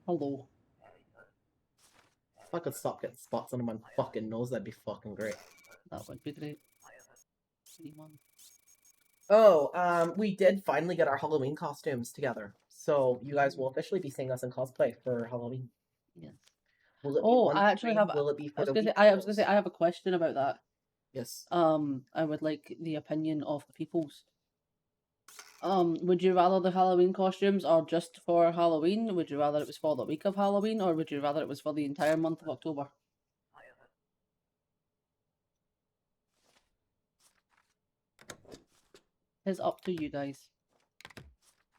Hello. If I could stop getting spots under my fucking nose, that'd be fucking great. That would be great. Anyone? Oh, we did finally get our Halloween costumes together. So you guys will officially be seeing us in cosplay for Halloween. Yes. Will it be Oh, one I actually stream? have. Will it be for I was the gonna say. week I was gonna shows? say. I have a question about that. Yes. I would like the opinion of the peoples. Would you rather the Halloween costumes are just for Halloween? Would you rather it was for the week of Halloween, or would you rather it was for the entire month of October? It's up to you guys.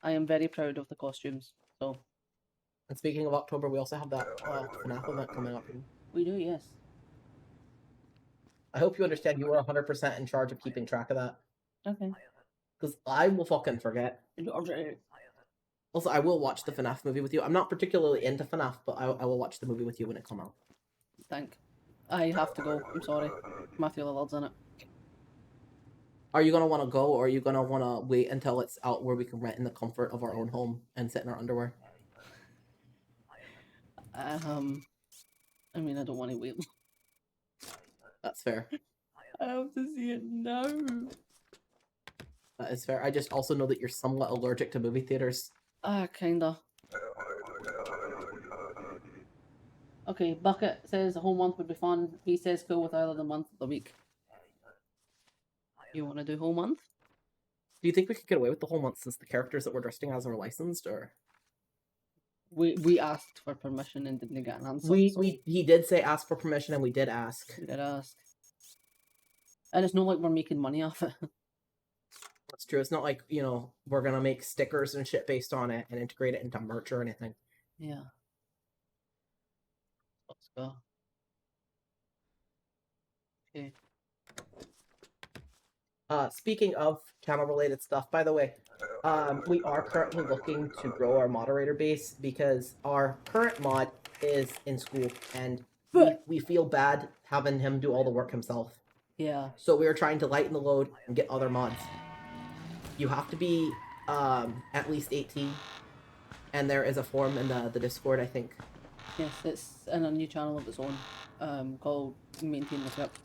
I am very proud of the costumes. So And speaking of October, we also have that FNAF event coming up. we do, yes. I hope you understand you are 100% in charge of keeping track of that. Okay. Because I will fucking forget. Also, I will watch the FNAF movie with you. I'm not particularly into FNAF, but I will watch the movie with you when it comes out. I have to go. I'm sorry. Matthew Lillard's in it. Are you gonna want to go, or are you gonna want to wait until it's out where we can rent in the comfort of our own home and sit in our underwear? I mean, I don't want to wait. That's fair. I have to see it now. That is fair. I just also know that you're somewhat allergic to movie theaters. Kinda. Okay, Bucket says the whole month would be fun. He says cool with either the month or the week. You want to do whole month? Do you think we could get away with the whole month since the characters that we're dressing as are licensed, or? We asked for permission and didn't get an answer. He did say ask for permission, and we did ask. We did ask. And it's not like we're making money off it. That's true. It's not like, we're gonna make stickers and shit based on it and integrate it into merch or anything. Yeah. Let's go. Okay. Speaking of channel-related stuff, by the way, we are currently looking to grow our moderator base because our current mod is in school, and we feel bad having him do all the work himself. Yeah. So we are trying to lighten the load and get other mods. You have to be at least 18, and there is a forum in the Discord, I think. Yes, it's in a new channel of its own, called Maintain the Script.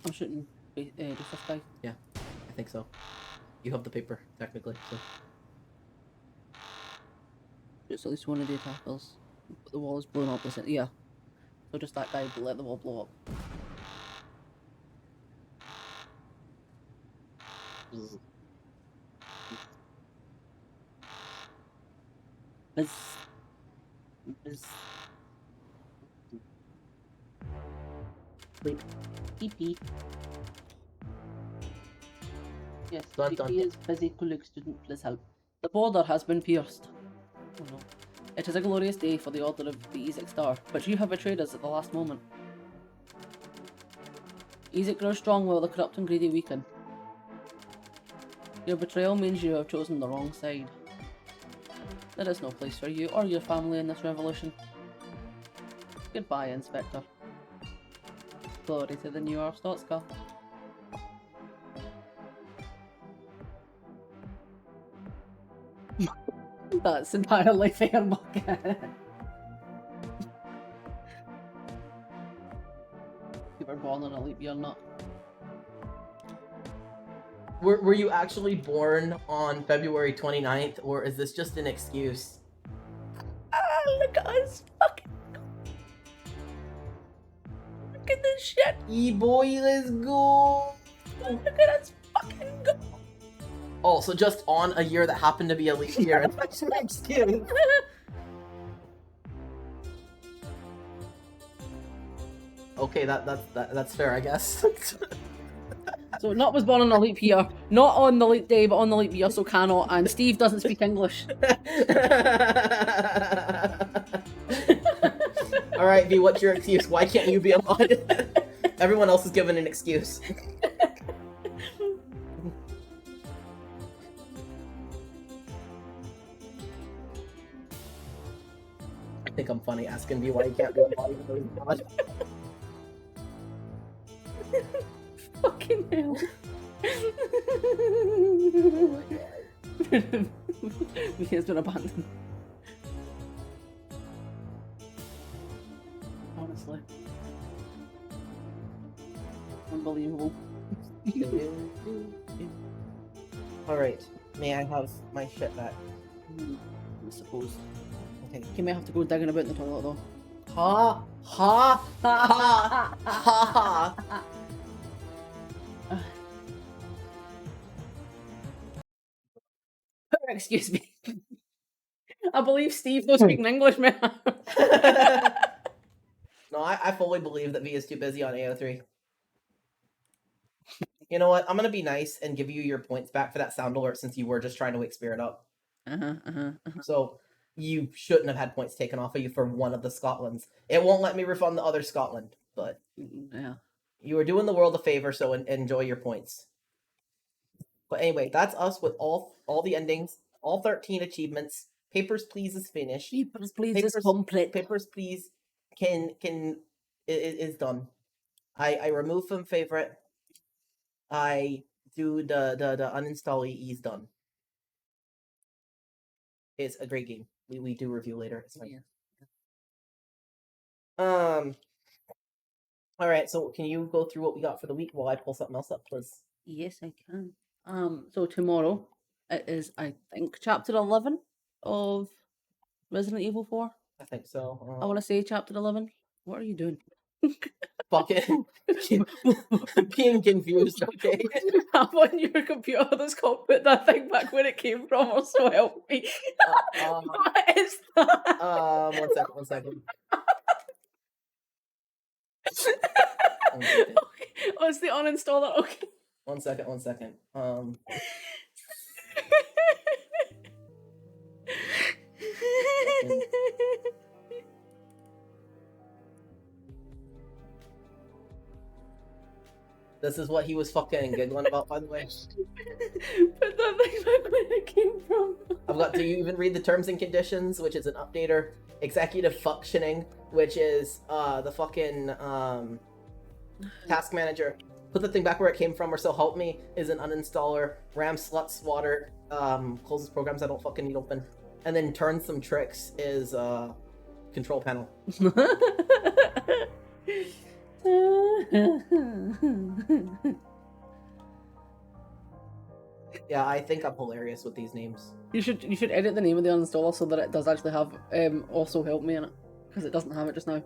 I'm shooting just this guy. Yeah, I think so. You have the paper, technically, so. Just at least one of the attackers. The wall is blown up, isn't it? Yeah. So just that guy, let the wall blow up. Sleep. PP. Yes, Dun, PP is busy, colleague, student, please help. The border has been pierced. Oh no. It is a glorious day for the Order of the Ezek Star, but you have betrayed us at the last moment. Ezek grows strong while the corrupt and greedy weaken. Your betrayal means you have chosen the wrong side. There is no place for you or your family in this revolution. Goodbye, Inspector. Glory to the new Arstotzka. That's entirely fair, Bucket. You were born on a leap year, not. Were you actually born on February 29th, or is this just an excuse? Look at us fucking go. Look at this shit. E-boy, let's go! Look at us fucking go. Oh, so just on a year that happened to be a leap year. That's an excuse. Okay, that's fair, I guess. So Nut was born on a leap year, not on the leap day, but on the leap year, so cannot. And Steve doesn't speak English. All right, V, what's your excuse? Why can't you be a mod? Everyone else is given an excuse. I think I'm funny asking V why he can't be a mod. Fucking hell. He has been abandoned. Honestly. Unbelievable. Alright, may I have my shit back? I suppose. Okay. He may have to go digging about in the toilet though. Ha! Ha! Ha! Ha! Ha! Excuse me. I believe Steve knows speaking English, man. No, I fully believe that V is too busy on AO3. You know what? I'm gonna be nice and give you your points back for that sound alert since you were just trying to wake Spirit up. So you shouldn't have had points taken off of you for one of the Scotlands. It won't let me refund the other Scotland, but Yeah. you were doing the world a favor, so enjoy your points. But anyway, that's us with all the endings, all 13 achievements. Papers, Please is finished. Papers, Please is complete. Papers, Please is done. I remove from favorite. I do the uninstall EE is done. It's a great game. We do review later. It's fine. Yeah. All right. So can you go through what we got for the week while I pull something else up, please? Yes, I can. So tomorrow it is, I think, chapter 11 of Resident Evil 4. I think so. I want to say chapter 11. What are you doing? Fucking being confused. Okay. Have on your computer that's called put that thing back where it came from, or so help me. What is that? 1 second. Okay. Oh, it's the uninstaller. Okay. 1 second. This is what he was fucking giggling about, by the way. Put that thing back where it came from. I've got. Do you even read the terms and conditions, which is an updater? Executive functioning, which is the fucking task manager. Put the thing back where it came from, or so help me, is an uninstaller. Ram slut swatter closes programs I don't fucking need open, and then turn some tricks is control panel. Yeah, I think I'm hilarious with these names. You should edit the name of the uninstaller so that it does actually have also help me in it, because it doesn't have it just now.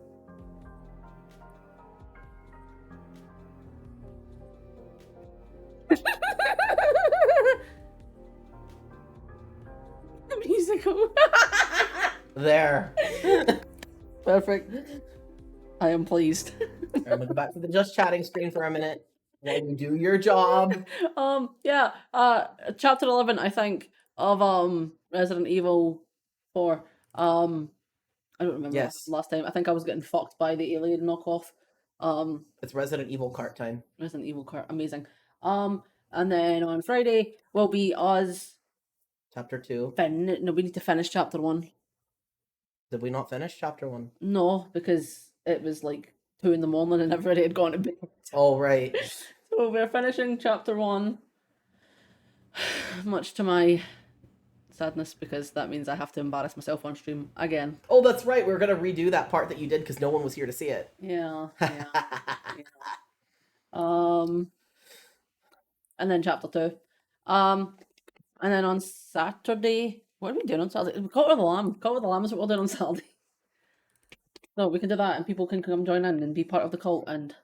Musical. There. Perfect. I am pleased. I'm gonna go back to the just chatting screen for a minute while you do your job. Yeah. Chapter 11, I think, of Resident Evil 4. I don't remember. Yes. Last time. I think I was getting fucked by the alien knockoff. It's Resident Evil cart time. Resident Evil cart, amazing. And then on Friday will be us. Chapter 2. No, we need to finish chapter 1. Did we not finish chapter 1? No, because it was like 2 in the morning and everybody had gone to bed. Oh, right. So we're finishing chapter 1. Much to my sadness, because that means I have to embarrass myself on stream again. Oh, that's right. We were gonna redo that part that you did because no one was here to see it. Yeah. And then chapter 2. And then on Saturday, what are we doing on Saturday? Cult of the Lamb. Cult of the Lamb is what we're doing on Saturday. So we can do that, and people can come join in and be part of the cult and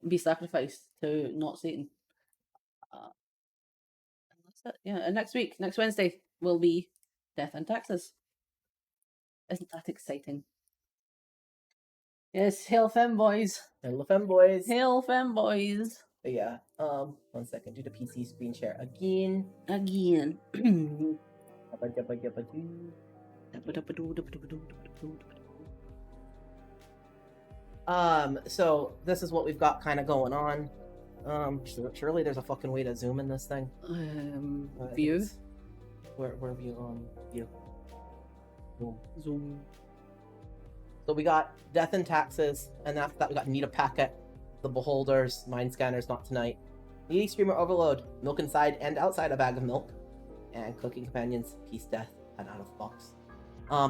be sacrificed to not Satan. And that's it. Yeah, and next Wednesday, will be Death and Taxes. Isn't that exciting? Yes, hail femboys. Hail the femboys. Hail femboys. But yeah. 1 second. Do the PC screen share again. So this is what we've got kind of going on. Surely there's a fucking way to zoom in this thing. View. Where view on view. Zoom. So we got Death and Taxes, and after that we got Need a Packet, The Beholders, Mind Scanners, Not Tonight, Needy Screamer Overload, Milk Inside and Outside a Bag of Milk, and Cooking Companions, Peace, Death, and Out of the Box.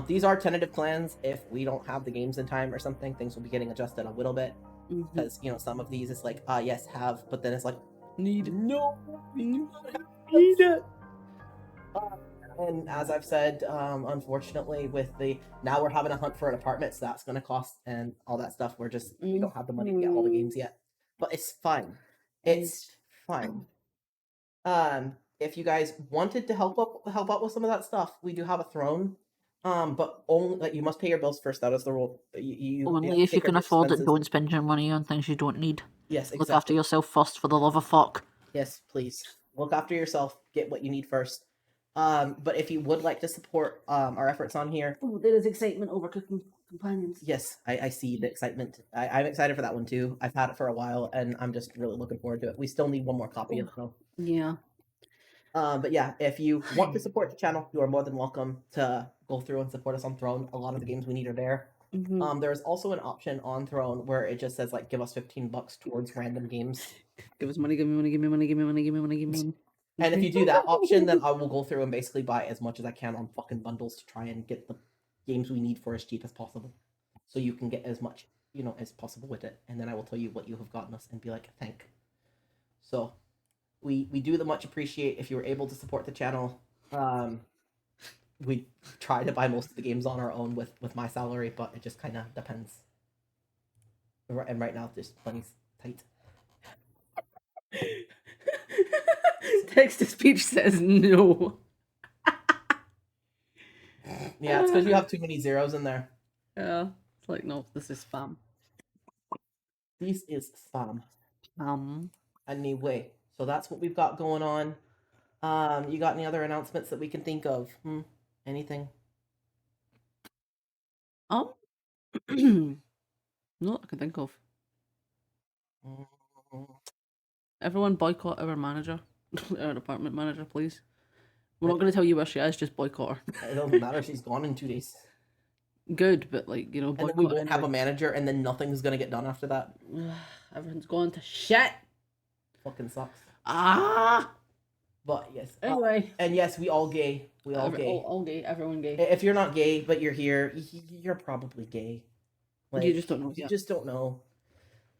These are tentative plans. If we don't have the games in time or something, things will be getting adjusted a little bit. Because, you know, some of these it's like, yes, have, but then it's like, need it. And as I've said, unfortunately, with now we're having a hunt for an apartment, so that's going to cost and all that stuff. We don't have the money to get all the games yet, but it's fine. It's fine. If you guys wanted to help out with some of that stuff, we do have a throne. But only you must pay your bills first. That is the rule. Only if you can afford it. Don't spend your money on things you don't need. Yes, Look after yourself first, for the love of fuck. Yes, please. Look after yourself. Get what you need first. But if you would like to support our efforts on here, Oh, there is excitement over cooking companions. yes, I see the excitement. I'm excited for that one too. I've had it for a while, and I'm just really looking forward to it. We still need one more copy of it though. Yeah. But yeah, if you want to support the channel, you are more than welcome to go through and support us on Throne. A lot of the games we need are there. Mm-hmm. There's also an option on Throne where it just says like give us $15 towards random games. Give us money, give me money, give me money, give me money, give me money, give me money. And if you do that option, then I will go through and basically buy as much as I can on fucking bundles to try and get the games we need for as cheap as possible. So you can get as much, as possible with it. And then I will tell you what you have gotten us and be like, thank. So we do the much appreciate if you were able to support the channel. We try to buy most of the games on our own with my salary, but it just kind of depends. And right now, just money's tight. Text to speech says no. Yeah, it's because you have too many zeros in there. Yeah, it's like, no, this is spam. This is spam. Um, Anyway, so that's what we've got going on. You got any other announcements that we can think of? Anything? not that I can think of. Everyone boycott our manager, our department manager, please. We're not going to tell you where she is, just boycott her. It doesn't matter. She's gone in 2 days. Good, but like, And boycott then we won't anyway. have a manager, and then nothing's gonna get done after that. Everyone's gone to shit. Fucking sucks. But yes. Anyway. And yes, we all gay. We all gay. All gay. Everyone gay. If you're not gay, but you're here, you're probably gay. Like, you just don't know. You just don't know.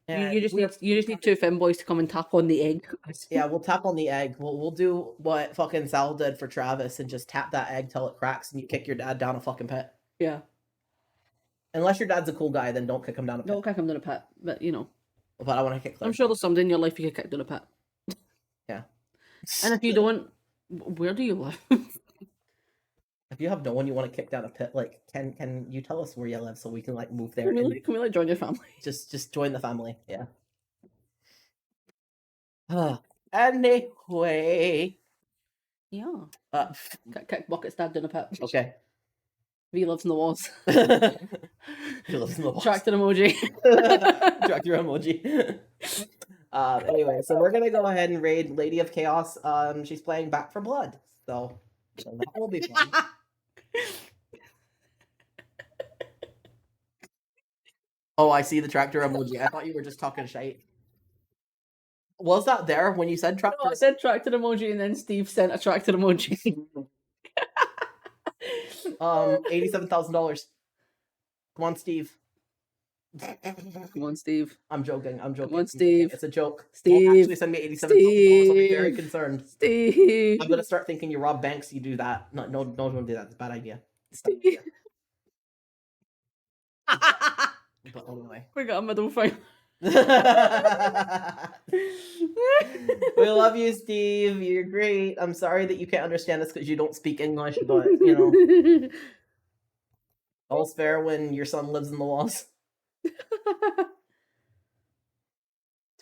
You just need 2 femboys to come and tap on the egg. Yeah, we'll tap on the egg. We'll do what fucking Sal did for Travis and just tap that egg till it cracks and you kick your dad down a fucking pit. Yeah. Unless your dad's a cool guy, then don't kick him down a pit. Don't kick him down a pit, but But I want to kick Claire. I'm sure there's somebody in your life you could kick down a pit. Yeah. And if you don't, where do you live? If you have no one you want to kick down a pit, like, can you tell us where you live so we can, like, move there? Can we join your family? Just join the family, yeah. Anyway. Yeah. Kick bucket stab down a pit. Okay. V lives in the walls. He lives in the walls. Tractor emoji. Tractor emoji. Anyway, so we're gonna go ahead and raid Lady of Chaos. She's playing Back for Blood, so that will be fun. Oh, I see the tractor emoji. I thought you were just talking shite. Was that there when you said tractor? No, I said tractor emoji, and then Steve sent a tractor emoji. $87,000. Come on, Steve. Come on, Steve. I'm joking. Come on, Steve. It's a joke. Steve. Don't actually send me $87,000. I'll be very concerned. Steve. I'm gonna start thinking you rob banks. You do that. No, don't do that. It's a bad idea. Steve. But anyway, We got a middle finger. we love you, Steve. You're great. I'm sorry that you can't understand us because you don't speak English, but all's fair when your son lives in the walls.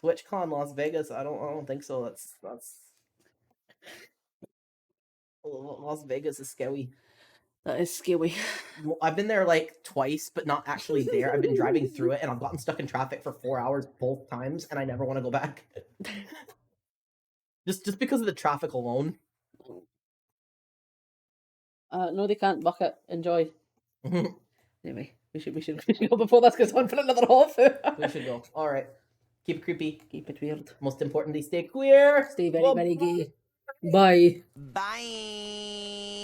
TwitchCon Las Vegas. I don't think so. That's Las Vegas is scary. That is scary. I've been there like twice, but not actually there. I've been driving through it, and I've gotten stuck in traffic for 4 hours both times, and I never want to go back. just because of the traffic alone. No, they can't. Bucket. Enjoy. Anyway, we should go before this goes on for another half hour. We should go. All right. Keep it creepy. Keep it weird. Most importantly, stay queer. Stay very, very gay. Bye. Bye.